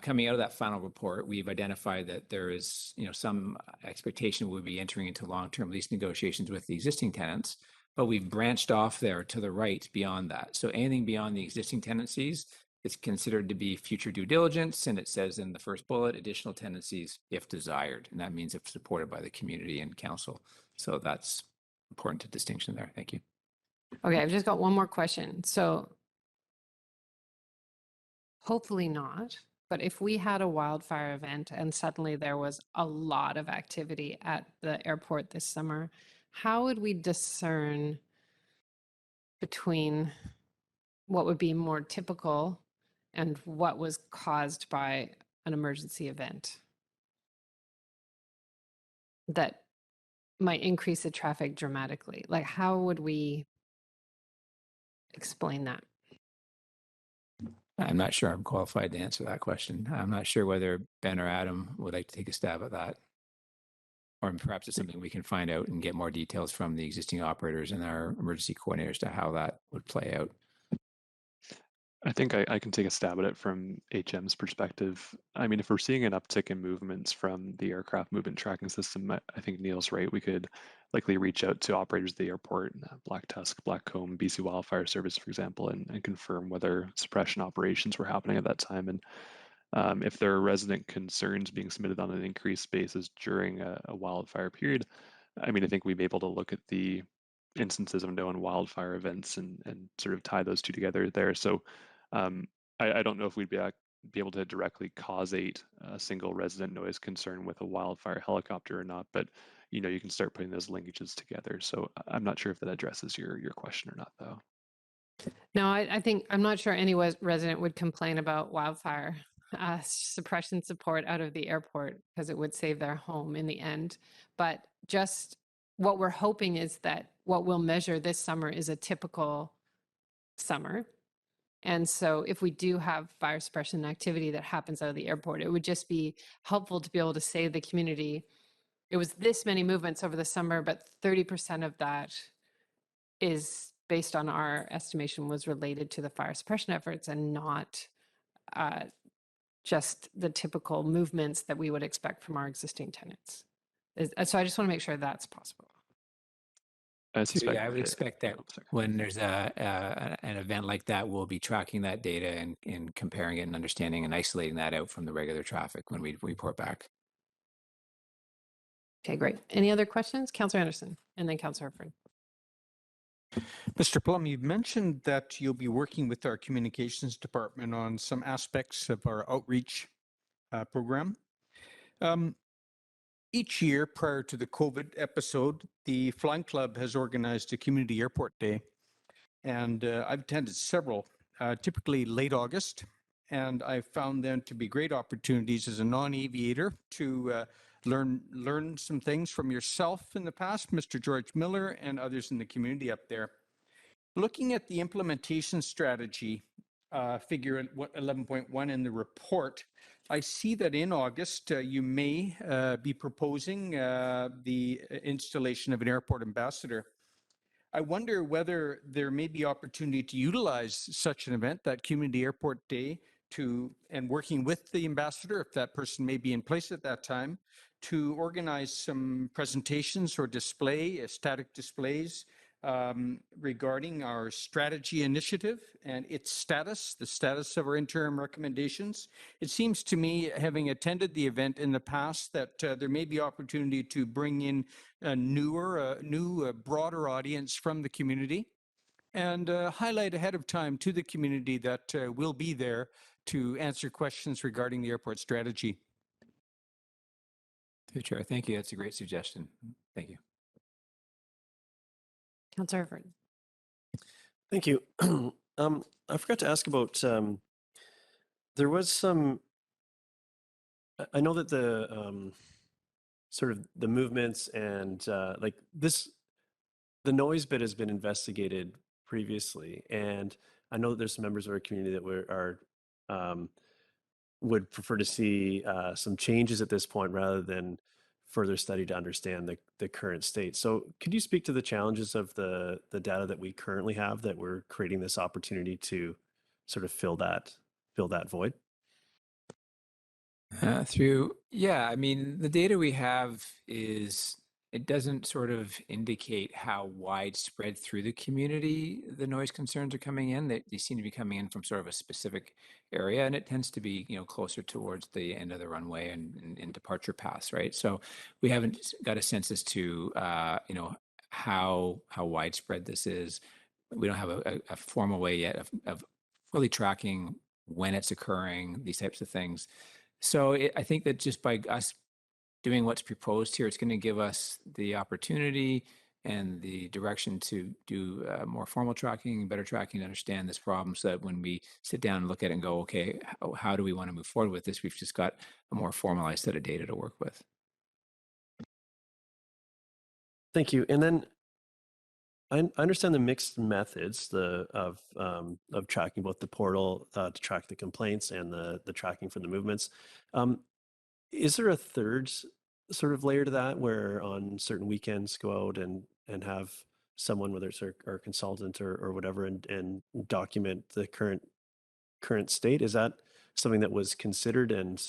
coming out of that final report, we've identified that there is, some expectation we'll be entering into long-term lease negotiations with the existing tenants, but we've branched off there to the right beyond that. So anything beyond the existing tenancies is considered to be future due diligence, and it says in the first bullet, additional tenancies if desired, and that means if supported by the community and council. So that's important to distinction there. Thank you. Okay, I've just got one more question. So hopefully not, but if we had a wildfire event and suddenly there was a lot of activity at the airport this summer, how would we discern between what would be more typical and what was caused by an emergency event that might increase the traffic dramatically? Like, how would we explain that? I'm not sure I'm qualified to answer that question. I'm not sure whether Ben or Adam would like to take a stab at that. Or perhaps it's something we can find out and get more details from the existing operators and our emergency coordinators to how that would play out. I think I can take a stab at it from HM's perspective. I mean, if we're seeing an uptick in movements from the aircraft movement tracking system, I think Neil's right. We could likely reach out to operators of the airport, Black Tusk, Blackcomb, BC Wildfire Service, for example, and confirm whether suppression operations were happening at that time. And if there are resident concerns being submitted on an increased basis during a wildfire period, I mean, I think we'd be able to look at the instances of known wildfire events and sort of tie those two together there. So I don't know if we'd be able to directly causate a single resident noise concern with a wildfire helicopter or not, but you know, you can start putting those linkages together. So I'm not sure if that addresses your question or not, though. No, I think, I'm not sure any resident would complain about wildfire suppression support out of the airport because it would save their home in the end. But just what we're hoping is that what we'll measure this summer is a typical summer. And so if we do have fire suppression activity that happens out of the airport, it would just be helpful to be able to say to the community, it was this many movements over the summer, but 30% of that is based on our estimation was related to the fire suppression efforts and not just the typical movements that we would expect from our existing tenants. So I just want to make sure that's possible. So, yeah, I would expect that when there's an event like that, we'll be tracking that data and comparing it and understanding and isolating that out from the regular traffic when we report back. Okay, great. Any other questions? Councillor Anderson and then Councillor Herford. Mr. Plum, you mentioned that you'll be working with our communications department on some aspects of our outreach program. Each year prior to the COVID episode, the Flying Club has organized a community airport day, and I've attended several, typically late August, and I found them to be great opportunities as a non-aviator to learn some things from yourself in the past, Mr. George Miller, and others in the community up there. Looking at the implementation strategy, figure 11.1 in the report, I see that in August you may be proposing the installation of an airport ambassador. I wonder whether there may be opportunity to utilize such an event, that Community Airport Day, and working with the ambassador, if that person may be in place at that time, to organize some presentations or static displays regarding our strategy initiative and its status, the status of our interim recommendations. It seems to me, having attended the event in the past, that there may be opportunity to bring in a new, broader audience from the community and highlight ahead of time to the community that we'll be there to answer questions regarding the airport strategy. Through the chair, thank you. That's a great suggestion. Thank you. Councillor Herford. Thank you. I forgot to ask about, there was some, I know that the sort of the movements and like this, the noise bit has been investigated previously, and I know that there's some members of our community that would prefer to see some changes at this point rather than further study to understand the current state. So could you speak to the challenges of the data that we currently have that we're creating this opportunity to sort of fill that void? Yeah, I mean, the data we have it doesn't sort of indicate how widespread through the community the noise concerns are coming in. They seem to be coming in from sort of a specific area, and it tends to be, closer towards the end of the runway and departure paths, right? So we haven't got a sense as to, how widespread this is. We don't have a formal way yet of really tracking when it's occurring, these types of things. So I think that just by us doing what's proposed here, it's going to give us the opportunity and the direction to do more formal tracking, better tracking to understand this problem, so that when we sit down and look at it and go, okay, how do we want to move forward with this? We've just got a more formalized set of data to work with. Thank you. And then I understand the mixed methods of tracking, both the portal to track the complaints and the tracking for the movements. Is there a third sort of layer to that, where on certain weekends go out and have someone, whether it's our consultant or whatever, and document the current current state. Is that something that was considered? And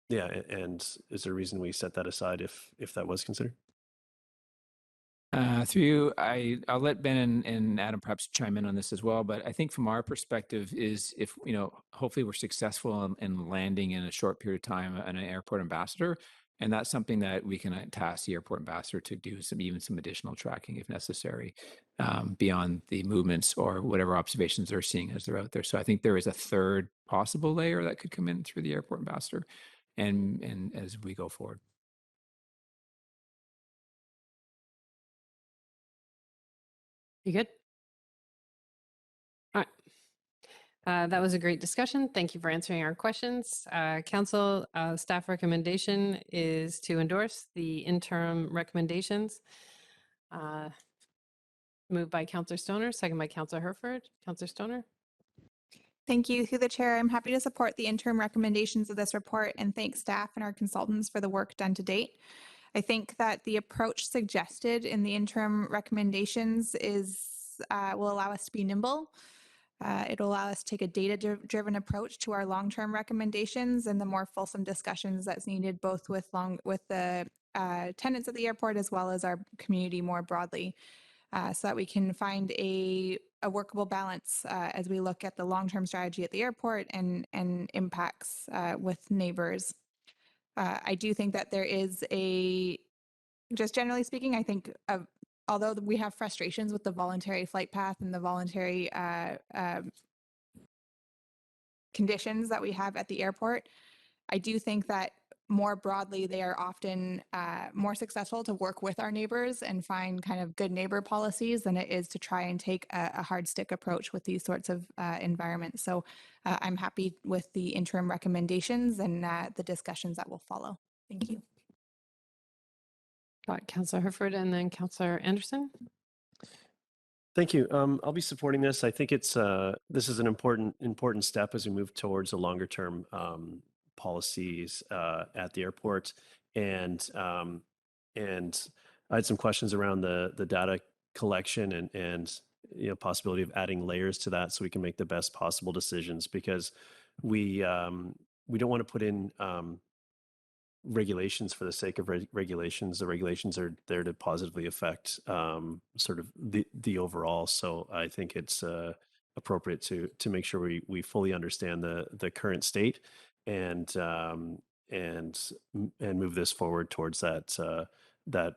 yeah, and is there a reason we set that aside if that was considered? Through you, I'll let Ben and Adam perhaps chime in on this as well. But I think from our perspective is if, hopefully we're successful in landing in a short period of time an airport ambassador. And that's something that we can task the airport ambassador to do even some additional tracking if necessary, beyond the movements or whatever observations they're seeing as they're out there. So I think there is a third possible layer that could come in through the airport ambassador and as we go forward. You good? All right. That was a great discussion. Thank you for answering our questions. Council staff recommendation is to endorse the interim recommendations. Moved by Councillor Stoner, second by Councillor Herford. Councillor Stoner. Thank you. Through the chair, I'm happy to support the interim recommendations of this report and thank staff and our consultants for the work done to date. I think that the approach suggested in the interim recommendations will allow us to be nimble. It'll allow us to take a data-driven approach to our long-term recommendations and the more fulsome discussions that's needed both with the tenants at the airport as well as our community more broadly, so that we can find a workable balance as we look at the long-term strategy at the airport and impacts with neighbors. I do think that there is just generally speaking, I think although we have frustrations with the voluntary flight path and the voluntary conditions that we have at the airport, I do think that more broadly, they are often more successful to work with our neighbors and find kind of good neighbor policies than it is to try and take a hard stick approach with these sorts of environments. So I'm happy with the interim recommendations and the discussions that will follow. Thank you. Councillor Herford and then Councillor Anderson. Thank you. I'll be supporting this. I think it's this is an important step as we move towards a longer term policies at the airport, and I had some questions around the data collection and possibility of adding layers to that so we can make the best possible decisions, because we don't want to put in regulations for the sake of regulations. The regulations are there to positively affect sort of the overall. So I think it's appropriate to make sure we fully understand the current state and move this forward towards that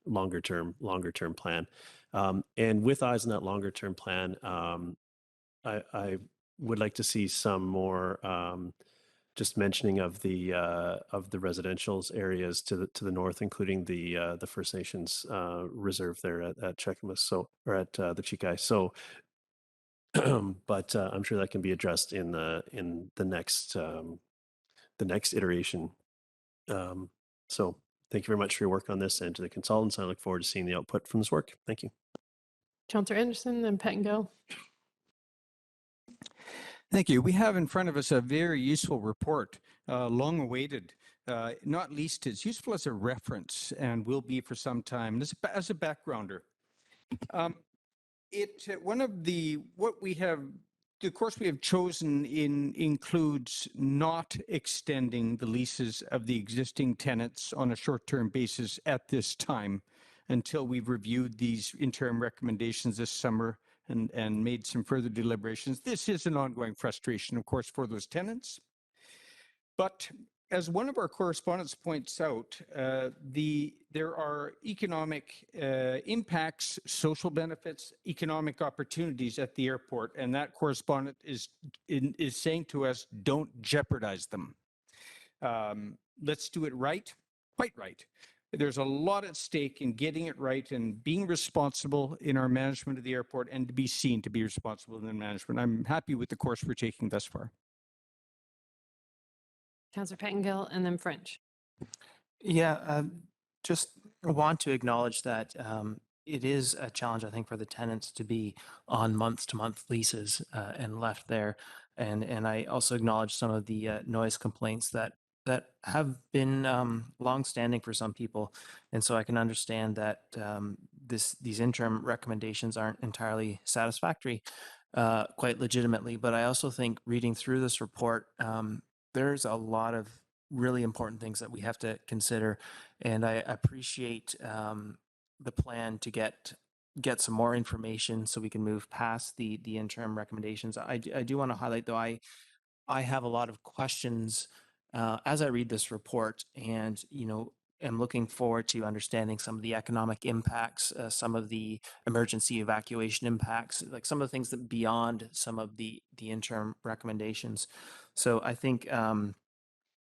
longer term plan. And with eyes on that longer term plan, I would like to see some more just mentioning of the residential areas to the north, including the First Nations reserve there at Cheakamus, or at the Chikai. So, but I'm sure that can be addressed in the next iteration. So, thank you very much for your work on this, and to the consultants. I look forward to seeing the output from this work. Thank you. Councillor Anderson and Pettingill. Thank you. We have in front of us a very useful report, long awaited. Not least, it's useful as a reference and will be for some time as a backgrounder. The course we have chosen includes not extending the leases of the existing tenants on a short-term basis at this time until we've reviewed these interim recommendations this summer and made some further deliberations. This is an ongoing frustration, of course, for those tenants. But as one of our correspondents points out, there are economic impacts, social benefits, economic opportunities at the airport, and that correspondent is saying to us, don't jeopardize them. Let's do it right, quite right. There's a lot at stake in getting it right and being responsible in our management of the airport, and to be seen to be responsible in the management. I'm happy with the course we're taking thus far. Councillor Pettingill and then Finch. Yeah, just want to acknowledge that it is a challenge, I think, for the tenants to be on month-to-month leases and left there. And I also acknowledge some of the noise complaints that have been long-standing for some people. And so I can understand that these interim recommendations aren't entirely satisfactory. quite legitimately. But I also think reading through this report, there's a lot of really important things that we have to consider. And I appreciate the plan to get some more information so we can move past the interim recommendations. I do want to highlight, though, I have a lot of questions as I read this report, and am looking forward to understanding some of the economic impacts, some of the emergency evacuation impacts, like some of the things that beyond some of the interim recommendations. So I think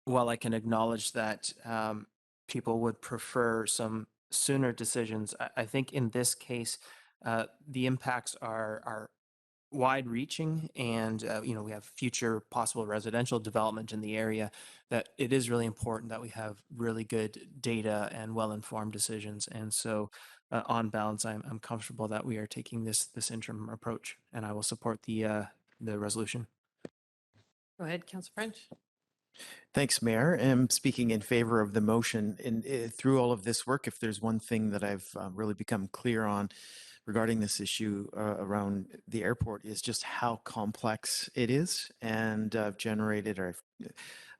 while I can acknowledge that people would prefer some sooner decisions, I think in this case the impacts are wide-reaching, and we have future possible residential development in the area, that it is really important that we have really good data and well-informed decisions. And so on balance, I'm comfortable that we are taking this interim approach, and I will support the resolution. Go ahead, Councillor French. Thanks, Mayor. I'm speaking in favor of the motion. And through all of this work, if there's one thing that I've really become clear on regarding this issue around the airport, is just how complex it is. And I've generated, or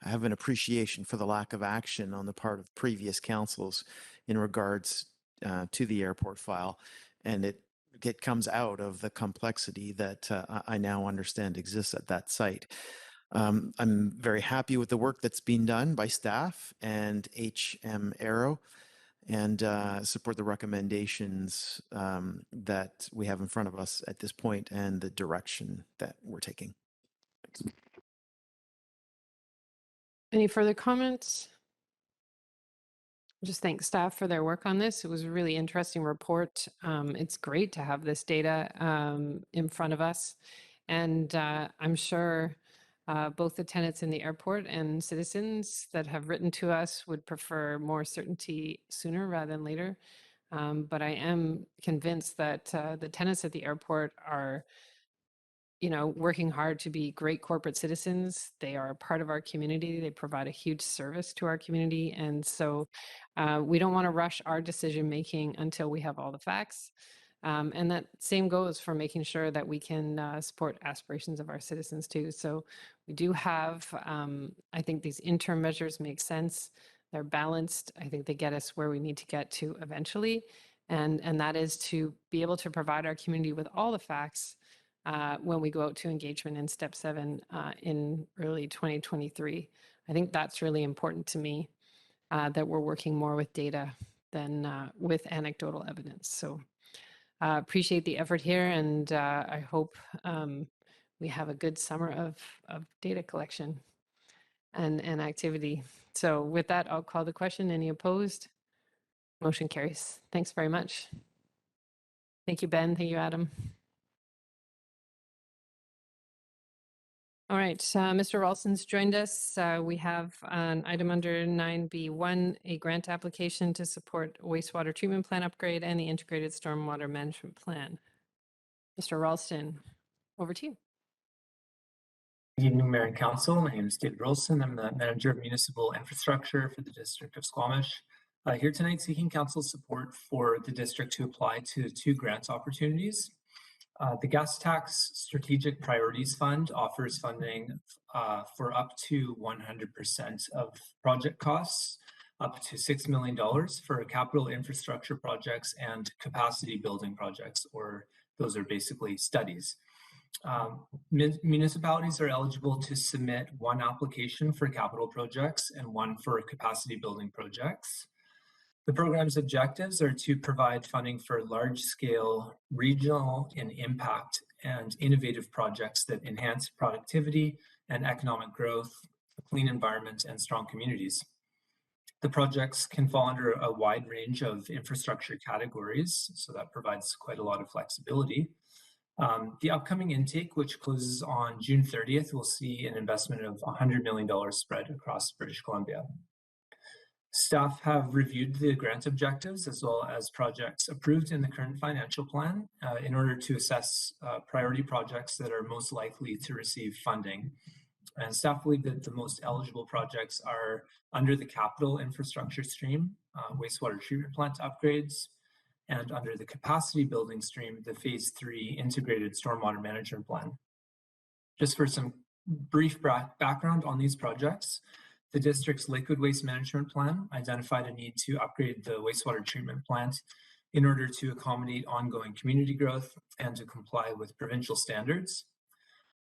I have an appreciation for the lack of action on the part of previous councils in regards to the airport file. And it comes out of the complexity that I now understand exists at that site. I'm very happy with the work that's been done by staff and HM Aero, and support the recommendations that we have in front of us at this point and the direction that we're taking. Thanks. Any further comments? Just thank staff for their work on this. It was a really interesting report. It's great to have this data in front of us. And I'm sure both the tenants in the airport and citizens that have written to us would prefer more certainty sooner rather than later. But I am convinced that the tenants at the airport are working hard to be great corporate citizens. They are a part of our community. They provide a huge service to our community. And so we don't want to rush our decision-making until we have all the facts. And that same goes for making sure that we can support aspirations of our citizens too. So we do have, I think these interim measures make sense. They're balanced. I think they get us where we need to get to eventually. And that is to be able to provide our community with all the facts when we go out to engagement in step 7 in early 2023. I think that's really important to me, that we're working more with data than with anecdotal evidence. So appreciate the effort here, and I hope we have a good summer of data collection and activity. So with that, I'll call the question. Any opposed? Motion carries. Thanks very much. Thank you, Ben. Thank you, Adam. All right, Mr. Ralston's joined us. We have an item under 9B1, a grant application to support wastewater treatment plant upgrade and the integrated stormwater management plan. Mr. Ralston, over to you. Good evening, Mayor and Council. My name is David Ralston. I'm the Manager of Municipal Infrastructure for the District of Squamish. Here tonight seeking Council support for the district to apply to 2 grant opportunities. The Gas Tax Strategic Priorities Fund offers funding for up to 100% of project costs, up to $6 million for capital infrastructure projects and capacity building projects, or those are basically studies. Municipalities are eligible to submit 1 application for capital projects and 1 for capacity building projects. The program's objectives are to provide funding for large-scale, regional in impact and innovative projects that enhance productivity and economic growth, a clean environment, and strong communities. The projects can fall under a wide range of infrastructure categories, so that provides quite a lot of flexibility. The upcoming intake, which closes on June 30th, will see an investment of $100 million spread across British Columbia. Staff have reviewed the grant objectives as well as projects approved in the current financial plan in order to assess priority projects that are most likely to receive funding. And staff believe that the most eligible projects are under the capital infrastructure stream, wastewater treatment plant upgrades, and under the capacity building stream, the Phase 3 integrated stormwater management plan. Just for some brief background on these projects, the district's liquid waste management plan identified a need to upgrade the wastewater treatment plant in order to accommodate ongoing community growth and to comply with provincial standards.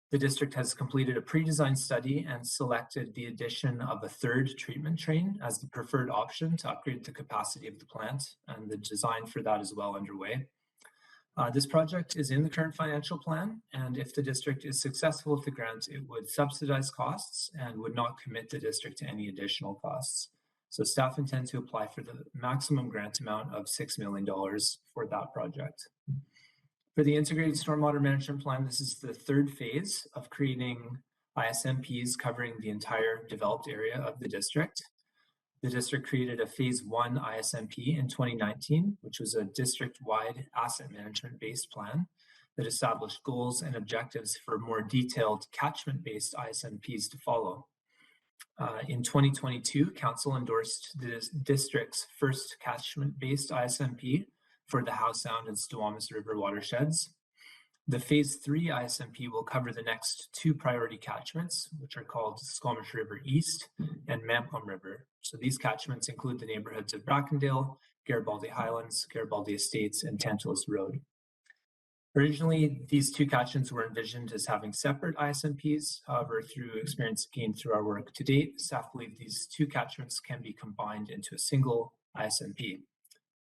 The district has completed a pre-design study and selected the addition of a third treatment train as the preferred option to upgrade the capacity of the plant, and the design for that is well underway. This project is in the current financial plan, and if the district is successful with the grant, it would subsidize costs and would not commit the district to any additional costs. So staff intend to apply for the maximum grant amount of $6 million for that project. For the integrated stormwater management plan, this is the third phase of creating ISMPs covering the entire developed area of the district. The district created a Phase 1 ISMP in 2019, which was a district-wide asset management-based plan that established goals and objectives for more detailed catchment-based ISMPs to follow. In 2022, Council endorsed the district's first catchment-based ISMP for the Howe Sound and Squamish River watersheds. The Phase 3 ISMP will cover the next two priority catchments, which are called Squamish River East and Mampum River. So these catchments include the neighborhoods of Brackendale, Garibaldi Highlands, Garibaldi Estates, and Tantalus Road. Originally, these two catchments were envisioned as having separate ISMPs. However, through experience gained through our work to date, staff believe these two catchments can be combined into a single ISMP.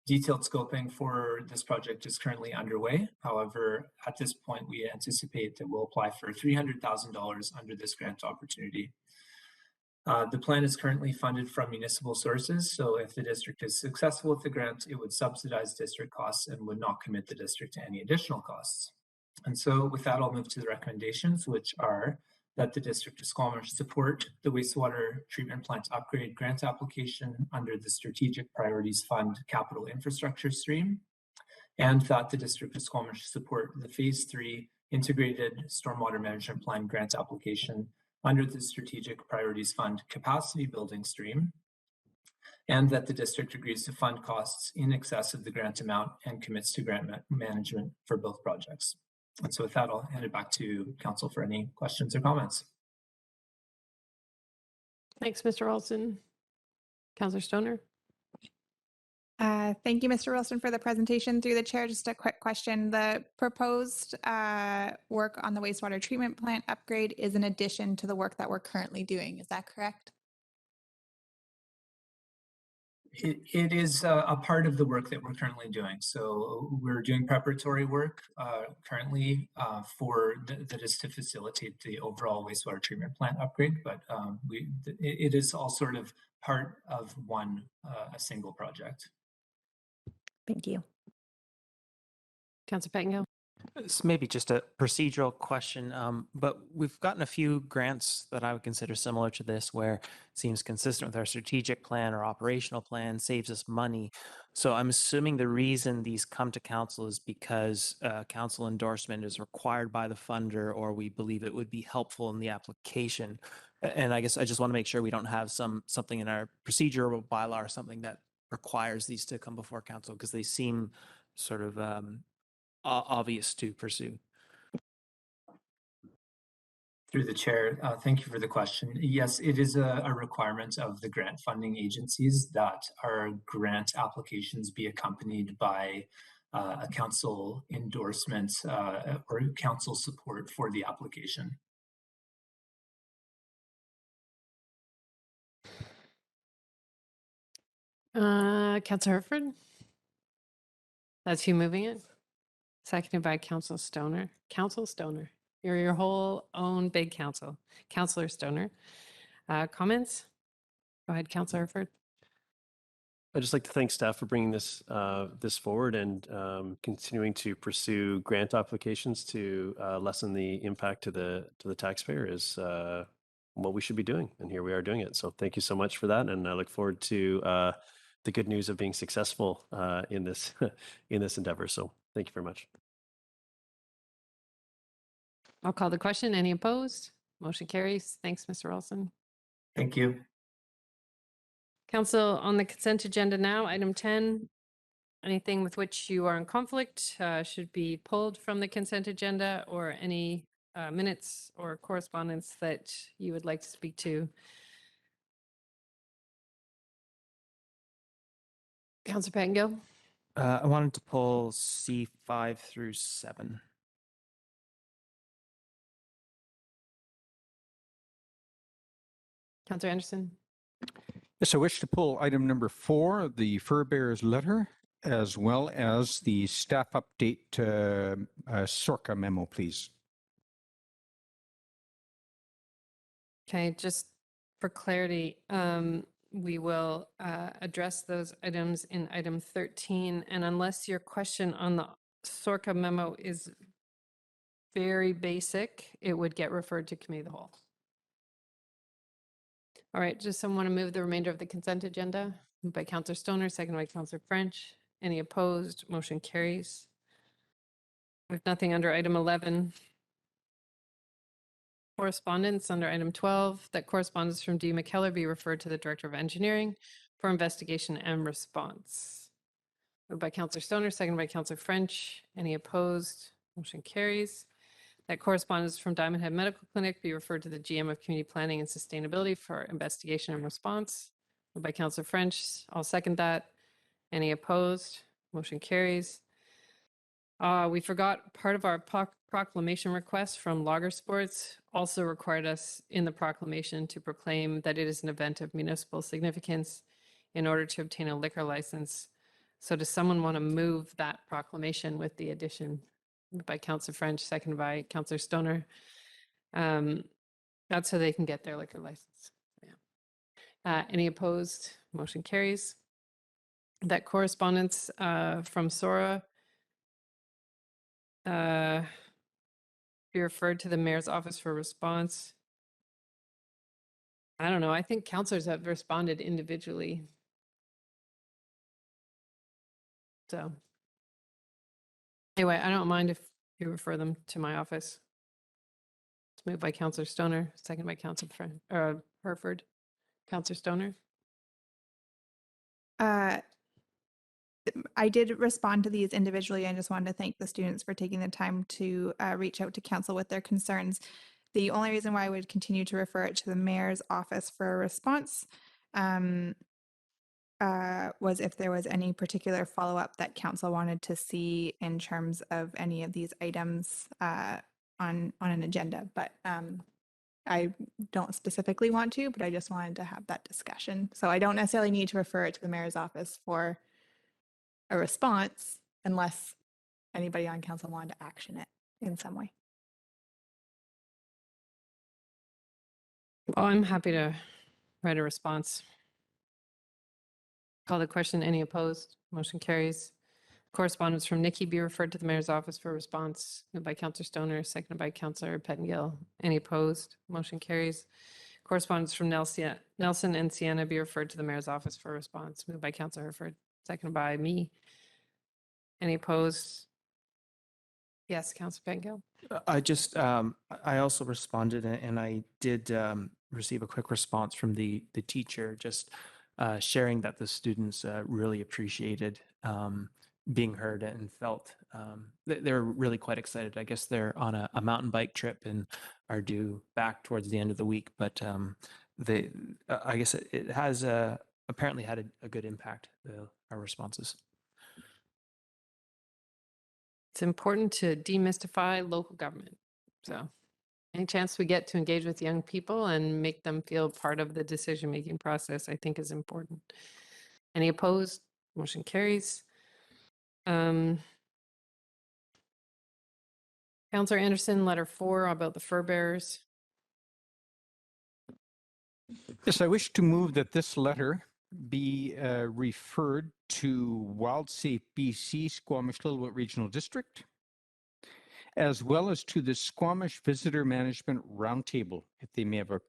Detailed scoping for this project is currently underway. However, at this point, we anticipate that we'll apply for $300,000 under this grant opportunity. The plan is currently funded from municipal sources, so if the district is successful with the grant, it would subsidize district costs and would not commit the district to any additional costs. And so with that, I'll move to the recommendations, which are that the District of Squamish support the wastewater treatment plant upgrade grant application under the Strategic Priorities Fund Capital Infrastructure stream, and that the District of Squamish support the Phase 3 Integrated Stormwater Management Plan grant application under the Strategic Priorities Fund Capacity Building stream, and that the district agrees to fund costs in excess of the grant amount and commits to grant management for both projects. And so with that, I'll hand it back to Council for any questions or comments. Thanks, Mr. Wilson. Councillor Stoner. Thank you, Mr. Wilson, for the presentation. Through the chair, just a quick question. The proposed work on the wastewater treatment plant upgrade is in addition to the work that we're currently doing. Is that correct? It is a part of the work that we're currently doing. So we're doing preparatory work currently that is to facilitate the overall wastewater treatment plant upgrade, but it is all sort of part of a single project. Thank you. Councillor Pettingill. This may be just a procedural question, but we've gotten a few grants that I would consider similar to this, where it seems consistent with our strategic plan or operational plan, saves us money. So I'm assuming the reason these come to council is because council endorsement is required by the funder, or we believe it would be helpful in the application. And I guess I just want to make sure we don't have something in our procedure or bylaw or something that requires these to come before council, because they seem sort of obvious to pursue. Through the chair, thank you for the question. Yes, it is a requirement of the grant funding agencies that our grant applications be accompanied by a council endorsement or council support for the application. Councillor Herford. That's you moving it. Seconded by Councillor Stoner. Councillor Stoner. You're your whole own big council. Councillor Stoner. Comments? Go ahead, Councillor Herford. I'd just like to thank staff for bringing this forward and continuing to pursue grant applications to lessen the impact to the taxpayer is what we should be doing, and here we are doing it. So thank you so much for that, and I look forward to the good news of being successful in this in this endeavor. So thank you very much. I'll call the question. Any opposed? Motion carries. Thanks, Mr. Wilson. Thank you. Council, on the consent agenda now, item 10, Anything with which you are in conflict should be pulled from the consent agenda, or any minutes or correspondence that you would like to speak to. Councillor Pettengill? I wanted to pull C5 through 7. Councillor Anderson? Yes, I wish to pull item number 4, the fur bearers letter, as well as the staff update SORCA memo, please. Okay, just for clarity, we will address those items in item 13. And unless your question on the SORCA memo is very basic, it would get referred to committee of the whole. All right, just someone want to move the remainder of the consent agenda? Moved by Councillor Stoner, second by Councillor French. Any opposed? Motion carries. We have nothing under item 11. Correspondence under item 12, that correspondence from D. McKellar be referred to the Director of Engineering for investigation and response. Moved by Councillor Stoner, second by Councillor French. Any opposed? Motion carries. That correspondence from Diamond Head Medical Clinic be referred to the GM of Community Planning and Sustainability for investigation and response. Moved by Councillor French. I'll second that. Any opposed? Motion carries. We forgot part of our proclamation request from Logger Sports also required us in the proclamation to proclaim that it is an event of municipal significance in order to obtain a liquor license. So does someone want to move that proclamation with the addition? Moved by Councillor French, seconded by Councillor Stoner. That's so they can get their liquor license. Yeah. Any opposed? Motion carries. That correspondence from Sora be referred to the mayor's office for response. I don't know. I think councillors have responded individually. So anyway, I don't mind if you refer them to my office. It's moved by Councillor Stoner, second by Councillor Herford. Councillor Stoner? I did respond to these individually. I just wanted to thank the students for taking the time to reach out to council with their concerns. The only reason why I would continue to refer it to the mayor's office for a response was if there was any particular follow-up that council wanted to see in terms of any of these items on an agenda. But I don't specifically want to, but I just wanted to have that discussion. So I don't necessarily need to refer it to the mayor's office for a response unless anybody on council wanted to action it in some way. Well, I'm happy to write a response. Call the question. Any opposed? Motion carries. Correspondence from Nikki be referred to the mayor's office for response. Moved by Councillor Stoner, seconded by Councillor Pettengill. Any opposed? Motion carries. Correspondence from Nelson and Sienna be referred to the mayor's office for response. Moved by Councillor Herford, seconded by me. Any opposed? Yes, Councillor Pettengill. I also responded and I did receive a quick response from the teacher, just sharing that the students really appreciated being heard and felt they're really quite excited. I guess they're on a mountain bike trip and are due back towards the end of the week, but I guess it has apparently had a good impact, our responses. It's important to demystify local government. So any chance we get to engage with young people and make them feel part of the decision-making process, I think is important. Any opposed? Motion carries. Councillor Anderson, letter 4 about the fur bearers. Yes, I wish to move that this letter be referred to WildSafe BC Squamish Littlewood Regional District, as well as to the Squamish Visitor Management Roundtable, if they may have a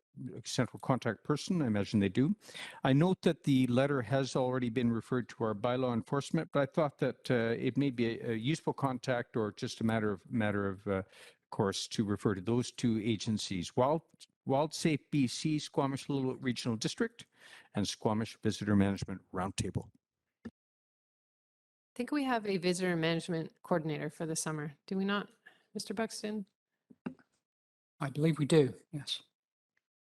central contact person. I imagine they do. I note that the letter has already been referred to our bylaw enforcement, but I thought that it may be a useful contact or just a matter of course to refer to those two agencies: WildSafe BC Squamish Littlewood Regional District and Squamish Visitor Management Roundtable. think we have a visitor management coordinator for the summer. Do we not, Mr. Buxton? I believe we do, yes.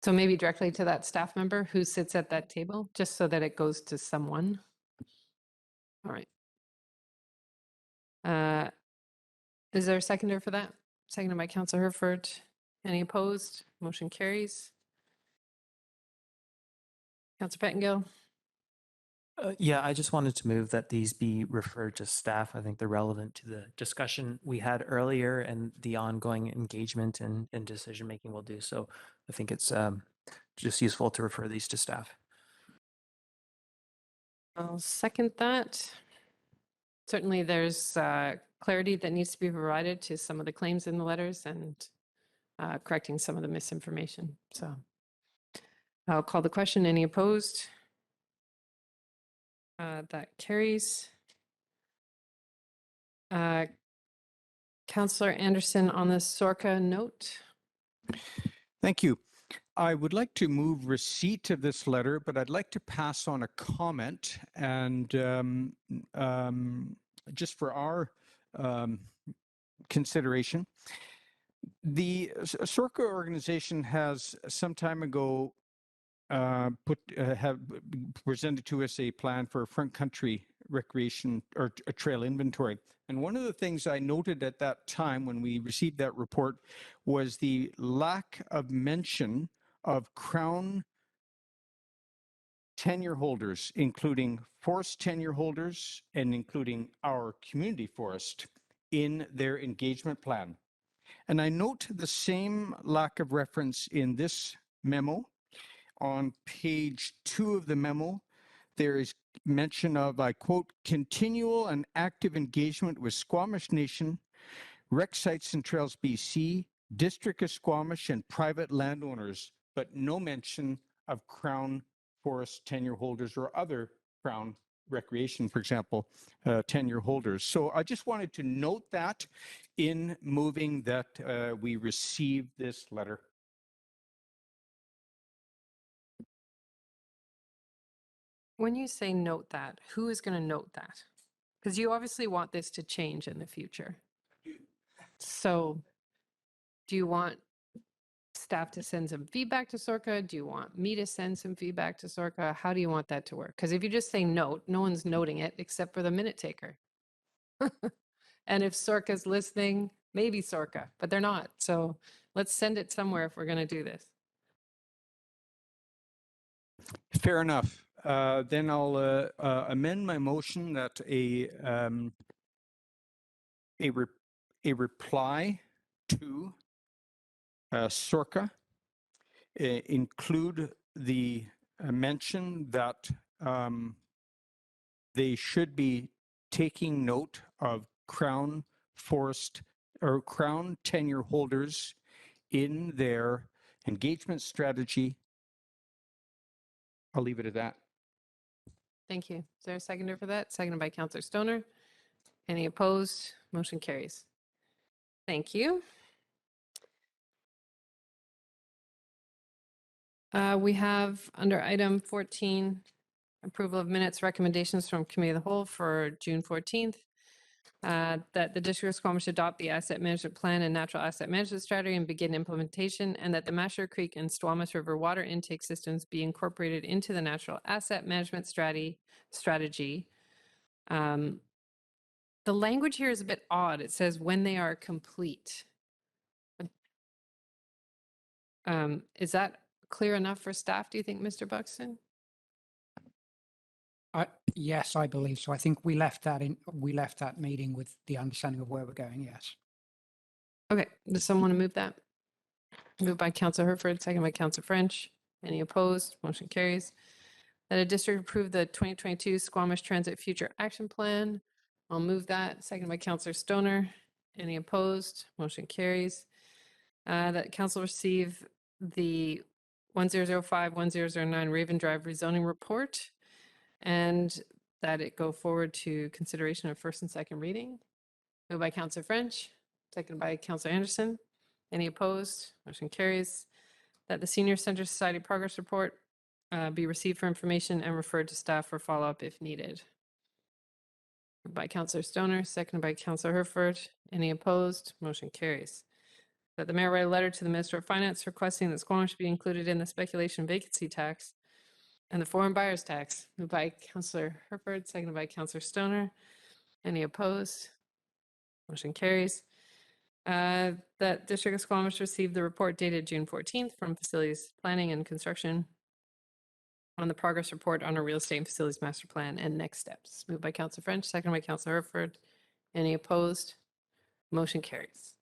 So maybe directly to that staff member who sits at that table, just so that it goes to someone. All right. Is there a seconder for that? Seconded by Councillor Herford. Any opposed? Motion carries. Councillor Pettingill. Yeah, I just wanted to move that these be referred to staff. I think they're relevant to the discussion we had earlier and the ongoing engagement and decision making we'll do. So I think it's just useful to refer these to staff. I'll second that. Certainly there's clarity that needs to be provided to some of the claims in the letters and correcting some of the misinformation. So I'll call the question. Any opposed? That carries. Councillor Anderson on the SORCA note. Thank you. I would like to move receipt of this letter, but I'd like to pass on a comment and just for our consideration. The SORCA organization has some time ago have presented to us a plan for a front country recreation or a trail inventory. And one of the things I noted at that time when we received that report was the lack of mention of Crown tenure holders, including forest tenure holders and including our community forest in their engagement plan. And I note the same lack of reference in this memo. On page 2 of the memo, there is mention of, I quote, continual and active engagement with Squamish Nation, Rec Sites and Trails BC, District of Squamish, and private landowners, but no mention of Crown Forest tenure holders or other Crown Recreation, for example, tenure holders. So I just wanted to note that in moving that we receive this letter. When you say note that, who is going to note that? Because you obviously want this to change in the future. So do you want staff to send some feedback to SORCA? Do you want me to send some feedback to SORCA? How do you want that to work? Because if you just say note, no one's noting it except for the minute taker. And if SORCA's listening, maybe SORCA, but they're not. So let's send it somewhere if we're going to do this. Fair enough. Then I'll amend my motion that a reply to SORCA include the mention that they should be taking note of Crown Forest or Crown tenure holders in their engagement strategy. I'll leave it at that. Thank you. Is there a seconder for that? Seconded by Councillor Stoner. Any opposed? Motion carries. Thank you. We have under item 14, approval of minutes recommendations from Committee of the Whole for June 14th. That the District of Squamish adopt the asset management plan and natural asset management strategy and begin implementation, and that the Masher Creek and Squamish River water intake systems be incorporated into the natural asset management strategy. The language here is a bit odd. It says when they are complete. Is that clear enough for staff, do you think, Mr. Buxton? Yes, I believe so. I think we left that meeting with the understanding of where we're going. Yes. Okay. Does someone want to move that? Moved by Councillor Herford, second by Councillor French. Any opposed? Motion carries. That a district approve the 2022 Squamish Transit Future Action Plan. I'll move that. Second by Councillor Stoner. Any opposed? Motion carries. That council receive the 1005-1009 Raven Drive rezoning report, and that it go forward to consideration of first and second reading. Moved by Councillor French, seconded by Councillor Anderson. Any opposed? Motion carries. That the Senior Center Society Progress Report be received for information and referred to staff for follow-up if needed. Moved by Counselor Stoner, seconded by Counselor Herford. Any opposed? Motion carries. That the mayor write a letter to the Minister of Finance requesting that Squamish be included in the speculation vacancy tax and the foreign buyers tax. Moved by Counselor Herford, seconded by Counselor Stoner. Any opposed? Motion carries. That District of Squamish received the report dated June 14th from Facilities Planning and Construction on the progress report on a real estate and facilities master plan and next steps. Moved by Counselor French, seconded by Counselor Herford. Any opposed? Motion carries.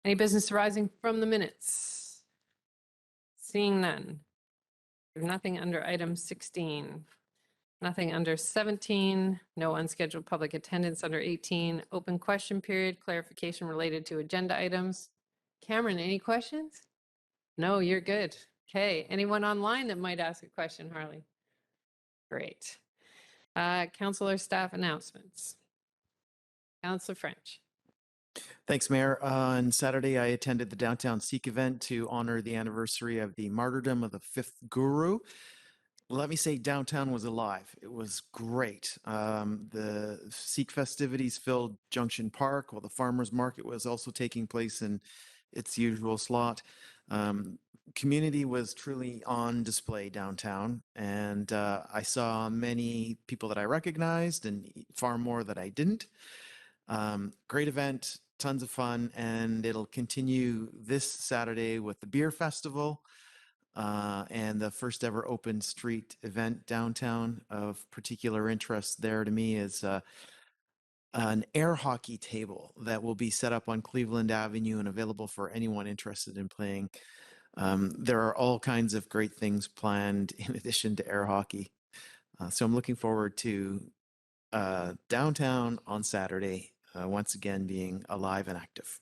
Any business arising from the minutes? Seeing none. There's nothing under item 16. Nothing under 17, no unscheduled public attendance under 18, open question period, clarification related to agenda items. Cameron, any questions? No, you're good. Okay, anyone online that might ask a question, Harley? Great. Councilor staff announcements. Councilor French. Thanks, Mayor. On Saturday, I attended the Downtown Sikh event to honor the anniversary of the martyrdom of the fifth guru. Let me say downtown was alive. It was great. The Sikh festivities filled Junction Park, while the farmers market was also taking place in its usual slot. Community was truly on display downtown, and I saw many people that I recognized and far more that I didn't. Great event, tons of fun, and it'll continue this Saturday with the beer festival. And the first ever open street event downtown. Of particular interest there to me is an air hockey table that will be set up on Cleveland Avenue and available for anyone interested in playing. There are all kinds of great things planned in addition to air hockey. So I'm looking forward to downtown on Saturday, once again being alive and active.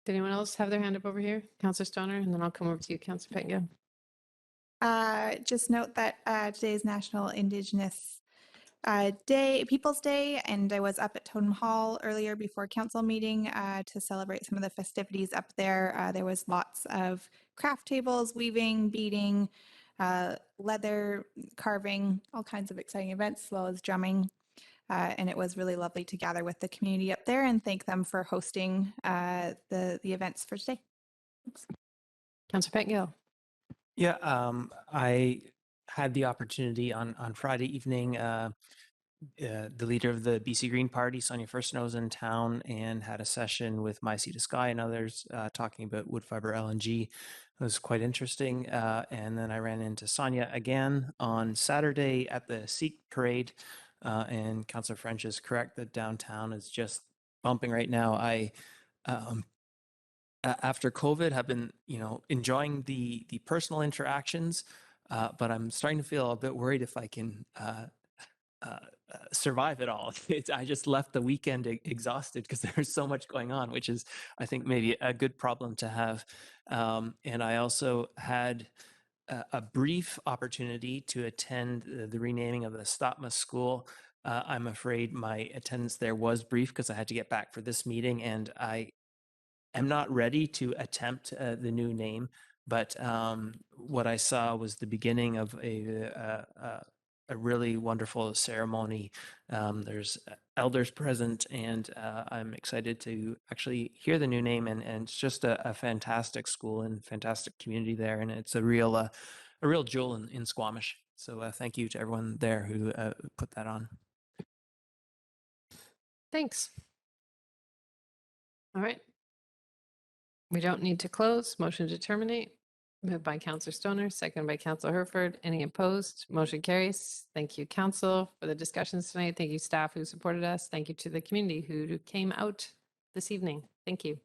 Did anyone else have their hand up over here? Councilor Stoner, and then I'll come over to you, Councilor Pettingill. Just note that today is National Indigenous People's Day, and I was up at Totem Hall earlier before council meeting to celebrate some of the festivities up there. There was lots of craft tables, weaving, beading, leather carving, all kinds of exciting events, as well as drumming. And it was really lovely to gather with the community up there and thank them for hosting the events for today. Thanks. Councilor Pettingill. Yeah, I had the opportunity on Friday evening. The leader of the BC Green Party, Sonia Furstenau, was in town and had a session with My Sea to Sky and others talking about wood fiber LNG. It was quite interesting. And then I ran into Sonia again on Saturday at the Sikh parade. And Councillor French is correct that downtown is just bumping right now. I after COVID have been, enjoying the personal interactions, but I'm starting to feel a bit worried if I can survive it all. I just left the weekend exhausted because there's so much going on, which is, I think, maybe a good problem to have. And I also had a brief opportunity to attend the renaming of the Stopma School. I'm afraid my attendance there was brief because I had to get back for this meeting, and I am not ready to attempt the new name. But what I saw was the beginning of a really wonderful ceremony. There's elders present, and I'm excited to actually hear the new name. And it's just a fantastic school and fantastic community there, and it's a real jewel in Squamish. So thank you to everyone there who put that on. Thanks. All right. We don't need to close. Motion to terminate. Moved by Councilor Stoner, seconded by Councilor Herford. Any opposed? Motion carries. Thank you, Council, for the discussions tonight. Thank you, staff who supported us. Thank you to the community who came out this evening. Thank you.